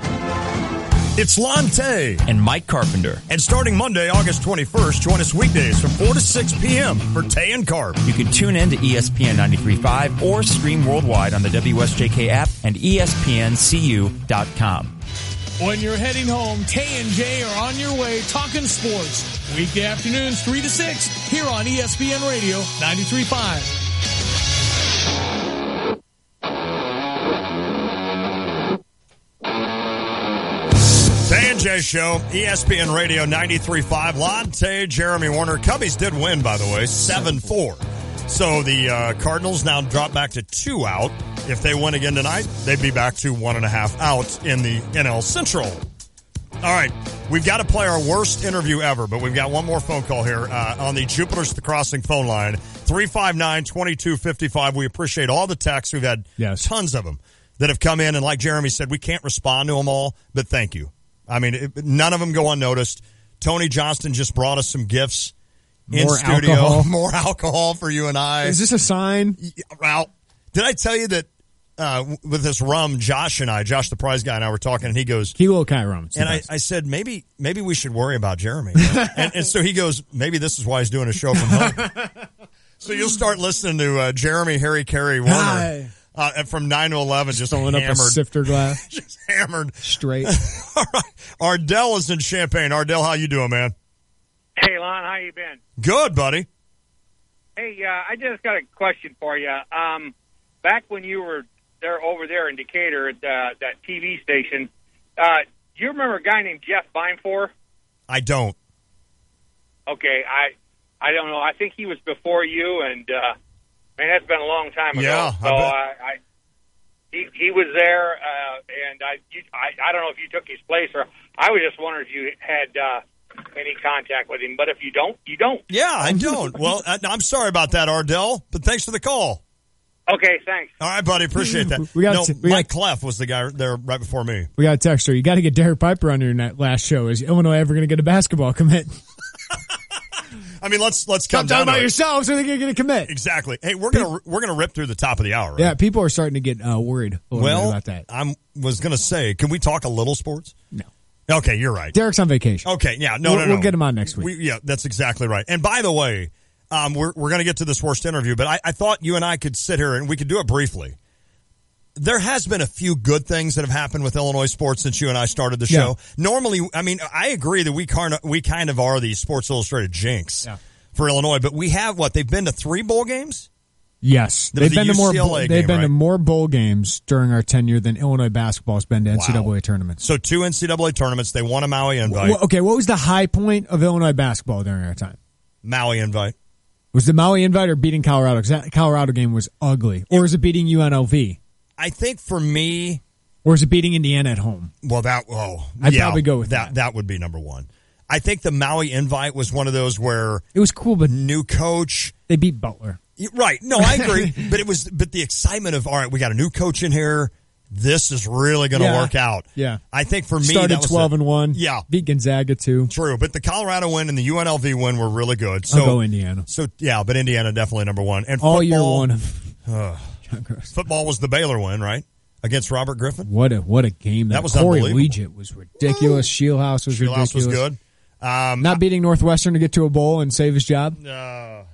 It's Tay and Mike Carpenter. And starting Monday, August 21st, join us weekdays from 4 to 6 p.m. for Tay and Carp. You can tune in to ESPN 93.5 or stream worldwide on the WSJK app and ESPNCU.com. When you're heading home, Tay and Jay are on your way talking sports. Weekday afternoons 3 to 6 here on ESPN Radio 93.5. Tay and J Show, ESPN Radio 93.5. Latte, Jeremy Warner. Cubbies did win, by the way, 7-4. So the Cardinals now drop back to 2 out. If they win again tonight, they'd be back to 1.5 out in the NL Central. All right, we've got to play our worst interview ever, but we've got one more phone call here on the Jupiter's the Crossing phone line, 359-2255. We appreciate all the texts. We've had tons of them that have come in, and like Jeremy said, we can't respond to them all, but thank you. I mean, none of them go unnoticed. Tony Johnston just brought us some gifts in studio. Alcohol. More alcohol for you and I. Is this a sign? Well, did I tell you that with this rum, Josh the prize guy, and I were talking, and he goes, Kilo Kai rum. And I said, maybe we should worry about Jeremy. and so he goes, maybe this is why he's doing a show from home. So you'll start listening to Jeremy, Harry, Carey, Warner. From 9 to 11, just filling up a sifter glass. Just hammered. Straight. All right. Ardell is in Champaign. Ardell, how you doing, man? Hey, Lon, how you been? Good, buddy. Hey, I just got a question for you. Back when you were over there in Decatur at that TV station, do you remember a guy named Jeff Vinefor? I don't. Okay, I don't know. I think he was before you, and man, that's been a long time ago. Yeah, so he was there, and I don't know if you took his place, or I was just wondering if you had any contact with him. But if you don't, you don't. Yeah, I don't. Well, I'm sorry about that, Ardell, but thanks for the call. Okay, thanks. All right, buddy, appreciate that. Mike Clef was the guy there right before me. We got a texter. You got to get Derek Piper on your last show. Is Illinois ever going to get a basketball commit? I mean, let's come Stop down talking about it. yourselves. Are they going to commit? Exactly. Hey, we're gonna rip through the top of the hour. Right? Yeah, people are starting to get worried a little bit about that. I was gonna say, can we talk a little sports? No. Okay, you're right. Derek's on vacation. Okay, yeah, no. We'll get him on next week. Yeah, that's exactly right. And by the way, we're gonna get to this worst interview, but I thought you and I could sit here and we could do it briefly. There has been a few good things that have happened with Illinois sports since you and I started the show. Normally, I mean, I agree that we kind of are the Sports Illustrated jinx for Illinois, but we have they've been to 3 bowl games? Yes. They've been to more bowl games during our tenure than Illinois basketball has been to NCAA tournaments. So 2 NCAA tournaments. They won a Maui invite. Well, okay, what was the high point of Illinois basketball during our time? Maui invite. Was the Maui invite or beating Colorado? Because that Colorado game was ugly. Or was it beating UNLV? I think for me... Or is it beating Indiana at home? Well, I'd probably go with that. That would be number one. I think the Maui invite was one of those where... It was cool, but... New coach... They beat Butler. Right. No, I agree. But the excitement of, all right, we got a new coach in here. This is really going to work out. Yeah. I think for me... Started 12-1. Yeah. Beat Gonzaga, too. True. But the Colorado win and the UNLV win were really good. So, I'll go Indiana. So, yeah, but Indiana definitely number one. And all football, year one. Football was the Baylor win, right? Against Robert Griffin. What a game that was. Corey Unbelievable. Legit was ridiculous. Shieldhouse was ridiculous. Was good. Not beating Northwestern to get to a bowl and save his job.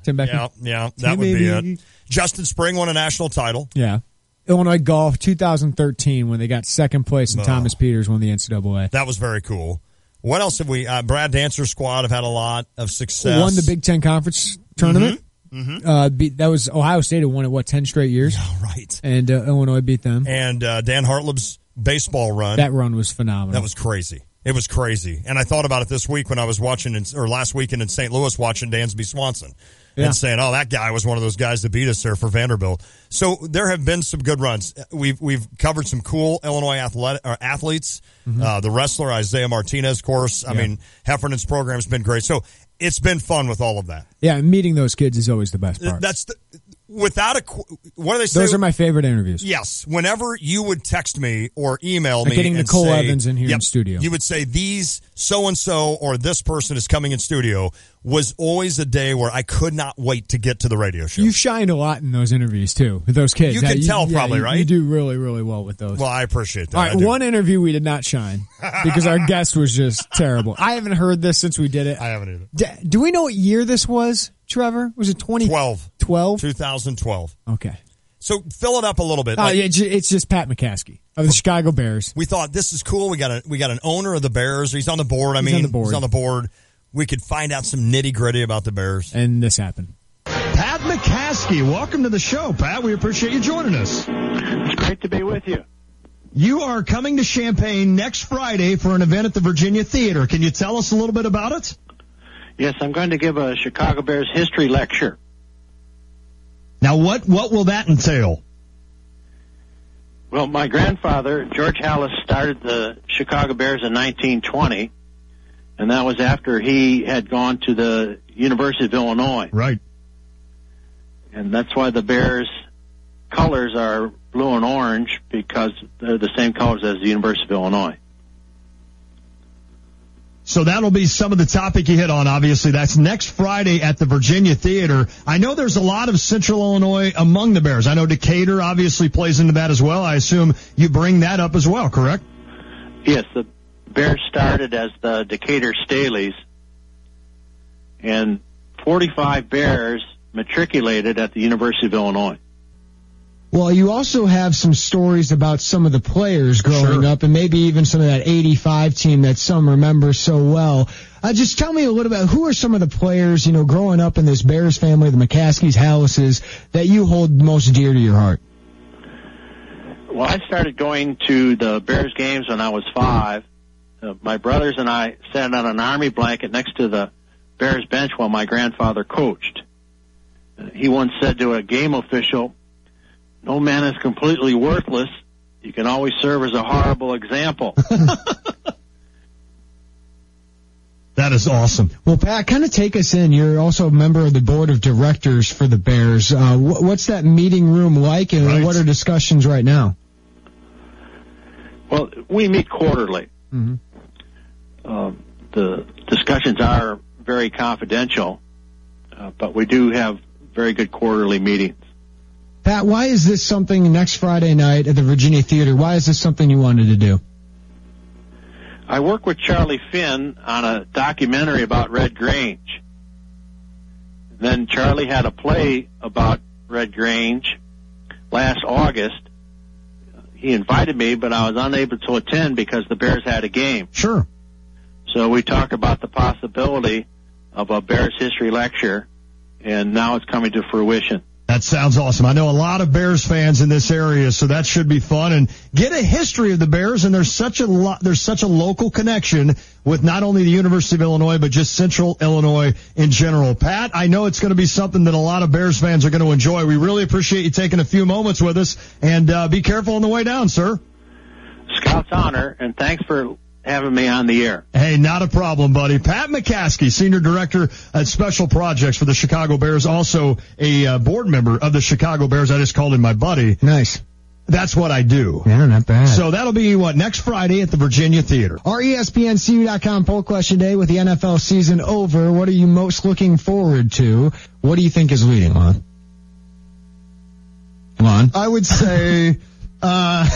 Tim Beckman. Yeah, that would be it. Justin Spring won a national title. Yeah. Illinois Golf 2013 when they got second place and Thomas Peters won the NCAA. That was very cool. What else have we? Brad Dancer's squad have had a lot of success. Won the Big Ten Conference tournament. That was Ohio State had won it 10 straight years. Yeah, right. And Illinois beat them. And Dan Hartleb's baseball run. That run was phenomenal. That was crazy. It was crazy. And I thought about it this week when I was watching, last weekend in St. Louis watching Dansby Swanson. And saying, oh, that guy was one of those guys that beat us there for Vanderbilt. So there have been some good runs. We've covered some cool Illinois athletes. The wrestler, Isaiah Martinez, of course. I mean, Heffernan's program's been great. So it's been fun with all of that. Yeah, meeting those kids is always the best part. What do they say? Those are my favorite interviews. Yes. Whenever you would text me or email me. Getting Nicole say, Evans in here in studio. You would say, these so-and-so or this person is coming in studio, was always a day where I could not wait to get to the radio show. You've shined a lot in those interviews, too, with those kids. You can tell probably, right? You do really, really well with those. Well, I appreciate that. All right, one interview we did not shine because our guest was just terrible. I haven't heard this since we did it. I haven't either. Do we know what year this was, Trevor? Was it 2012? 2012. Okay. So fill it up a little bit. It's just Pat McCaskey of the Chicago Bears. We thought this is cool. We got an owner of the Bears. He's on the board. He's on the board. We could find out some nitty gritty about the Bears. And this happened. Pat McCaskey, welcome to the show, Pat. We appreciate you joining us. It's great to be with you. You are coming to Champaign next Friday for an event at the Virginia Theater. Can you tell us a little bit about it? Yes, I'm going to give a Chicago Bears history lecture. Now, what will that entail? Well, my grandfather, George Hallis, started the Chicago Bears in 1920, and that was after he had gone to the University of Illinois. Right. And that's why the Bears' colors are blue and orange, because they're the same colors as the University of Illinois. So that'll be some of the topic you hit on, obviously. That's next Friday at the Virginia Theater. I know there's a lot of Central Illinois among the Bears. I know Decatur obviously plays into that as well. I assume you bring that up as well, correct? Yes, the Bears started as the Decatur Staleys, and 45 Bears matriculated at the University of Illinois. Well, you also have some stories about some of the players growing up, and maybe even some of that 85 team that some remember so well. Just tell me a little bit, who are some of the players, growing up in this Bears family, the McCaskies, Hallises, that you hold most dear to your heart? Well, I started going to the Bears games when I was 5. My brothers and I sat on an army blanket next to the Bears bench while my grandfather coached. He once said to a game official, "No man is completely worthless. You can always serve as a horrible example." That is awesome. Well, Pat, kind of take us in. You're also a member of the board of directors for the Bears. What's that meeting room like, and what are discussions right now? Well, we meet quarterly. Mm-hmm. The discussions are very confidential, but we do have very good quarterly meetings. Pat, why is this something next Friday night at the Virginia Theater? Why is this something you wanted to do? I work with Charlie Finn on a documentary about Red Grange. Then Charlie had a play about Red Grange last August. he invited me, but I was unable to attend because the Bears had a game. Sure. So we talked about the possibility of a Bears history lecture, and now it's coming to fruition. That sounds awesome. I know a lot of Bears fans in this area, so that should be fun. And get a history of the Bears, and there's such a local connection with not only the University of Illinois, but just Central Illinois in general. Pat, I know it's going to be something that a lot of Bears fans are going to enjoy. We really appreciate you taking a few moments with us, and be careful on the way down, sir. Scout's honor, and thanks for having me on the air. Hey, not a problem, buddy. Pat McCaskey, Senior Director at Special Projects for the Chicago Bears, also a board member of the Chicago Bears. I just called him my buddy. Nice. That's what I do. Yeah, not bad. So that'll be, next Friday at the Virginia Theater. Our ESPNCU.com poll question day with the NFL season over. What are you most looking forward to? What do you think is leading, Lon? Lon? I would say... I'm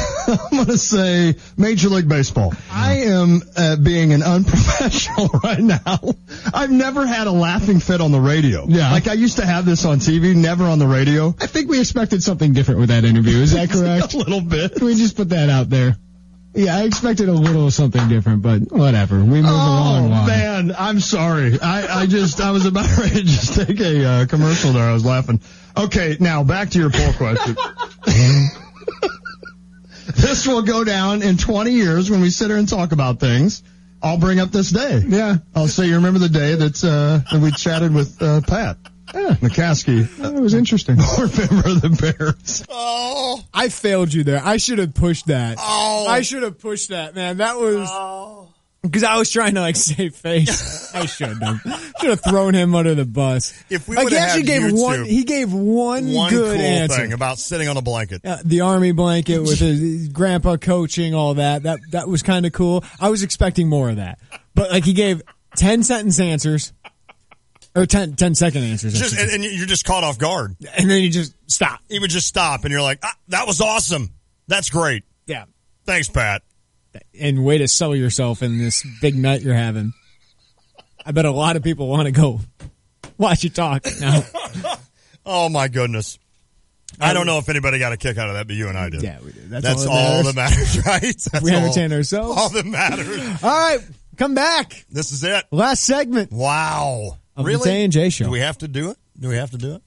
going to say Major League Baseball. I am being an unprofessional right now. I've never had a laughing fit on the radio. Yeah. Like I used to have this on TV, never on the radio. I think we expected something different with that interview. Is that correct? A little bit. Can we just put that out there? Yeah, I expected a little something different, but whatever. We move along. Oh, man, I'm sorry. I was about ready to just take a commercial there. I was laughing. Okay, now back to your poll question. This will go down in 20 years when we sit here and talk about things. I'll bring up this day. Yeah. I'll say, you remember the day that we chatted with Pat McCaskey. It was interesting. Board member of the Bears. Oh. I failed you there. I should have pushed that. Oh. I should have pushed that, man. That was... Because I was trying to save face. I shouldn't have. Should have thrown him under the bus. If we would have had YouTube, he gave one good cool answer thing about sitting on a blanket. The Army blanket with his grandpa coaching, all that. That was kind of cool. I was expecting more of that. But he gave 10-sentence answers. Or 10-second answers. And you're just caught off guard. And then you just stop. He would just stop and you're like, that was awesome. That's great. Yeah. Thanks, Pat. And way to sell yourself in this big night you're having. I bet a lot of people want to go watch you talk now. Oh, my goodness. I don't know if anybody got a kick out of that, but you and I did. Yeah, we did. That's all that matters, right? That's we entertain ourselves. All that matters. All right, come back. This is it. Last segment. Wow. Of really? The Tay and J Show. Do we have to do it?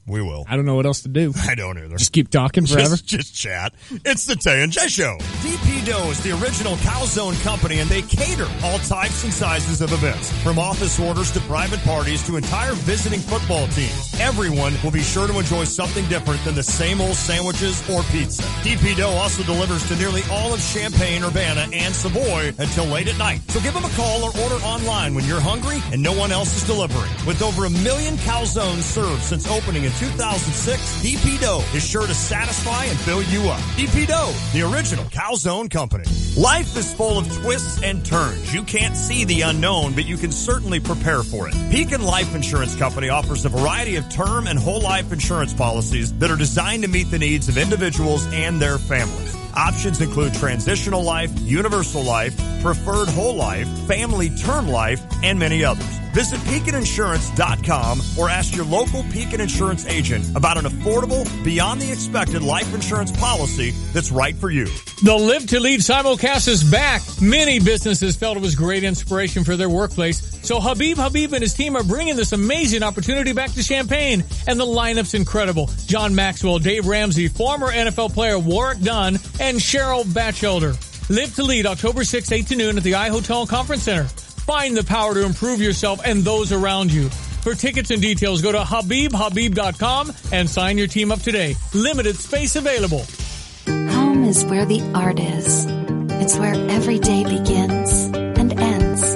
We will. I don't know what else to do. I don't either. Just keep talking forever? Just chat. It's the Tay and J Show. DP Dough is the original calzone company, and they cater all types and sizes of events. From office orders to private parties to entire visiting football teams. Everyone will be sure to enjoy something different than the same old sandwiches or pizza. DP Dough also delivers to nearly all of Champaign, Urbana, and Savoy until late at night. So give them a call or order online when you're hungry and no one else is delivering. With over 1 million calzones served since opening in 2006, DP Dough is sure to satisfy and fill you up. DP Dough, the original calzone company. Life is full of twists and turns. You can't see the unknown, but you can certainly prepare for it. Pekin Life Insurance Company offers a variety of term and whole life insurance policies that are designed to meet the needs of individuals and their families. Options include transitional life, universal life, preferred whole life, family term life, and many others. Visit PekinInsurance.com or ask your local Pekin Insurance agent about an affordable, beyond the expected life insurance policy that's right for you. The Live to Lead simulcast is back. Many businesses felt it was great inspiration for their workplace. So Habib and his team are bringing this amazing opportunity back to Champaign. And the lineup's incredible. John Maxwell, Dave Ramsey, former NFL player Warwick Dunn, and Cheryl Batchelder. Live to Lead, October 6th, 8 to noon at the iHotel Conference Center. Find the power to improve yourself and those around you. For tickets and details, go to habib.com and sign your team up today. Limited space available. Home is where the art is. It's where every day begins and ends.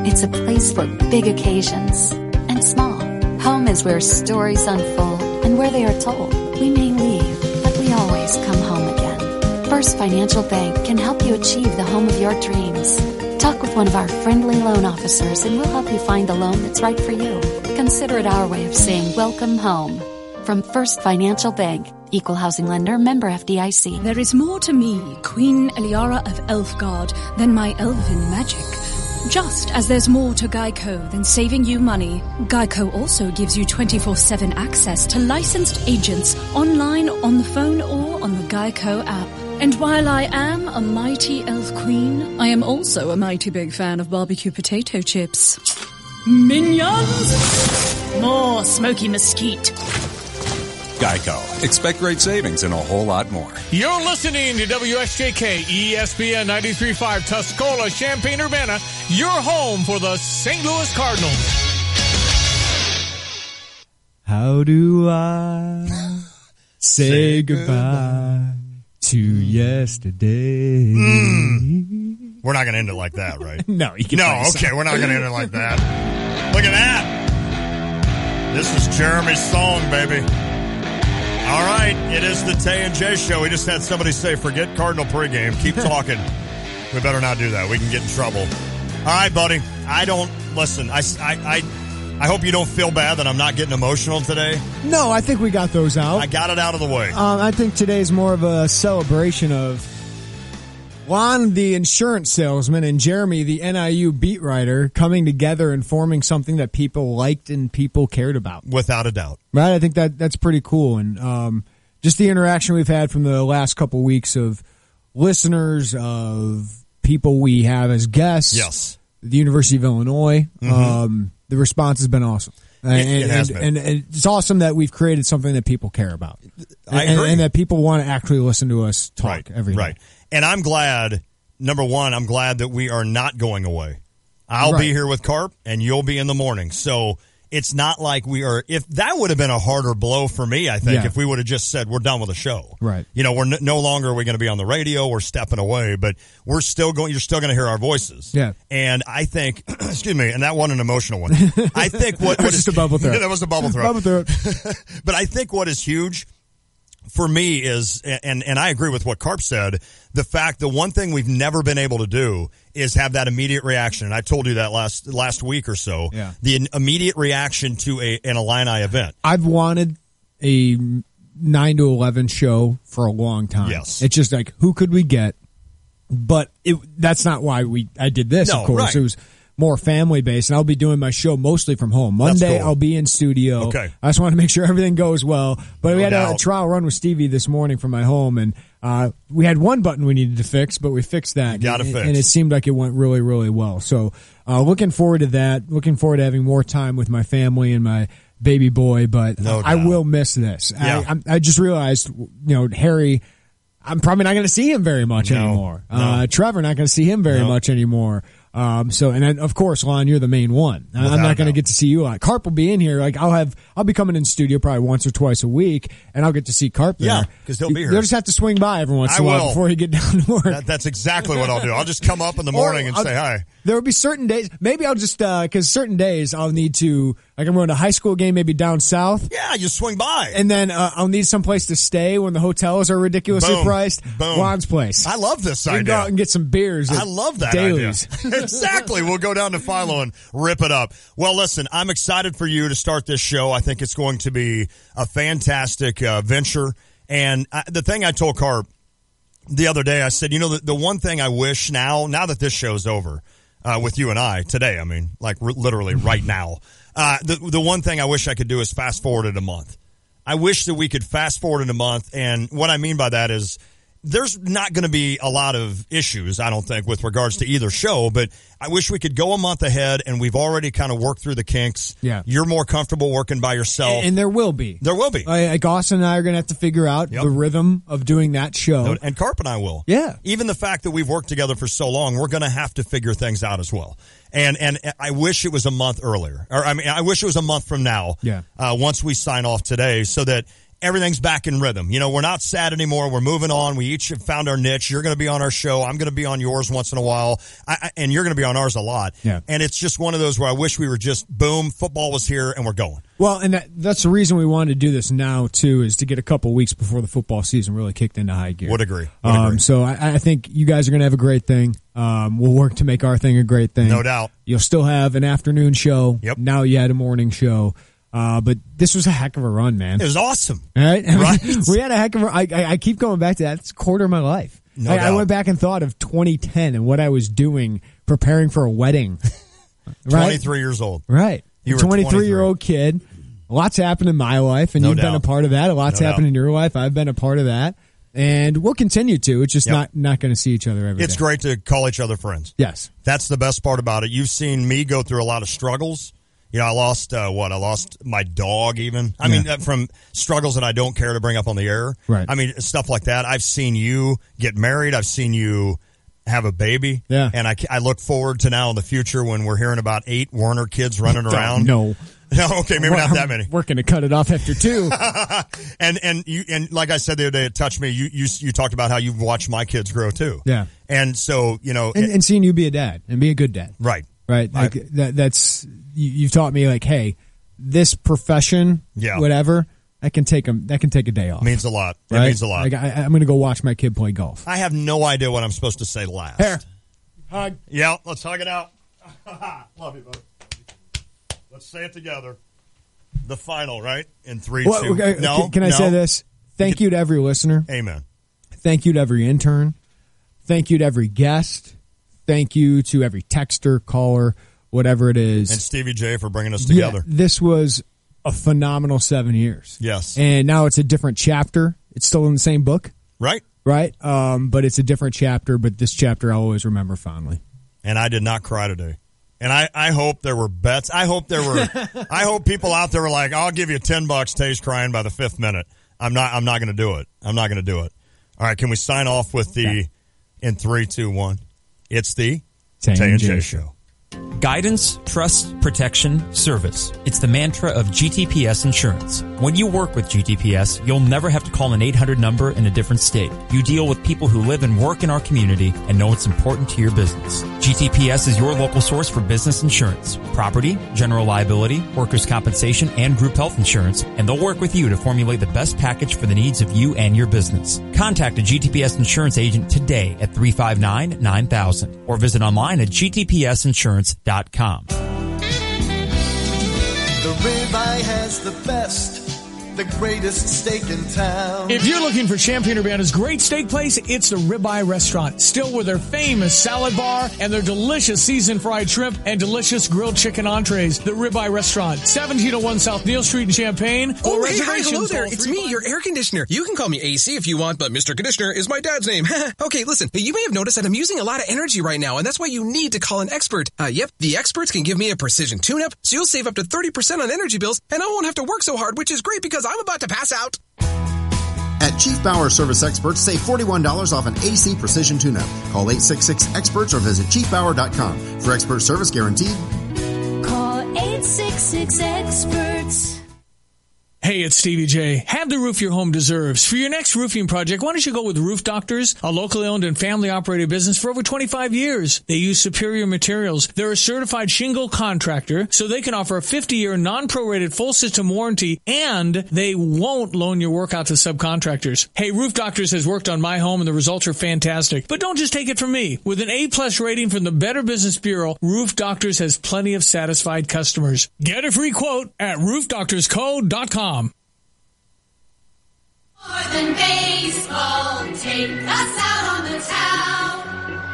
It's a place for big occasions and small. Home is where stories unfold and where they are told. We may leave, but we always come home again. First Financial Bank can help you achieve the home of your dreams. Talk with one of our friendly loan officers and we'll help you find the loan that's right for you. Consider it our way of saying welcome home. From First Financial Bank, Equal Housing Lender, member FDIC. There is more to me, Queen Eliara of Elfgard, than my elven magic. Just as there's more to Geico than saving you money, Geico also gives you 24/7 access to licensed agents online, on the phone, or on the Geico app. And while I am a mighty elf queen, I am also a mighty big fan of barbecue potato chips. Minions! More smoky mesquite. Geico. Expect great savings and a whole lot more. You're listening to WSJK ESPN 93.5 Tuscola, Champaign-Urbana, your home for the St. Louis Cardinals. How do I say goodbye to yesterday? We're not going to end it like that, right? No, you can. No, okay, we're not going to end it like that. Look at that. This is Jeremy's song, baby. All right, it is the Tay and J Show. We just had somebody say, forget Cardinal pregame. Keep talking. We better not do that. We can get in trouble. All right, buddy. I don't listen. I hope you don't feel bad that I'm not getting emotional today. No, I think we got those out. I got it out of the way. I think today's more of a celebration of Juan, the insurance salesman, and Jeremy, the NIU beat writer, coming together and forming something that people liked and people cared about. Without a doubt. Right? I think that's pretty cool. And just the interaction we've had from the last couple weeks of listeners, of people we have as guests. Yes. The University of Illinois. The response has been awesome. It has been. And it's awesome that we've created something that people care about. I agree. And that people want to actually listen to us talk every day. Right. And I'm glad, number one, I'm glad that we are not going away. I'll be here with Carp, and you'll be in the morning. So it's not like we are – if that would have been a harder blow for me, I think, if we would have just said we're done with the show. Right. You know, we're no longer are we going to be on the radio. We're stepping away, but we're still going – you're still going to hear our voices. Yeah. And I think – excuse me, and that wasn't an emotional one. I think what – That was just a bubble throat. That was a bubble throat. Bubble throat. But I think what is huge – for me is, and I agree with what Carp said, the one thing we've never been able to do is have that immediate reaction. And I told you that last week or so. Yeah. The immediate reaction to an Illini event. I've wanted a 9 to 11 show for a long time. Yes. It's just like, who could we get? But that's not why I did this, of course. Right. It was more family based, and I'll be doing my show mostly from home. Monday, cool. I'll be in studio. Okay. I just want to make sure everything goes well. But we had doubt. a trial run with Stevie this morning from my home, and we had one button we needed to fix, but we fixed that. Got to fix. And it seemed like it went really, really well. So looking forward to that. Looking forward to having more time with my family and my baby boy, but I will miss this. Yeah. I just realized, Harry, I'm probably not going to see him very much anymore. No. Trevor, not going to see him very much anymore. And then of course, Lon, you're the main one. I'm not going to get to see you a lot. Carp will be in here. Like I'll be coming in studio probably once or twice a week, and I'll get to see Carp there. Yeah, because he'll be here. You'll just have to swing by every once in a while before you get down to work. That's exactly what I'll do. I'll just come up in the morning and say hi. There will be certain days. Maybe I'll just because certain days I'll need to. Like I'm going to a high school game, maybe down south. Yeah, you swing by, and then I'll need some place to stay when the hotels are ridiculously priced. Boom. Juan's place. I love this idea. We can go out and get some beers. I love that Dailies. idea. Exactly. We'll go down to Philo and rip it up. Well, listen, I'm excited for you to start this show. I think it's going to be a fantastic venture. And the thing I told Carp the other day, I said, the one thing I wish now that this show's over with you and I today, I mean, like literally right now, the one thing I wish I could do is fast forward it a month. I wish that we could fast forward it a month. And what I mean by that is there's not going to be a lot of issues, I don't think, with regards to either show, but I wish we could go a month ahead, and we've already kind of worked through the kinks. Yeah. You're more comfortable working by yourself. And there will be. There will be. Like Austin and I are going to have to figure out the rhythm of doing that show. And Carp and I will. Yeah. Even the fact that we've worked together for so long, we're going to have to figure things out as well. And I wish it was a month earlier. I wish it was a month from now. Yeah. Once we sign off today, so that everything's back in rhythm. We're not sad anymore. We're moving on. We each have found our niche. You're going to be on our show. I'm going to be on yours once in a while. And you're going to be on ours a lot. Yeah. And it's just one of those where I wish we were just, boom, football was here and we're going. Well, and that's the reason we wanted to do this now, too, is to get a couple weeks before the football season really kicked into high gear. Would agree. So I think you guys are going to have a great thing. We'll work to make our thing a great thing. No doubt. You'll still have an afternoon show. Yep. Now you had a morning show. But this was a heck of a run, man. It was awesome. All right? Right? We had a heck of a run. I keep going back to that. It's a quarter of my life. No doubt. I went back and thought of 2010 and what I was doing preparing for a wedding. Right? 23 years old. Right. You a were 23-year-old kid. Lots happened in my life, and No you've been doubt. a part of that. A lot's No happened doubt. in your life. I've been a part of that. And we'll continue to. It's just not going to see each other every day. It's great to call each other friends. Yes. That's the best part about it. You've seen me go through a lot of struggles. You know, I lost, I lost my dog even. I mean, from struggles that I don't care to bring up on the air. Right. I mean, stuff like that. I've seen you get married. I've seen you have a baby. Yeah. And I look forward to now in the future when we're hearing about 8 Werner kids running around. No. No, okay, maybe not that many. We're going to cut it off after 2. and like I said the other day, it touched me. You talked about how you've watched my kids grow too. Yeah. And so, you know, And seeing you be a dad and be a good dad. Right. Right. Like that's you've taught me, like, hey, this profession, whatever, that can take a day off. Means a lot. It Right? means a lot. Like, I'm going to go watch my kid play golf. I have no idea what I'm supposed to say last. Here. Hug. Yeah, let's hug it out. Love you, buddy. Let's say it together. The final, right? In 3, 2. Okay, No. Can I say this? Thank you to every listener. Amen. Thank you to every intern. Thank you to every guest. Thank you to every texter, caller, whatever it is. And Stevie J for bringing us together. Yeah, this was a phenomenal 7 years. Yes. And now it's a different chapter. It's still in the same book. Right. Right. But it's a different chapter. But this chapter I'll always remember fondly. And I did not cry today. And I hope there were bets. I hope people out there were like, I'll give you $10. Tay's crying by the 5th minute. I'm not going to do it. I'm not going to do it. All right. Can we sign off with the in 3, 2, 1? It's the Tay and J Show. Guidance, trust, protection, service. It's the mantra of GTPS Insurance. When you work with GTPS, you'll never have to call an 800 number in a different state. You deal with people who live and work in our community and know it's important to your business. GTPS is your local source for business insurance, property, general liability, workers' compensation, and group health insurance, and they'll work with you to formulate the best package for the needs of you and your business. Contact a GTPS insurance agent today at 359-9000 or visit online at gtpsinsurance.com. The ribeye has the best, the greatest steak in town. If you're looking for Champaign-Urbana's great steak place, it's the Ribeye Restaurant. Still with their famous salad bar and their delicious seasoned fried shrimp and delicious grilled chicken entrees. The Ribeye Restaurant, 1701 South Neal Street in Champaign. Oh, hey, hi, hello there. It's me, your air conditioner. You can call me AC if you want, but Mr. Conditioner is my dad's name. Okay, listen, you may have noticed that I'm using a lot of energy right now, and that's why you need to call an expert. Yep, the experts can give me a precision tune-up, so you'll save up to 30% on energy bills, and I won't have to work so hard, which is great because I'm about to pass out. At Chief Bauer Service Experts, save $41 off an AC Precision Tune-Up. Call 866-EXPERTS or visit chiefbauer.com. For expert service guaranteed. Call 866-EXPERTS. Hey, it's Stevie J. Have the roof your home deserves. For your next roofing project, why don't you go with Roof Doctors, a locally owned and family-operated business for over 25 years. They use superior materials. They're a certified shingle contractor, so they can offer a 50-year non-prorated full system warranty, and they won't loan your work out to subcontractors. Hey, Roof Doctors has worked on my home, and the results are fantastic. But don't just take it from me. With an A-plus rating from the Better Business Bureau, Roof Doctors has plenty of satisfied customers. Get a free quote at roofdoctorsco.com. More than baseball, take us out on the town.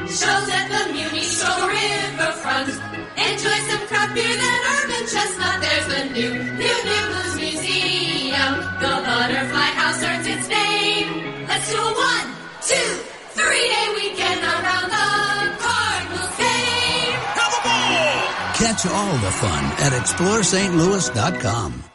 Shows at the Muni Store Riverfront. Enjoy some craft beer, then Urban Chestnut. There's the new Blues Museum. The Butterfly House earns its name. Let's do a 1, 2, 3-day weekend around the Cardinals game. Have a ball! Catch all the fun at ExploreSt.Louis.com.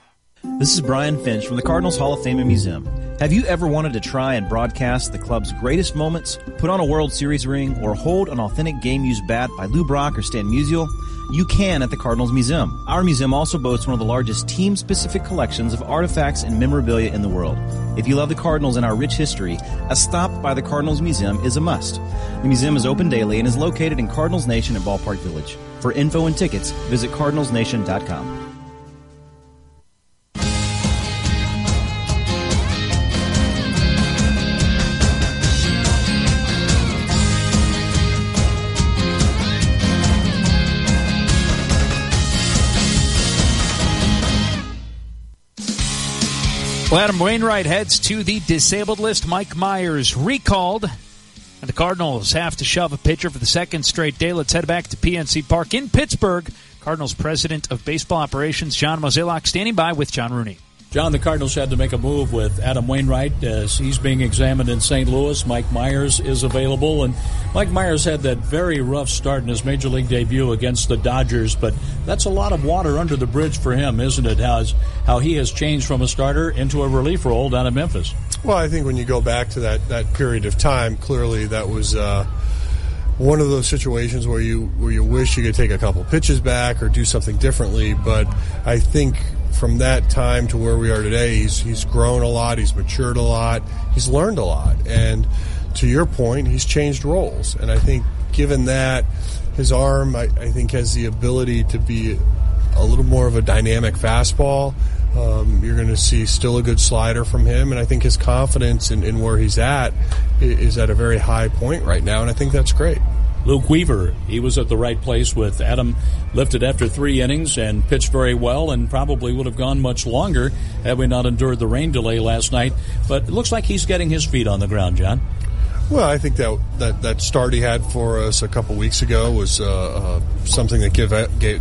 This is Brian Finch from the Cardinals Hall of Fame and Museum. Have you ever wanted to try and broadcast the club's greatest moments, put on a World Series ring, or hold an authentic game-used bat by Lou Brock or Stan Musial? You can at the Cardinals Museum. Our museum also boasts one of the largest team-specific collections of artifacts and memorabilia in the world. If you love the Cardinals and our rich history, a stop by the Cardinals Museum is a must. The museum is open daily and is located in Cardinals Nation at Ballpark Village. For info and tickets, visit cardinalsnation.com. Well, Adam Wainwright heads to the disabled list. Mike Myers recalled. And And the Cardinals have to shove a pitcher for the second straight day. Let's head back to PNC Park in Pittsburgh. Cardinals President of Baseball Operations, John Mozeliak, standing by with John Rooney. John, the Cardinals had to make a move with Adam Wainwright as he's being examined in St. Louis. Mike Myers is available, and Mike Myers had that very rough start in his Major League debut against the Dodgers, but that's a lot of water under the bridge for him, isn't it? How he has changed from a starter into a relief role down in Memphis. Well, I think when you go back to that period of time, clearly that was one of those situations where you wish you could take a couple pitches back or do something differently, but I think from that time to where we are today, he's grown a lot, he's matured a lot, he's learned a lot, and to your point, he's changed roles. And I think given that, his arm, I think, has the ability to be a little more of a dynamic fastball. You're going to see still a good slider from him, and I think his confidence in where he's at is at a very high point right now, and I think that's great. Luke Weaver, he was at the right place with Adam lifted after 3 innings and pitched very well and probably would have gone much longer had we not endured the rain delay last night. But it looks like he's getting his feet on the ground, John. Well, I think that start he had for us a couple weeks ago was something that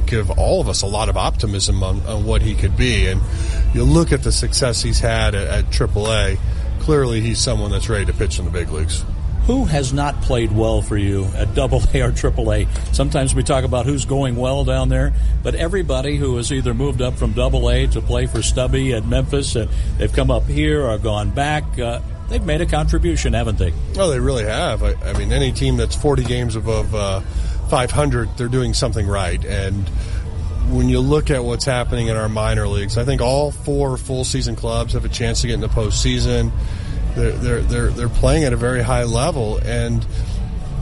give all of us a lot of optimism on what he could be. And you look at the success he's had at AAA, clearly he's someone that's ready to pitch in the big leagues. Who has not played well for you at AA or AAA? Sometimes we talk about who's going well down there, but everybody who has either moved up from AA to play for Stubby at Memphis, they've come up here or gone back, they've made a contribution, haven't they? Oh, they really have. I mean, any team that's 40 games above 500, they're doing something right. And when you look at what's happening in our minor leagues, I think all 4 full-season clubs have a chance to get in the postseason. They're playing at a very high level, and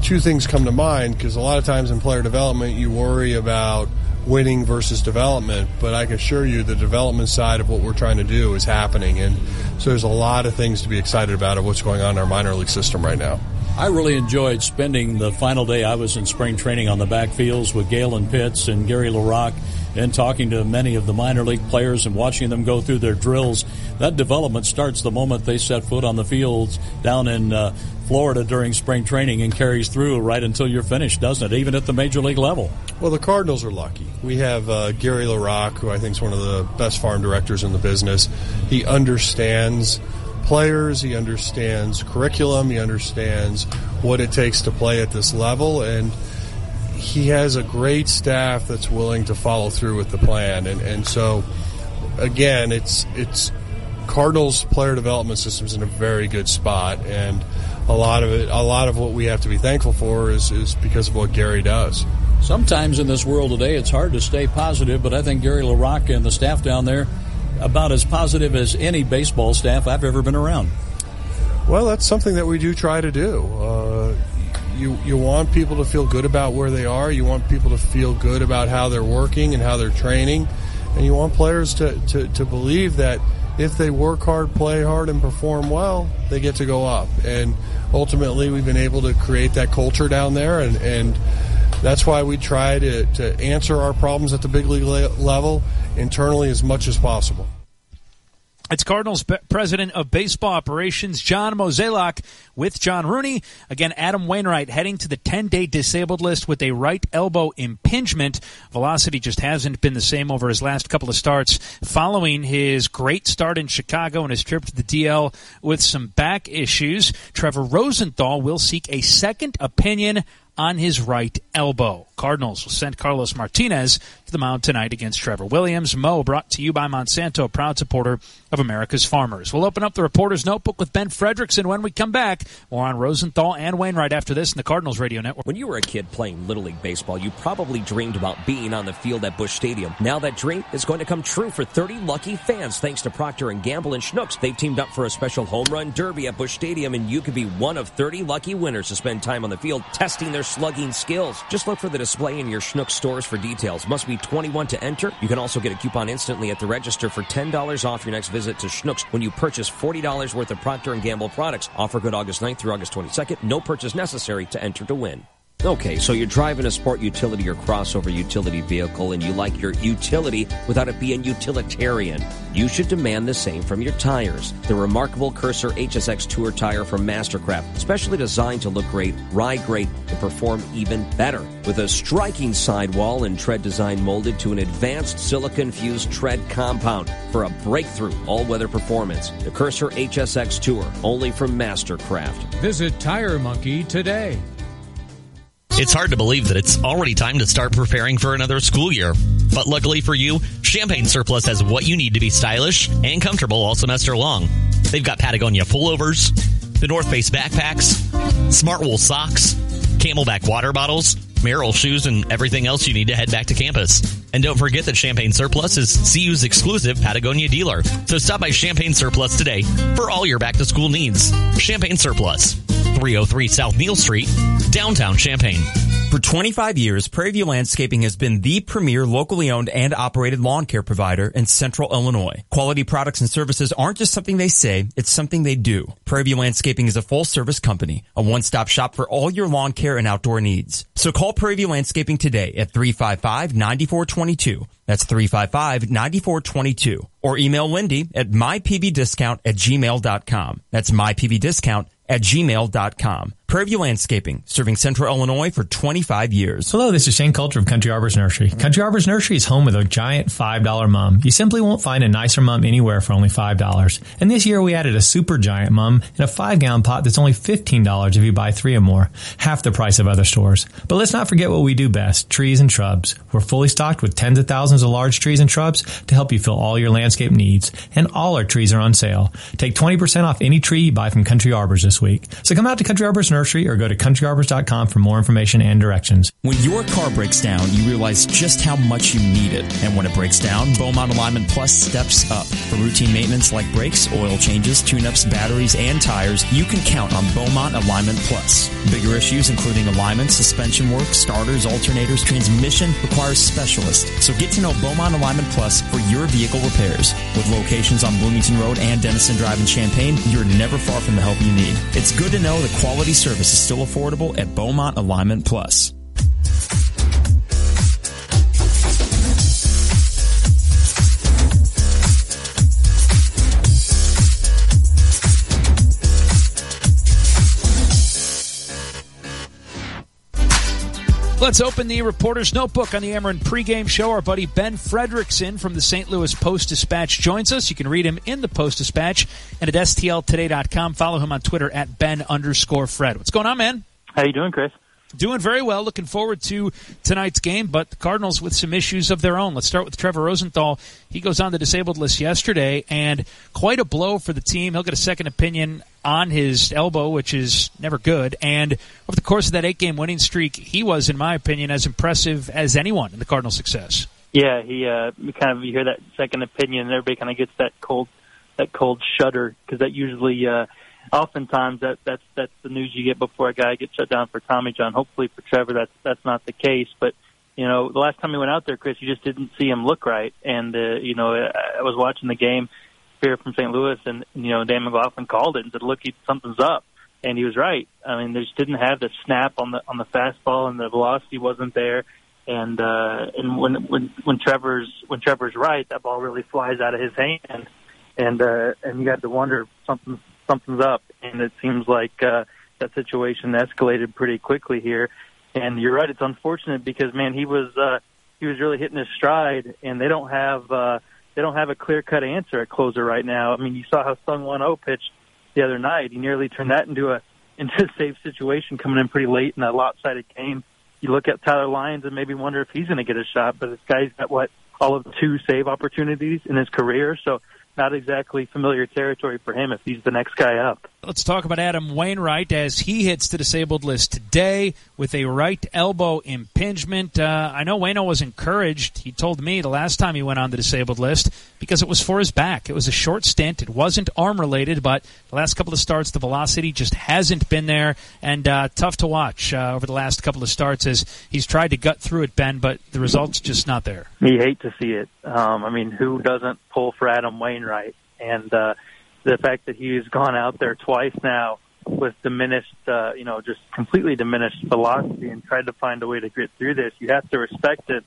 2 things come to mind, because a lot of times in player development you worry about winning versus development, but I can assure you the development side of what we're trying to do is happening, and so there's a lot of things to be excited about of what's going on in our minor league system right now. I really enjoyed spending the final day I was in spring training on the backfields with Galen Pitts and Gary LaRocque and talking to many of the minor league players and watching them go through their drills. That development starts the moment they set foot on the fields down in Florida during spring training and carries through right until you're finished, doesn't it, even at the major league level? Well, the Cardinals are lucky. We have Gary LaRocque, who I think is one of the best farm directors in the business. He understands players, he understands curriculum, he understands what it takes to play at this level, and he has a great staff that's willing to follow through with the plan. And so, again, it's Cardinals player development system's in a very good spot, and a lot of what we have to be thankful for is because of what Gary does. Sometimes in this world today it's hard to stay positive, but I think Gary LaRocque and the staff down there about as positive as any baseball staff I've ever been around. Well, that's something that we do try to do. You want people to feel good about where they are. You want people to feel good about how they're working and how they're training. And you want players to believe that if they work hard, play hard, and perform well, they get to go up. And ultimately, we've been able to create that culture down there, and that's why we try to answer our problems at the big league level internally as much as possible. It's Cardinals President of Baseball Operations, John Mozeliak, with John Rooney. Again, Adam Wainwright heading to the 10-day disabled list with a right elbow impingement. Velocity just hasn't been the same over his last couple of starts following his great start in Chicago and his trip to the DL with some back issues. Trevor Rosenthal will seek a second opinion on his right elbow. Cardinals will send Carlos Martinez to the mound tonight against Trevor Williams. Mo, brought to you by Monsanto, proud supporter of America's farmers. We'll open up the Reporter's Notebook with Ben Fredrickson when we come back. More on Rosenthal and Wainwright after this in the Cardinals Radio Network. When you were a kid playing Little League Baseball, you probably dreamed about being on the field at Busch Stadium. Now that dream is going to come true for 30 lucky fans thanks to Procter & Gamble and Schnucks. They've teamed up for a special home run derby at Busch Stadium, and you could be one of 30 lucky winners to spend time on the field testing their slugging skills. Just look for the display in your Schnucks stores for details. Must be 21 to enter. You can also get a coupon instantly at the register for $10 off your next visit to Schnucks when you purchase $40 worth of Procter & Gamble products. Offer good August 9th through August 22nd. No purchase necessary to enter to win. Okay, so you're driving a sport utility or crossover utility vehicle and you like your utility without it being utilitarian. You should demand the same from your tires. The remarkable Cursor HSX Tour tire from Mastercraft, specially designed to look great, ride great, and perform even better. With a striking sidewall and tread design molded to an advanced silicon-fused tread compound for a breakthrough all-weather performance. The Cursor HSX Tour, only from Mastercraft. Visit Tire Monkey today. It's hard to believe that it's already time to start preparing for another school year. But luckily for you, Champagne Surplus has what you need to be stylish and comfortable all semester long. They've got Patagonia pullovers, the North Face backpacks, Smart Wool socks, Camelback water bottles, Merrell shoes, and everything else you need to head back to campus. And don't forget that Champagne Surplus is CU's exclusive Patagonia dealer. So stop by Champagne Surplus today for all your back-to-school needs. Champagne Surplus, 303 South Neal Street, downtown Champaign. For 25 years, Prairie View Landscaping has been the premier locally owned and operated lawn care provider in Central Illinois. Quality products and services aren't just something they say, it's something they do. Prairie View Landscaping is a full-service company, a one-stop shop for all your lawn care and outdoor needs. So call Prairie View Landscaping today at 355-9422. That's 355-9422. Or email Lindy at mypvdiscount@gmail.com. That's mypvdiscount@gmail.com. Prairie View Landscaping, serving Central Illinois for 25 years. Hello, this is Shane Coulter of Country Arbors Nursery. Country Arbors Nursery is home with a giant $5 mum. You simply won't find a nicer mum anywhere for only $5. And this year we added a super giant mum in a 5-gallon pot that's only $15 if you buy 3 or more, half the price of other stores. But let's not forget what we do best, trees and shrubs. We're fully stocked with tens of thousands of large trees and shrubs to help you fill all your landscape needs. And all our trees are on sale. Take 20% off any tree you buy from Country Arbors this week. So come out to Country Arbors Nursery or go to countryarbors.com for more information and directions. When your car breaks down, you realize just how much you need it. And when it breaks down, Beaumont Alignment Plus steps up. For routine maintenance like brakes, oil changes, tune-ups, batteries, and tires, you can count on Beaumont Alignment Plus. Bigger issues including alignment, suspension work, starters, alternators, transmission requires specialists. So get to know Beaumont Alignment Plus for your vehicle repairs. With locations on Bloomington Road and Denison Drive in Champaign, you're never far from the help you need. It's good to know the quality service is still affordable at Beaumont Alignment Plus. Let's open the Reporter's Notebook on the Ameren pregame show. Our buddy Ben Frederickson from the St. Louis Post-Dispatch joins us. You can read him in the Post-Dispatch and at STLtoday.com. Follow him on Twitter at Ben_Fred. What's going on, man? How you doing, Chris? Doing very well. Looking forward to tonight's game, but the Cardinals with some issues of their own. Let's start with Trevor Rosenthal. He goes on the disabled list yesterday, and quite a blow for the team. He'll get a second opinion on his elbow, which is never good. And over the course of that 8-game winning streak, he was, in my opinion, as impressive as anyone in the Cardinals' success. Yeah, he you hear that second opinion, and everybody kind of gets that cold shudder, because that usually oftentimes that's the news you get before a guy gets shut down for Tommy John. Hopefully for Trevor that's not the case, but the last time he went out there, Chris, you just didn't see him look right. And I was watching the game here from St. Louis, and Dan McLaughlin called it and said, "Look, something's up," and he was right. I mean, they just didn't have the snap on the fastball, and the velocity wasn't there. And when Trevor's right, that ball really flies out of his hand, and you got to wonder something's up. And it seems like that situation escalated pretty quickly here. And you're right, it's unfortunate because, man, he was really hitting his stride, and they don't have a clear-cut answer at closer right now. I mean, you saw how Sung Won-Oh pitched the other night. He nearly turned that into a safe situation coming in pretty late in a lopsided game. You look at Tyler Lyons and maybe wonder if he's going to get a shot, but this guy's got, all of 2 save opportunities in his career, so not exactly familiar territory for him if he's the next guy up. Let's talk about Adam Wainwright as he hits the disabled list today with a right elbow impingement. I know Waino was encouraged. He told me the last time he went on the disabled list because it was for his back. It was a short stint. It wasn't arm-related, but the last couple of starts, the velocity just hasn't been there, and tough to watch over the last couple of starts as he's tried to gut through it, Ben, but the result's just not there. You hate to see it. Who doesn't pull for Adam Wainwright? And the fact that he's gone out there twice now with diminished, just completely diminished velocity and tried to find a way to get through this. You have to respect it,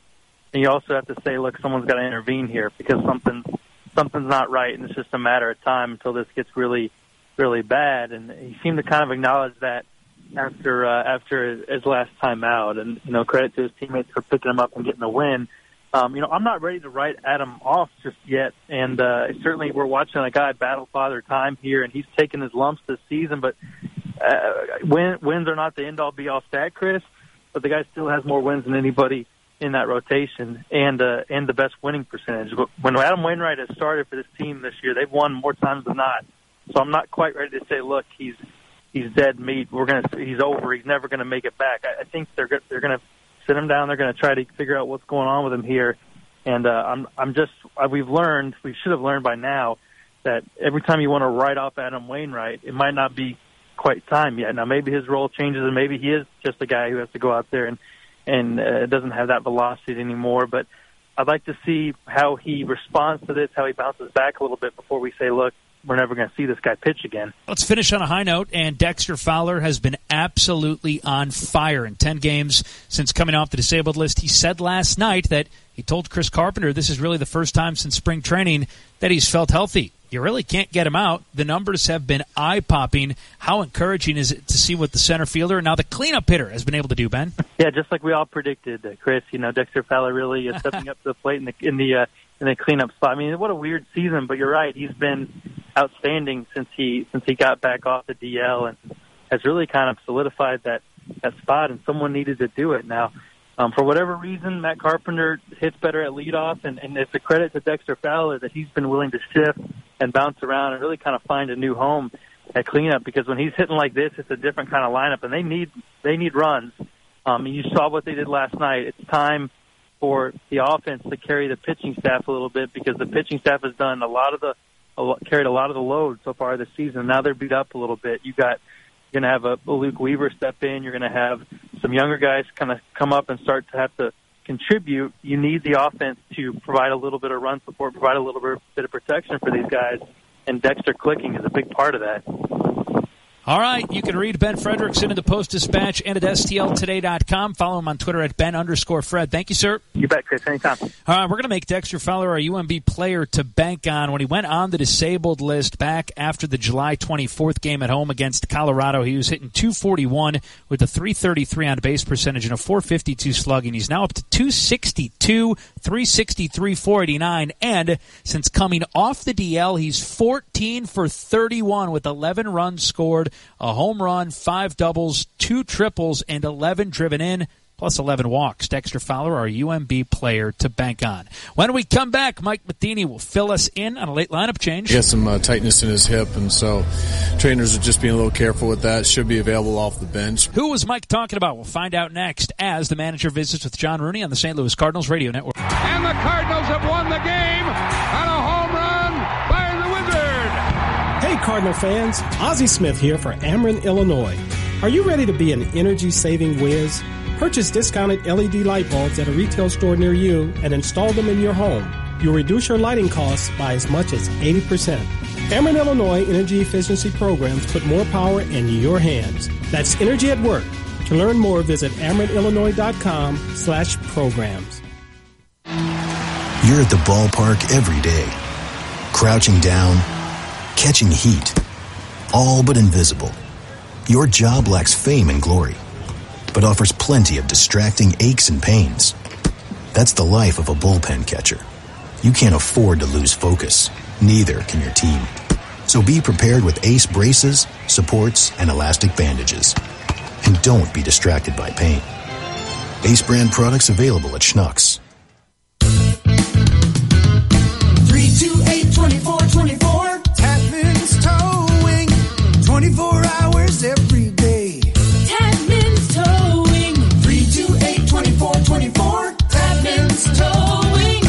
and you also have to say, look, someone's got to intervene here because something's not right, and it's just a matter of time until this gets really, really bad. And he seemed to kind of acknowledge that after his last time out, and credit to his teammates for picking him up and getting the win. I'm not ready to write Adam off just yet, and certainly we're watching a guy battle Father Time here, and he's taken his lumps this season, but wins are not the end-all, be-all stat, Chris, but the guy still has more wins than anybody in that rotation, and the best winning percentage. But when Adam Wainwright has started for this team this year, they've won more times than not, so I'm not quite ready to say, look, he's dead meat, he's over, he's never going to make it back. I think they're going to sit him down. They're going to try to figure out what's going on with him here. And we should have learned by now that every time you want to write off Adam Wainwright, it might not be quite time yet. Now, maybe his role changes and maybe he is just a guy who has to go out there and doesn't have that velocity anymore. But I'd like to see how he responds to this, how he bounces back a little bit before we say, look, we're never going to see this guy pitch again. Let's finish on a high note, and Dexter Fowler has been absolutely on fire in 10 games since coming off the disabled list. He said last night that he told Chris Carpenter this is really the first time since spring training that he's felt healthy. You really can't get him out. The numbers have been eye-popping. How encouraging is it to see what the center fielder and now the cleanup hitter has been able to do, Ben? Yeah, just like we all predicted, Chris. Dexter Fowler really is stepping up to the plate in the cleanup spot. I mean, what a weird season, but you're right. He's been outstanding since he got back off the DL and has really kind of solidified that spot, and someone needed to do it. Now, for whatever reason, Matt Carpenter hits better at leadoff, and it's a credit to Dexter Fowler that he's been willing to shift and bounce around and really kind of find a new home at cleanup, because when he's hitting like this, it's a different kind of lineup, and they need runs. You saw what they did last night. It's time for the offense to carry the pitching staff a little bit, because the pitching staff has done carried a lot of the load so far this season. Now they're beat up a little bit. You're going to have a Luke Weaver step in. You're going to have some younger guys kind of come up and start to have to contribute. You need the offense to provide a little bit of run support, provide a little bit of protection for these guys, and Dexter clicking is a big part of that. All right, you can read Ben Frederickson in the Post-Dispatch and at STLtoday.com. Follow him on Twitter at Ben_Fred. Thank you, sir. You bet, Chris. Anytime. All right, we're going to make Dexter Fowler our UMB player to bank on. When he went on the disabled list back after the July 24th game at home against Colorado, he was hitting .241 with a .333 on-base percentage and a .452 slugging. He's now up to .262, .363, .489, and since coming off the DL, he's 14 for 31 with 11 runs scored, a home run, 5 doubles, 2 triples, and 11 driven in, plus 11 walks. Dexter Fowler, our UMB player to bank on. When we come back, Mike Matheny will fill us in on a late lineup change. He has some tightness in his hip, and so trainers are just being a little careful with that. Should be available off the bench. Who was Mike talking about? We'll find out next as the manager visits with John Rooney on the St. Louis Cardinals Radio Network. And the Cardinals have won the game on a home run by the Wizard. Hey, Cardinal fans. Ozzie Smith here for Ameren, Illinois. Are you ready to be an energy-saving whiz? Purchase discounted LED light bulbs at a retail store near you and install them in your home. You'll reduce your lighting costs by as much as 80%. Ameren, Illinois energy efficiency programs put more power in your hands. That's energy at work. To learn more, visit AmerenIllinois.com/programs. You're at the ballpark every day, crouching down, catching heat, all but invisible. Your job lacks fame and glory, but offers plenty of distracting aches and pains. That's the life of a bullpen catcher. You can't afford to lose focus. Neither can your team. So be prepared with ACE braces, supports, and elastic bandages. And don't be distracted by pain. ACE brand products available at Schnucks. 328-2424. Tapman's Towing. 24 hours every day. Tapman's Towing. 328-2424. Tapman's Towing.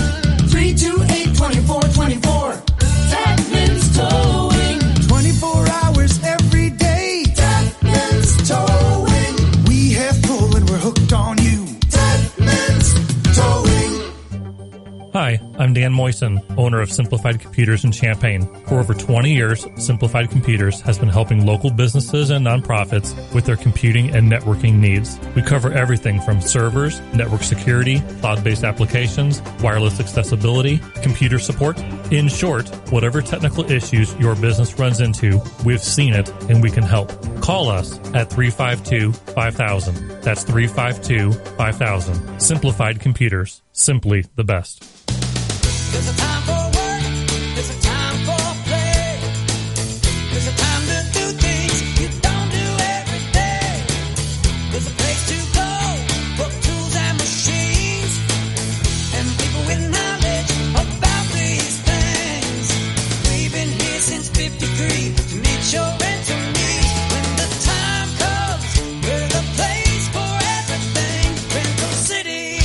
328-2424. Tapman's Towing. 24 hours every day. Tapman's Towing. We have pull and we're hooked on you. Tapman's Towing. Hi, I'm Dan Dan Moisen, owner of Simplified Computers in Champaign. For over 20 years, Simplified Computers has been helping local businesses and nonprofits with their computing and networking needs. We cover everything from servers, network security, cloud-based applications, wireless accessibility, computer support. In short, whatever technical issues your business runs into, we've seen it and we can help. Call us at 352-5000. That's 352-5000. Simplified Computers. Simply the best. There's a time for work, there's a time for play, there's a time to do things you don't do every day. There's a place to go for tools and machines, and people with knowledge about these things. We've been here since 53 to meet your rental needs. When the time comes, we're the place for everything. Rental City.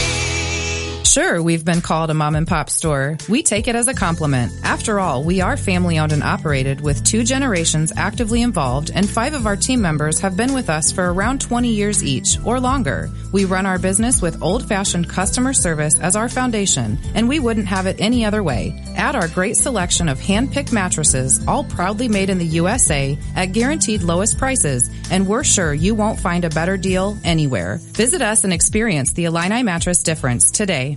Sure, we've been called a mom and pop store. We take it as a compliment. After all, we are family owned and operated with 2 generations actively involved, and 5 of our team members have been with us for around 20 years each or longer. We run our business with old-fashioned customer service as our foundation, and we wouldn't have it any other way. Add our great selection of hand-picked mattresses, all proudly made in the USA at guaranteed lowest prices, and we're sure you won't find a better deal anywhere. Visit us and experience the Illini mattress difference today.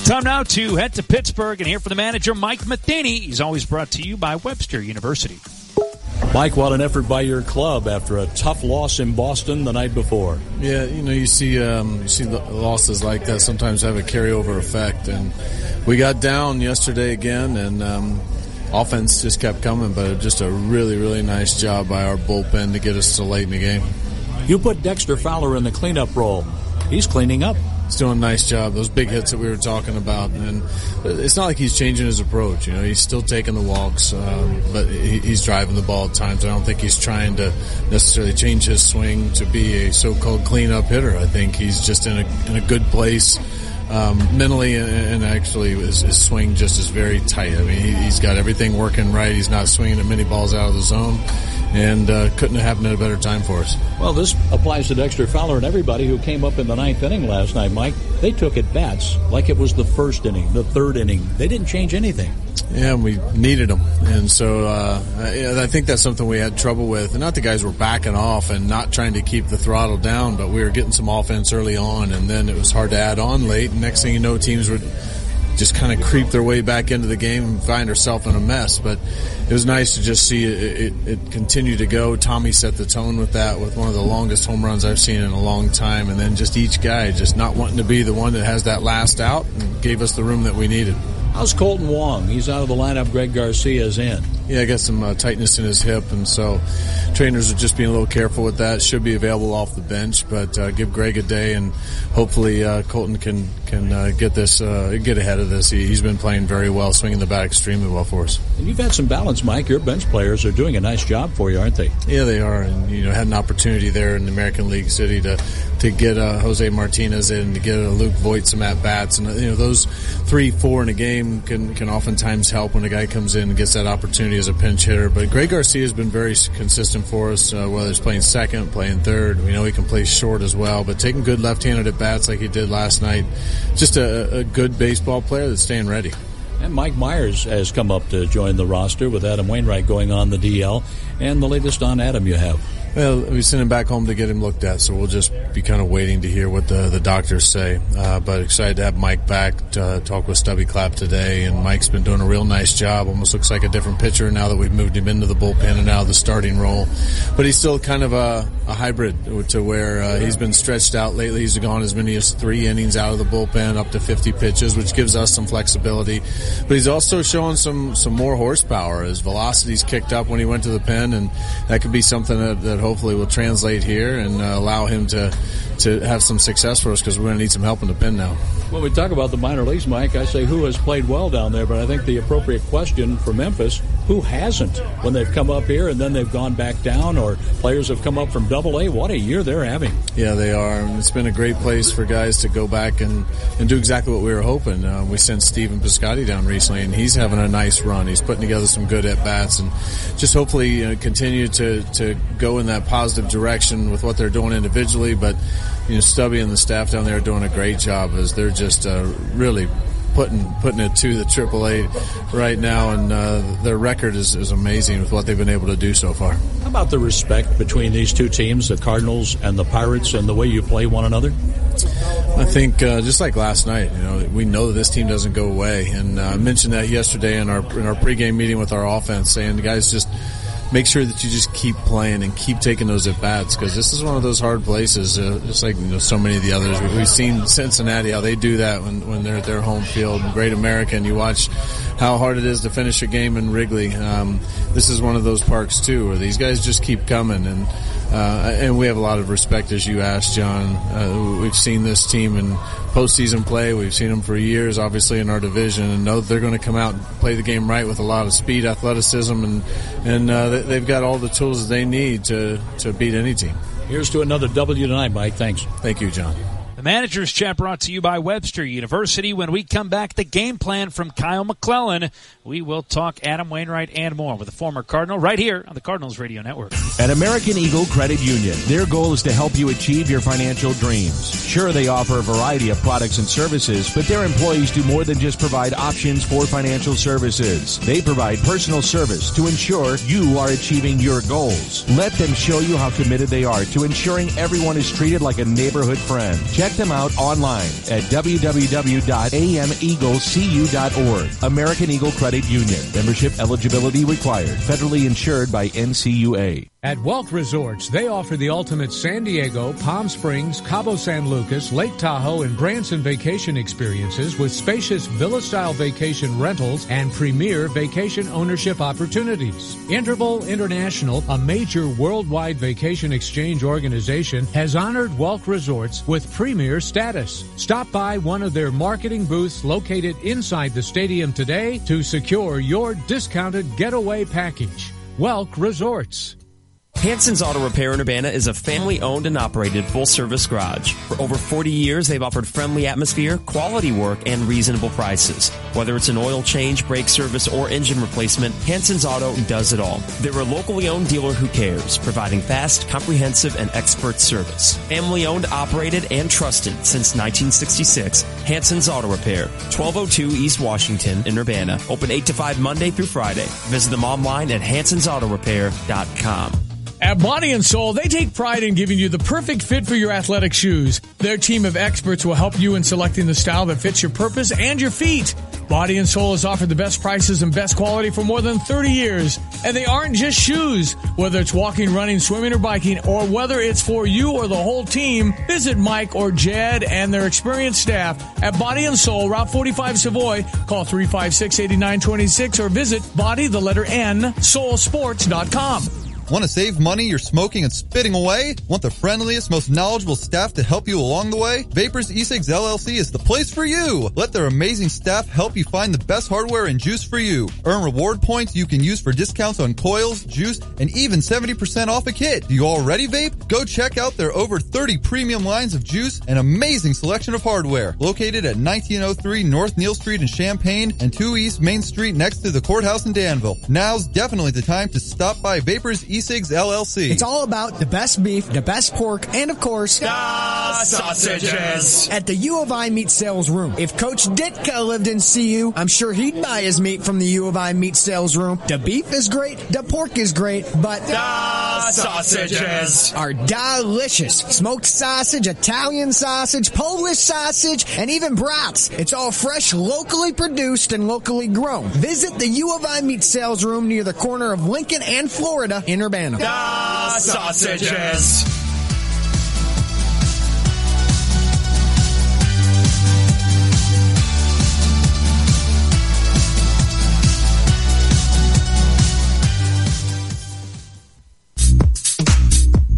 Time now to head to Pittsburgh and hear from the manager, Mike Matheny. He's always brought to you by Webster University. Mike, what an effort by your club after a tough loss in Boston the night before. Yeah, you see the losses like that sometimes have a carryover effect, and we got down yesterday again, and offense just kept coming, but just a really, really nice job by our bullpen to get us to late in the game. You put Dexter Fowler in the cleanup role. He's cleaning up. He's doing a nice job. Those big hits that we were talking about, and it's not like he's changing his approach. He's still taking the walks, but he's driving the ball at times. I don't think he's trying to necessarily change his swing to be a so-called cleanup hitter. I think he's just in a good place mentally, and actually his swing just is very tight. I mean, he's got everything working right. He's not swinging at many balls out of the zone. And couldn't have happened at a better time for us. Well, this applies to Dexter Fowler and everybody who came up in the 9th inning last night, Mike. They took at bats like it was the 1st inning, the 3rd inning. They didn't change anything. Yeah, we needed them. And so I think that's something we had trouble with. And not the guys were backing off and not trying to keep the throttle down, but we were getting some offense early on, and then it was hard to add on late. And next thing you know, teams would just kind of creep their way back into the game and find ourselves in a mess. But it was nice to just see it continue to go. Tommy set the tone with that, with one of the longest home runs I've seen in a long time. And then just each guy just not wanting to be the one that has that last out, and gave us the room that we needed. How's Colton Wong? He's out of the lineup. Greg Garcia's in. Yeah, I got some tightness in his hip, and so trainers are just being a little careful with that. Should be available off the bench, but give Greg a day, and hopefully Colton can get ahead of this. He's been playing very well, swinging the bat extremely well for us. And you've had some balance, Mike. Your bench players are doing a nice job for you, aren't they? Yeah, they are, and had an opportunity there in the American League City to get Jose Martinez in, to get Luke Voigt some at bats, and those 3-4 in a game can oftentimes help when a guy comes in and gets that opportunity as a pinch hitter. But Greg Garcia has been very consistent for us, whether it's playing second, playing third. We know he can play short as well, but taking good left-handed at bats like he did last night. Just a good baseball player that's staying ready. And Mike Myers has come up to join the roster with Adam Wainwright going on the DL. And the latest on Adam you have? Well, we sent him back home to get him looked at, so we'll just be kind of waiting to hear what the doctors say. But excited to have Mike back to talk with Stubby Clapp today, and Mike's been doing a real nice job. Almost looks like a different pitcher now that we've moved him into the bullpen and out of the starting role. But he's still kind of a hybrid to where he's been stretched out lately. He's gone as many as 3 innings out of the bullpen, up to 50 pitches, which gives us some flexibility. But he's also showing some more horsepower. His velocity's kicked up when he went to the pen, and that could be something that hopefully will translate here and allow him to to have some success for us, because we're going to need some help in the pen now. When we talk about the minor leagues, Mike, I say who has played well down there, but I think the appropriate question for Memphis, who hasn't when they've come up here and then they've gone back down, or players have come up from Double-A? What a year they're having. Yeah, they are. It's been a great place for guys to go back and do exactly what we were hoping. We sent Steven Piscotty down recently, and he's having a nice run. He's putting together some good at-bats, and just hopefully continue to go in that positive direction with what they're doing individually. But Stubby and the staff down there are doing a great job, as they're just really putting it to the AAA right now, and their record is amazing with what they've been able to do so far. How about the respect between these two teams, the Cardinals and the Pirates, and the way you play one another? I think just like last night, we know that this team doesn't go away, and I mentioned that yesterday in our pregame meeting with our offense, saying, guys, just make sure that you just keep playing and keep taking those at-bats, because this is one of those hard places, just like so many of the others. We've seen Cincinnati, how they do that when they're at their home field. And Great America, and you watch how hard it is to finish a game in Wrigley. This is one of those parks, too, where these guys just keep coming. And we have a lot of respect, as you asked, John. We've seen this team in postseason play. We've seen them for years, obviously, in our division, and know that they're going to come out and play the game right with a lot of speed, athleticism, and they've got all the tools that they need to beat any team. Here's to another W tonight, Mike. Thanks. Thank you, John. The Manager's Chat brought to you by Webster University. When we come back, the game plan from Kyle McClellan. We will talk Adam Wainwright and more with a former Cardinal right here on the Cardinals Radio Network. At American Eagle Credit Union, their goal is to help you achieve your financial dreams. Sure, they offer a variety of products and services, but their employees do more than just provide options for financial services. They provide personal service to ensure you are achieving your goals. Let them show you how committed they are to ensuring everyone is treated like a neighborhood friend. Check them out online at www.ameaglecu.org. American Eagle Credit Union. Membership eligibility required. Federally insured by NCUA. At Welk Resorts, they offer the ultimate San Diego, Palm Springs, Cabo San Lucas, Lake Tahoe, and Branson vacation experiences with spacious villa-style vacation rentals and premier vacation ownership opportunities. Interval International, a major worldwide vacation exchange organization, has honored Welk Resorts with premier status. Stop by one of their marketing booths located inside the stadium today to secure your discounted getaway package. Welk Resorts. Hanson's Auto Repair in Urbana is a family-owned and operated full-service garage. For over 40 years, they've offered friendly atmosphere, quality work, and reasonable prices. Whether it's an oil change, brake service, or engine replacement, Hanson's Auto does it all. They're a locally owned dealer who cares, providing fast, comprehensive, and expert service. Family-owned, operated, and trusted since 1966. Hanson's Auto Repair, 1202 East Washington in Urbana. Open 8 to 5 Monday through Friday. Visit them online at hansonsautorepair.com. At Body and Soul, they take pride in giving you the perfect fit for your athletic shoes. Their team of experts will help you in selecting the style that fits your purpose and your feet. Body and Soul has offered the best prices and best quality for more than 30 years. And they aren't just shoes. Whether it's walking, running, swimming, or biking, or whether it's for you or the whole team, visit Mike or Jed and their experienced staff at Body and Soul, Route 45 Savoy. Call 356-8926 or visit soulsports.com. Want to save money you're smoking and spitting away? Want the friendliest, most knowledgeable staff to help you along the way? Vapors E-Cigs LLC is the place for you. Let their amazing staff help you find the best hardware and juice for you. Earn reward points you can use for discounts on coils, juice, and even 70% off a kit. Do you already vape? Go check out their over 30 premium lines of juice and amazing selection of hardware. Located at 1903 North Neal Street in Champaign and 2 East Main Street next to the courthouse in Danville. Now's definitely the time to stop by Vapors E-Cigs LLC. It's all about the best beef, the best pork, and of course, the sausages. At the U of I Meat Sales Room. If Coach Ditka lived in CU, I'm sure he'd buy his meat from the U of I Meat Sales Room. The beef is great, the pork is great, but the sausages are delicious. Smoked sausage, Italian sausage, Polish sausage, and even brats. It's all fresh, locally produced, and locally grown. Visit the U of I Meat Sales Room near the corner of Lincoln and Florida in Urbana. The sausages.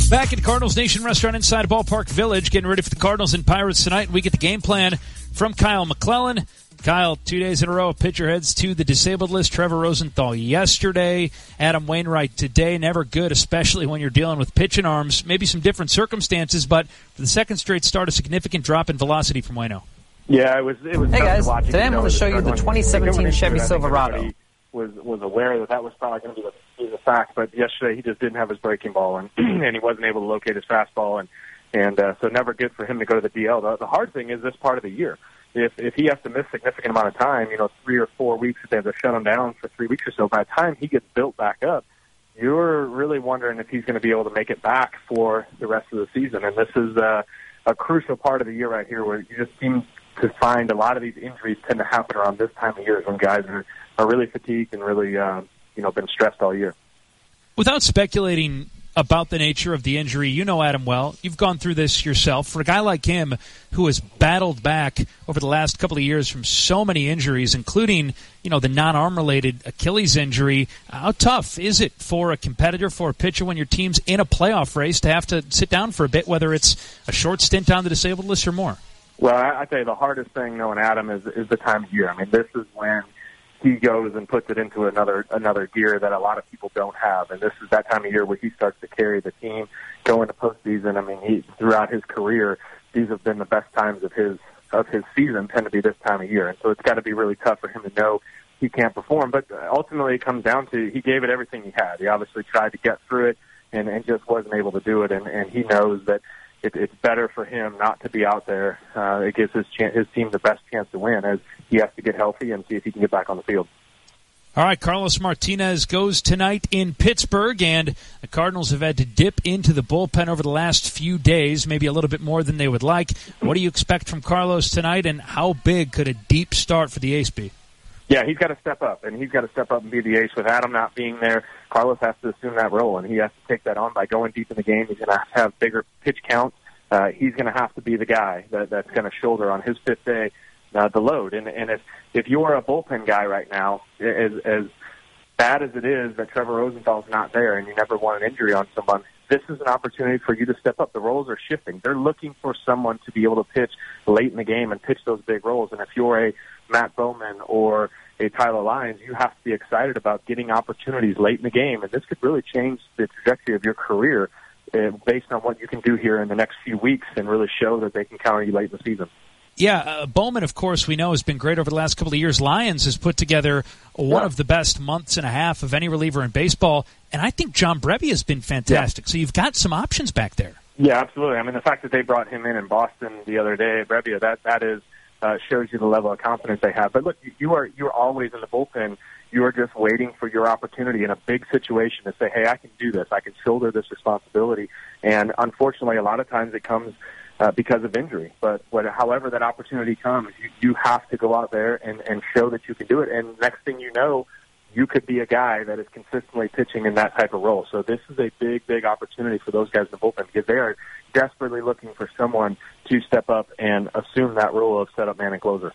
Back at Cardinals Nation restaurant inside Ballpark Village, getting ready for the Cardinals and Pirates tonight. We get the game plan from Kyle McClellan. Kyle, 2 days in a row, pitcher heads to the disabled list. Trevor Rosenthal yesterday, Adam Wainwright today. Never good, especially when you're dealing with pitching arms. Maybe some different circumstances, but for the second straight start, a significant drop in velocity from Waino. Yeah, it was. Hey guys, today I'm going to show you the 2017 Chevy Silverado. Was aware that was probably going to be the fact, but yesterday he just didn't have his breaking ball, and and he wasn't able to locate his fastball, and so never good for him to go to the DL. The hard thing is this part of the year. If he has to miss a significant amount of time, 3 or 4 weeks, if they have to shut him down for 3 weeks or so, by the time he gets built back up, you're really wondering if he's going to be able to make it back for the rest of the season. And this is a crucial part of the year right here, where you just seem to find a lot of these injuries tend to happen around this time of year when guys are really fatigued and really been stressed all year. Without speculating about the nature of the injury, you know Adam well. You've gone through this yourself. For a guy like him who has battled back over the last couple of years from so many injuries, including, the non-arm-related Achilles injury, how tough is it for a competitor, for a pitcher, when your team's in a playoff race to have to sit down for a bit, whether it's a short stint on the disabled list or more? Well, I tell you, the hardest thing knowing Adam is the time of year. I mean, this is when he goes and puts it into another gear that a lot of people don't have, and this is that time of year where he starts to carry the team, go into postseason. I mean, throughout his career, these have been the best times of his season, tend to be this time of year, and so it's got to be really tough for him to know he can't perform. But ultimately, it comes down to he gave it everything he had. He obviously tried to get through it and just wasn't able to do it, and he knows that it's better for him not to be out there. It gives his team the best chance to win, as he has to get healthy and see if he can get back on the field. All right, Carlos Martinez goes tonight in Pittsburgh, and the Cardinals have had to dip into the bullpen over the last few days, maybe a little bit more than they would like. What do you expect from Carlos tonight, and how big could a deep start for the ace be? Yeah, he's got to step up, and he's got to step up and be the ace. With Adam not being there, Carlos has to assume that role, and he has to take that on by going deep in the game. He's going to have bigger pitch counts. He's going to have to be the guy that's going to shoulder on his fifth day the load. And if you're a bullpen guy right now, as bad as it is that Trevor Rosenthal's not there and you never want an injury on someone, this is an opportunity for you to step up. The roles are shifting. They're looking for someone to be able to pitch late in the game and pitch those big roles. And if you're a Matt Bowman or a Tyler Lyons, you have to be excited about getting opportunities late in the game. And this could really change the trajectory of your career based on what you can do here in the next few weeks and really show that they can count on you late in the season. Yeah, Bowman, of course, we know has been great over the last couple of years. Lyons has put together one of the best months and a half of any reliever in baseball, and I think John Brebbia has been fantastic. Yeah. So you've got some options back there. Yeah, absolutely. I mean, the fact that they brought him in Boston the other day, Brebbia, that is shows you the level of confidence they have. But look, you're always in the bullpen. You are just waiting for your opportunity in a big situation to say, hey, I can do this. I can shoulder this responsibility. And unfortunately, a lot of times it comes because of injury. But however that opportunity comes, you have to go out there and show that you can do it. And next thing you know, you could be a guy that is consistently pitching in that type of role. So this is a big, big opportunity for those guys in the bullpen because they are desperately looking for someone to step up and assume that role of setup man and closer.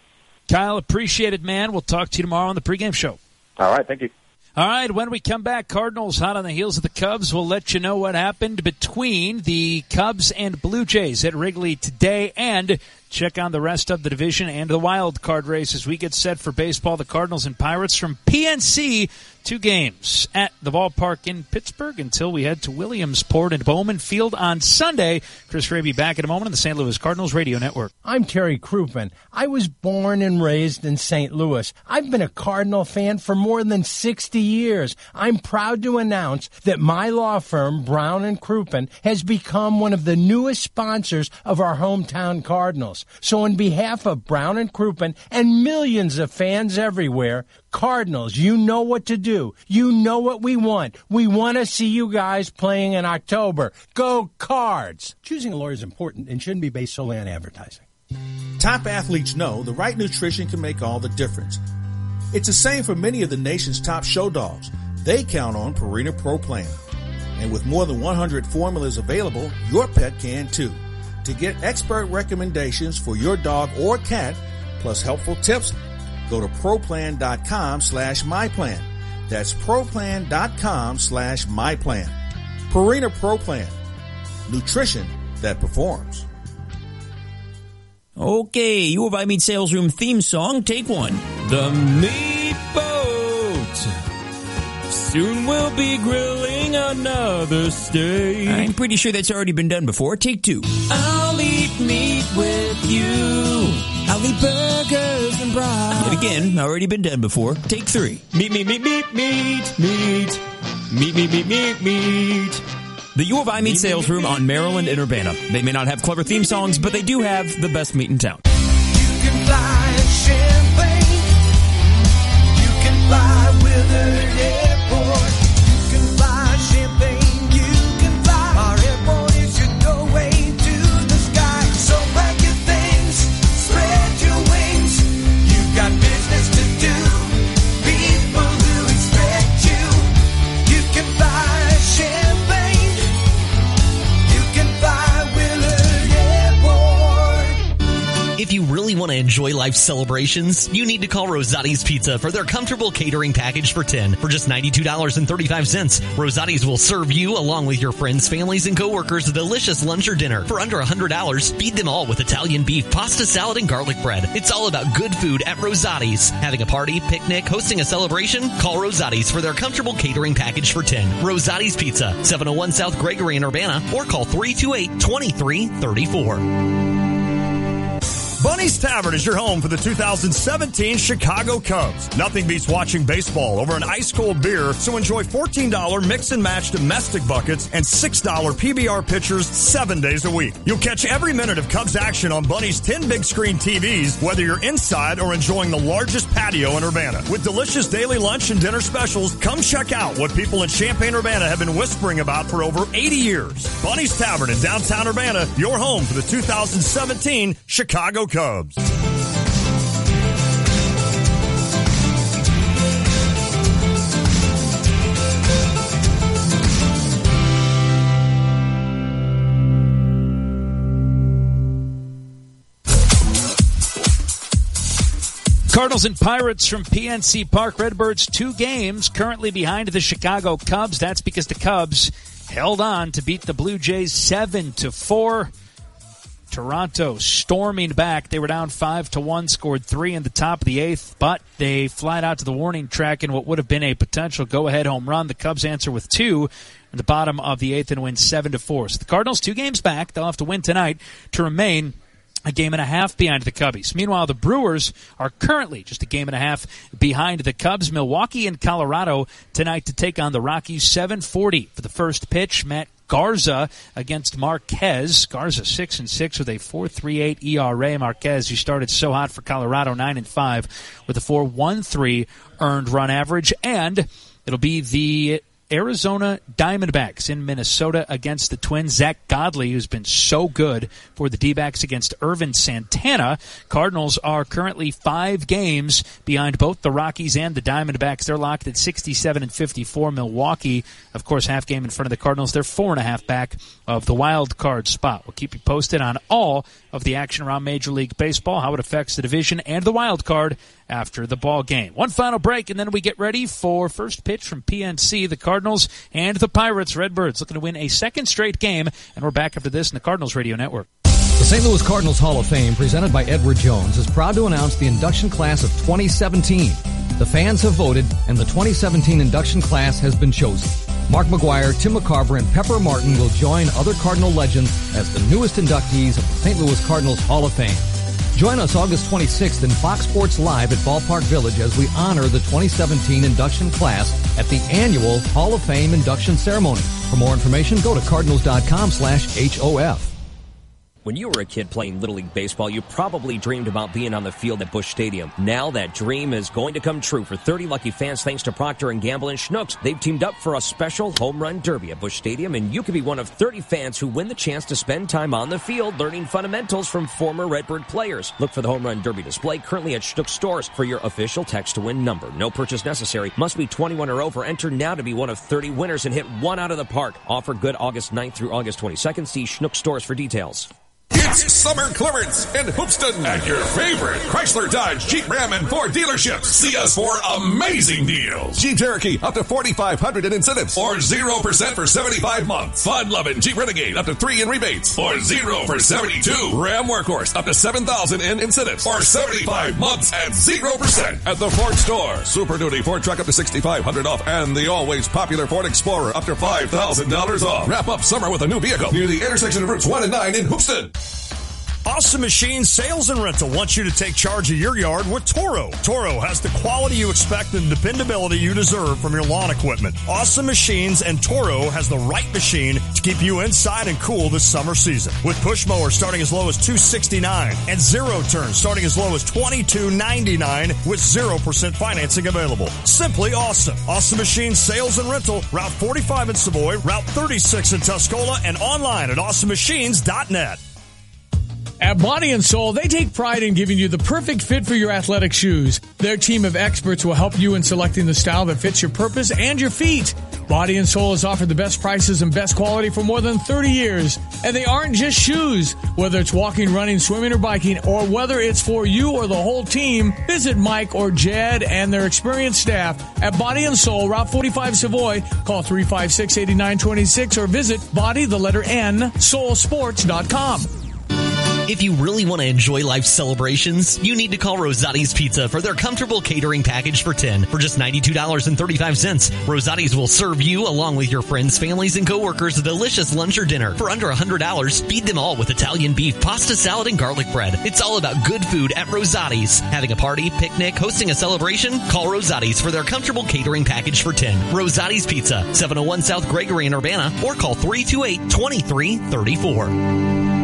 Kyle, appreciate it, man. We'll talk to you tomorrow on the pregame show. All right, thank you. All right, when we come back, Cardinals hot on the heels of the Cubs. We'll let you know what happened between the Cubs and Blue Jays at Wrigley today, and check on the rest of the division and the wild card race as we get set for baseball. The Cardinals and Pirates from PNC, 2 games at the ballpark in Pittsburgh until we head to Williamsport and Bowman Field on Sunday. Chris Raby back in a moment on the St. Louis Cardinals Radio Network. I'm Terry Crouppen. I was born and raised in St. Louis. I've been a Cardinal fan for more than 60 years. I'm proud to announce that my law firm, Brown & Crouppen, has become one of the newest sponsors of our hometown Cardinals. So on behalf of Brown & Crouppen and millions of fans everywhere, Cardinals, you know what to do. You know what we want. We want to see you guys playing in October. Go Cards! Choosing a lawyer is important and shouldn't be based solely on advertising. Top athletes know the right nutrition can make all the difference. It's the same for many of the nation's top show dogs. They count on Purina Pro Plan. And with more than 100 formulas available, your pet can too. To get expert recommendations for your dog or cat, plus helpful tips, go to ProPlan.com/MyPlan. That's ProPlan.com/MyPlan. Purina Pro Plan. nutrition that performs. Okay, U of I Meat Sales Room theme song, take one. The Meat Boat. Soon we'll be grilling another steak. I'm pretty sure that's already been done before. Take two. I'll eat meat with you. I'll eat burgers and brats. And again, already been done before. Take three. Meat, meat, meat, meat, meat, meat. Meat, meat, meat, meat, meat. The U of I Meat Sales Room on Maryland and Urbana. They may not have clever theme songs, but they do have the best meat in town. You can fly Champagne. You can fly Willard Airport. You can fly Champagne. You can fly. Our airport is your doorway to the sky. So pack your things, spread your wings. You've got business to do. People who expect you. You can fly Champagne. If you really want to enjoy life's celebrations, you need to call Rosati's Pizza for their comfortable catering package for 10 for just $92.35. Rosati's will serve you, along with your friends, families, and coworkers, a delicious lunch or dinner for under $100. Feed them all with Italian beef, pasta salad, and garlic bread. It's all about good food at Rosati's. Having a party, picnic, hosting a celebration? Call Rosati's for their comfortable catering package for 10. Rosati's Pizza, 701 South Gregory in Urbana, or call 328-2334. Bunny's Tavern is your home for the 2017 Chicago Cubs. Nothing beats watching baseball over an ice-cold beer, so enjoy $14 mix-and-match domestic buckets and $6 PBR pitchers 7 days a week. You'll catch every minute of Cubs action on Bunny's 10 big-screen TVs, whether you're inside or enjoying the largest patio in Urbana. With delicious daily lunch and dinner specials, come check out what people in Champaign-Urbana have been whispering about for over 80 years. Bunny's Tavern in downtown Urbana, your home for the 2017 Chicago Cubs. Cardinals and Pirates from PNC Park. Redbirds 2 games currently behind the Chicago Cubs. That's because the Cubs held on to beat the Blue Jays 7-4. Toronto storming back. They were down 5-1, scored 3 in the top of the 8th, but they flied out to the warning track in what would have been a potential go-ahead home run. The Cubs answer with 2 in the bottom of the 8th and win 7-4. So the Cardinals 2 games back. They'll have to win tonight to remain a game and a half behind the Cubbies. Meanwhile, the Brewers are currently just a game and a half behind the Cubs. Milwaukee and Colorado tonight to take on the Rockies. 7:40 for the first pitch. Matt Garza against Marquez. Garza 6-6 with a 4.38 ERA. Marquez, who started so hot for Colorado, 9-5 with a 4.13 earned run average. And it'll be the Arizona Diamondbacks in Minnesota against the Twins. Zach Godley, who's been so good for the D-backs against Irvin Santana. Cardinals are currently 5 games behind both the Rockies and the Diamondbacks. They're locked at 67-54. Milwaukee, of course, half game in front of the Cardinals. They're 4.5 back of the wild card spot. We'll keep you posted on all of the action around Major League Baseball, how it affects the division and the wild card after the ball game. One final break, and then we get ready for first pitch from PNC. The Cardinals and the Pirates. Redbirds looking to win a second straight game, and we're back after this in the Cardinals Radio Network. The St. Louis Cardinals Hall of Fame, presented by Edward Jones, is proud to announce the induction class of 2017. The fans have voted, and the 2017 induction class has been chosen. Mark McGuire, Tim McCarver, and Pepper Martin will join other Cardinal legends as the newest inductees of the St. Louis Cardinals Hall of Fame. Join us August 26th in Fox Sports Live at Ballpark Village as we honor the 2017 induction class at the annual Hall of Fame induction ceremony. For more information, go to cardinals.com/HOF. When you were a kid playing Little League Baseball, you probably dreamed about being on the field at Busch Stadium. Now that dream is going to come true for 30 lucky fans thanks to Procter & Gamble and Schnucks. They've teamed up for a special home run derby at Busch Stadium, and you could be one of 30 fans who win the chance to spend time on the field learning fundamentals from former Redbird players. Look for the home run derby display currently at Schnucks stores for your official text-to-win number. No purchase necessary. Must be 21 or over. Enter now to be one of 30 winners and hit one out of the park. Offer good August 9th through August 22nd. See Schnucks stores for details. It's It's summer clearance in Hoopston at your favorite Chrysler, Dodge, Jeep, Ram, and Ford dealerships. See us for amazing deals. Jeep Cherokee up to $4,500 in incentives or 0% for 75 months. Fun-loving Jeep Renegade up to 3 in rebates or 0 for 72. Ram Workhorse up to $7,000 in incentives or 75 months at 0% at the Ford store. Super Duty Ford truck up to $6,500 off, and the always popular Ford Explorer up to $5,000 off. Wrap up summer with a new vehicle near the intersection of Routes 1 and 9 in Hoopston. Awesome Machine Sales and Rental wants you to take charge of your yard with Toro. Toro has the quality you expect and dependability you deserve from your lawn equipment. Awesome Machines and Toro has the right machine to keep you inside and cool this summer season. With push mowers starting as low as $269 and zero turns starting as low as $22.99 with 0% financing available. Simply awesome. Awesome Machines Sales and Rental, Route 45 in Savoy, Route 36 in Tuscola, and online at awesomemachines.net. At Body and Soul, they take pride in giving you the perfect fit for your athletic shoes. Their team of experts will help you in selecting the style that fits your purpose and your feet. Body and Soul has offered the best prices and best quality for more than 30 years. And they aren't just shoes. Whether it's walking, running, swimming, or biking, or whether it's for you or the whole team, visit Mike or Jed and their experienced staff at Body and Soul, Route 45 Savoy. Call 356-8926 or visit soulsports.com. If you really want to enjoy life celebrations, you need to call Rosati's Pizza for their comfortable catering package for 10 for just $92.35. Rosati's will serve you, along with your friends, families, and coworkers, a delicious lunch or dinner for under $100. Feed them all with Italian beef, pasta salad, and garlic bread. It's all about good food at Rosati's. Having a party, picnic, hosting a celebration? Call Rosati's for their comfortable catering package for 10. Rosati's Pizza, 701 South Gregory in Urbana, or call 328-2334.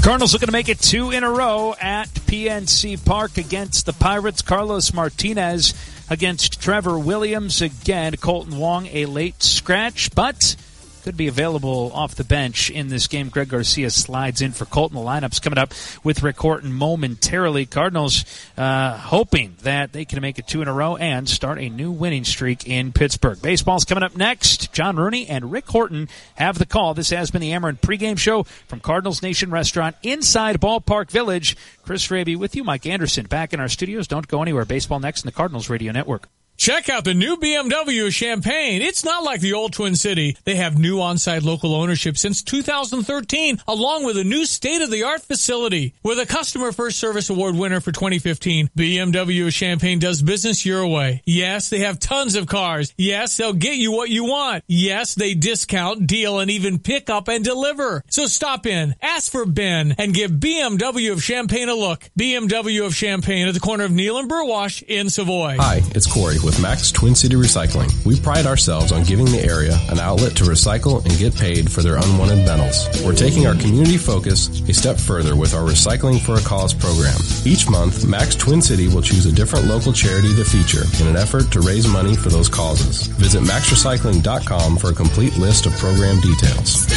Cardinals looking to make it 2 in a row at PNC Park against the Pirates. Carlos Martinez against Trevor Williams. Again, Colton Wong, a late scratch, but could be available off the bench in this game. Greg Garcia slides in for Colton. The lineup's coming up with Rick Horton momentarily. Cardinals hoping that they can make it 2 in a row and start a new winning streak in Pittsburgh. Baseball's coming up next. John Rooney and Rick Horton have the call. This has been the Ameren pregame show from Cardinals Nation Restaurant inside Ballpark Village. Chris Raby with you. Mike Anderson back in our studios. Don't go anywhere. Baseball next in the Cardinals Radio Network. Check out the new BMW of Champaign. It's not like the old Twin City. They have new on-site local ownership since 2013, along with a new state-of-the-art facility. With a Customer First Service Award winner for 2015, BMW of Champaign does business your way. Yes, they have tons of cars. Yes, they'll get you what you want. Yes, they discount, deal, and even pick up and deliver. So stop in, ask for Ben, and give BMW of Champaign a look. BMW of Champaign at the corner of Neal and Burwash in Savoy. Hi, it's Corey with Max Twin City Recycling. We pride ourselves on giving the area an outlet to recycle and get paid for their unwanted metals. We're taking our community focus a step further with our Recycling for a Cause program. Each month, Max Twin City will choose a different local charity to feature in an effort to raise money for those causes. Visit maxrecycling.com for a complete list of program details.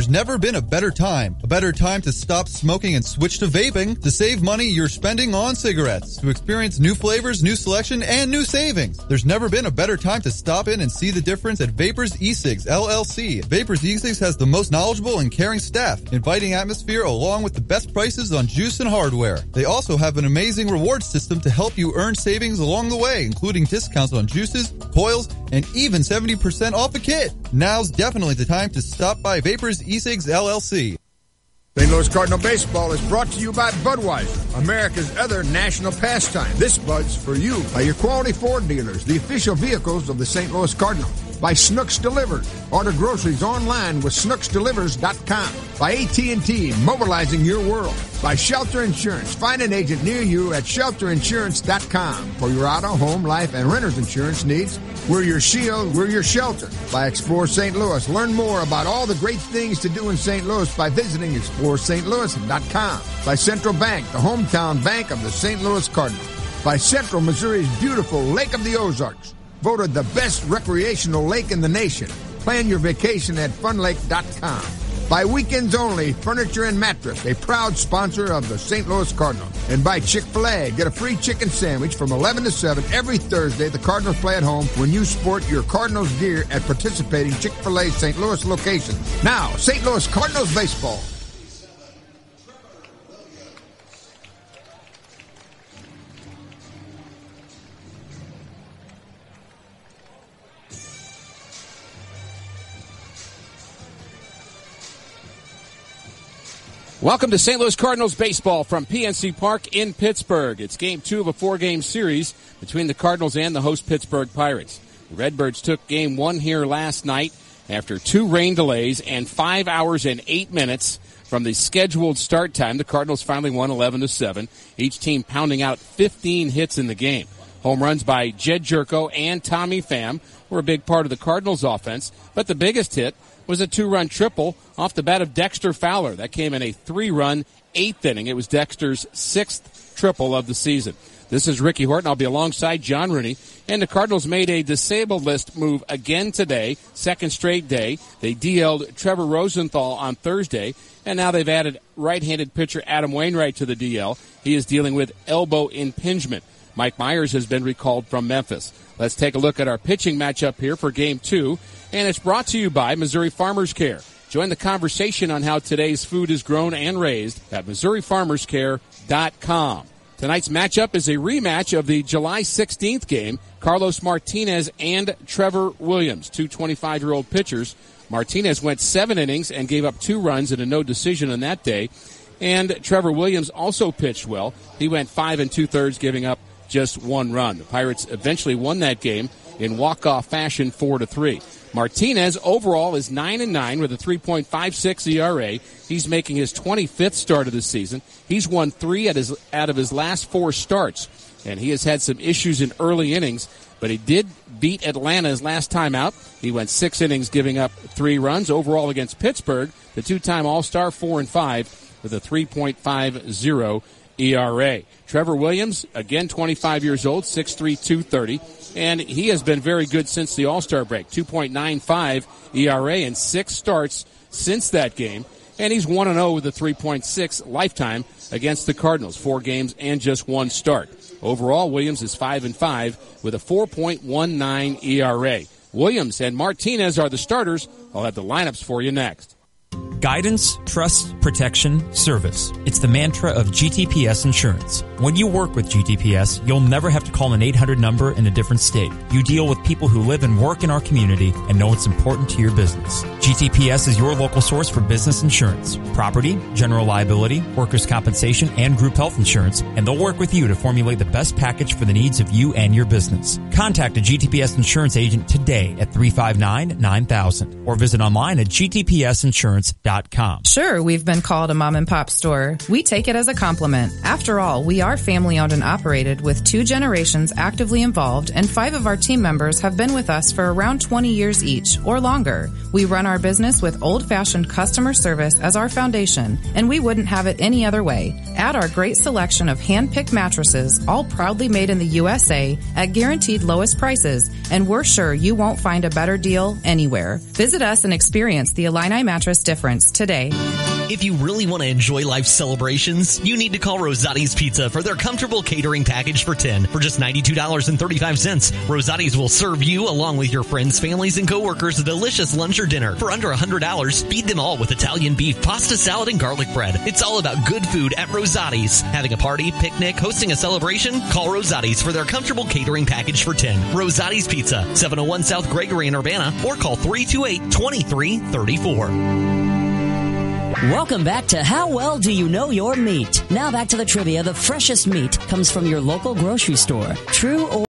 Never been a better time to stop smoking and switch to vaping. To save money you're spending on cigarettes, to experience new flavors, new selection, and new savings. There's never been a better time to stop in and see the difference at Vapors E-Cigs LLC. Vapors E-Cigs has the most knowledgeable and caring staff, inviting atmosphere, along with the best prices on juice and hardware. They also have an amazing reward system to help you earn savings along the way, including discounts on juices, coils, and even 70% off a kit. Now's definitely the time to stop by Vapors E-Cigs LLC. St. Louis Cardinal Baseball is brought to you by Budweiser, America's other national pastime. This Bud's for you. By your quality Ford dealers, the official vehicles of the St. Louis Cardinal. By Snooks Delivers. Order groceries online with snooksdelivers.com. By AT&T, mobilizing your world. By Shelter Insurance. Find an agent near you at shelterinsurance.com. For your auto, home, life, and renter's insurance needs, we're your shield, we're your shelter. By Explore St. Louis. Learn more about all the great things to do in St. Louis by visiting explorestlouis.com. By Central Bank, the hometown bank of the St. Louis Cardinal. By Central Missouri's beautiful Lake of the Ozarks. Voted the best recreational lake in the nation. Plan your vacation at funlake.com. By Weekends Only Furniture and Mattress, a proud sponsor of the St. Louis Cardinal. And by Chick-fil-A, get a free chicken sandwich from 11 to 7 every Thursday. The Cardinals play at home when you sport your Cardinals gear at participating Chick-fil-A St. Louis locations. Now, St. Louis Cardinals baseball. Welcome to St. Louis Cardinals baseball from PNC Park in Pittsburgh. It's game 2 of a 4-game series between the Cardinals and the host Pittsburgh Pirates. The Redbirds took game 1 here last night after 2 rain delays and 5 hours and 8 minutes from the scheduled start time. The Cardinals finally won 11-7, each team pounding out 15 hits in the game. Home runs by Jed Jerko and Tommy Pham were a big part of the Cardinals offense, but the biggest hit was a 2-run triple off the bat of Dexter Fowler. That came in a 3-run 8th inning. It was Dexter's 6th triple of the season. This is Ricky Horton. I'll be alongside John Rooney. And the Cardinals made a disabled list move again today, second straight day. They DL'd Trevor Rosenthal on Thursday, and now they've added right-handed pitcher Adam Wainwright to the DL. He is dealing with elbow impingement. Mike Myers has been recalled from Memphis. Let's take a look at our pitching matchup here for Game 2, and it's brought to you by Missouri Farmers Care. Join the conversation on how today's food is grown and raised at MissouriFarmersCare.com. Tonight's matchup is a rematch of the July 16th game. Carlos Martinez and Trevor Williams, two 25-year-old pitchers. Martinez went 7 innings and gave up 2 runs and a no decision on that day. And Trevor Williams also pitched well. He went 5 2/3, giving up just 1 run. The Pirates eventually won that game in walk-off fashion 4-3. Martinez overall is 9-9 with a 3.56 ERA. He's making his 25th start of the season. He's won 3 out of his last 4 starts, and he has had some issues in early innings, but he did beat Atlanta his last time out. He went 6 innings, giving up 3 runs. Overall against Pittsburgh, the 2-time All-Star, 4-5 with a 3.50 ERA. Trevor Williams, again 25 years old, 6'3", 230, and he has been very good since the All-Star break. 2.95 ERA in 6 starts since that game, and he's 1-0 with a 3.6 lifetime against the Cardinals, 4 games and just 1 start. Overall, Williams is 5-5 with a 4.19 ERA. Williams and Martinez are the starters. I'll have the lineups for you next. Guidance, trust, protection, service. It's the mantra of GTPS Insurance. When you work with GTPS, you'll never have to call an 800 number in a different state. You deal with people who live and work in our community and know it's important to your business. GTPS is your local source for business insurance, property, general liability, workers' compensation, and group health insurance, and they'll work with you to formulate the best package for the needs of you and your business. Contact a GTPS insurance agent today at 359-9000 or visit online at gtpsinsurance.com. Sure, we've been called a mom and pop store. We take it as a compliment. After all, we are family owned and operated with 2 generations actively involved, and 5 of our team members have been with us for around 20 years each or longer. We run our business with old-fashioned customer service as our foundation, and we wouldn't have it any other way. Add our great selection of hand-picked mattresses, all proudly made in the USA at guaranteed lowest prices, and we're sure you won't find a better deal anywhere. Visit us and experience the Illini mattress difference today. If you really want to enjoy life's celebrations, you need to call Rosati's Pizza for their comfortable catering package for 10 for just $92.35. Rosati's will serve you, along with your friends, families, and coworkers, a delicious lunch or dinner for under $100. Feed them all with Italian beef, pasta salad, and garlic bread. It's all about good food at Rosati's. Having a party, picnic, hosting a celebration? Call Rosati's for their comfortable catering package for 10. Rosati's Pizza, 701 South Gregory in Urbana, or call 328-2334. Welcome back to How Well Do You Know Your Meat? Now back to the trivia. The freshest meat comes from your local grocery store. True or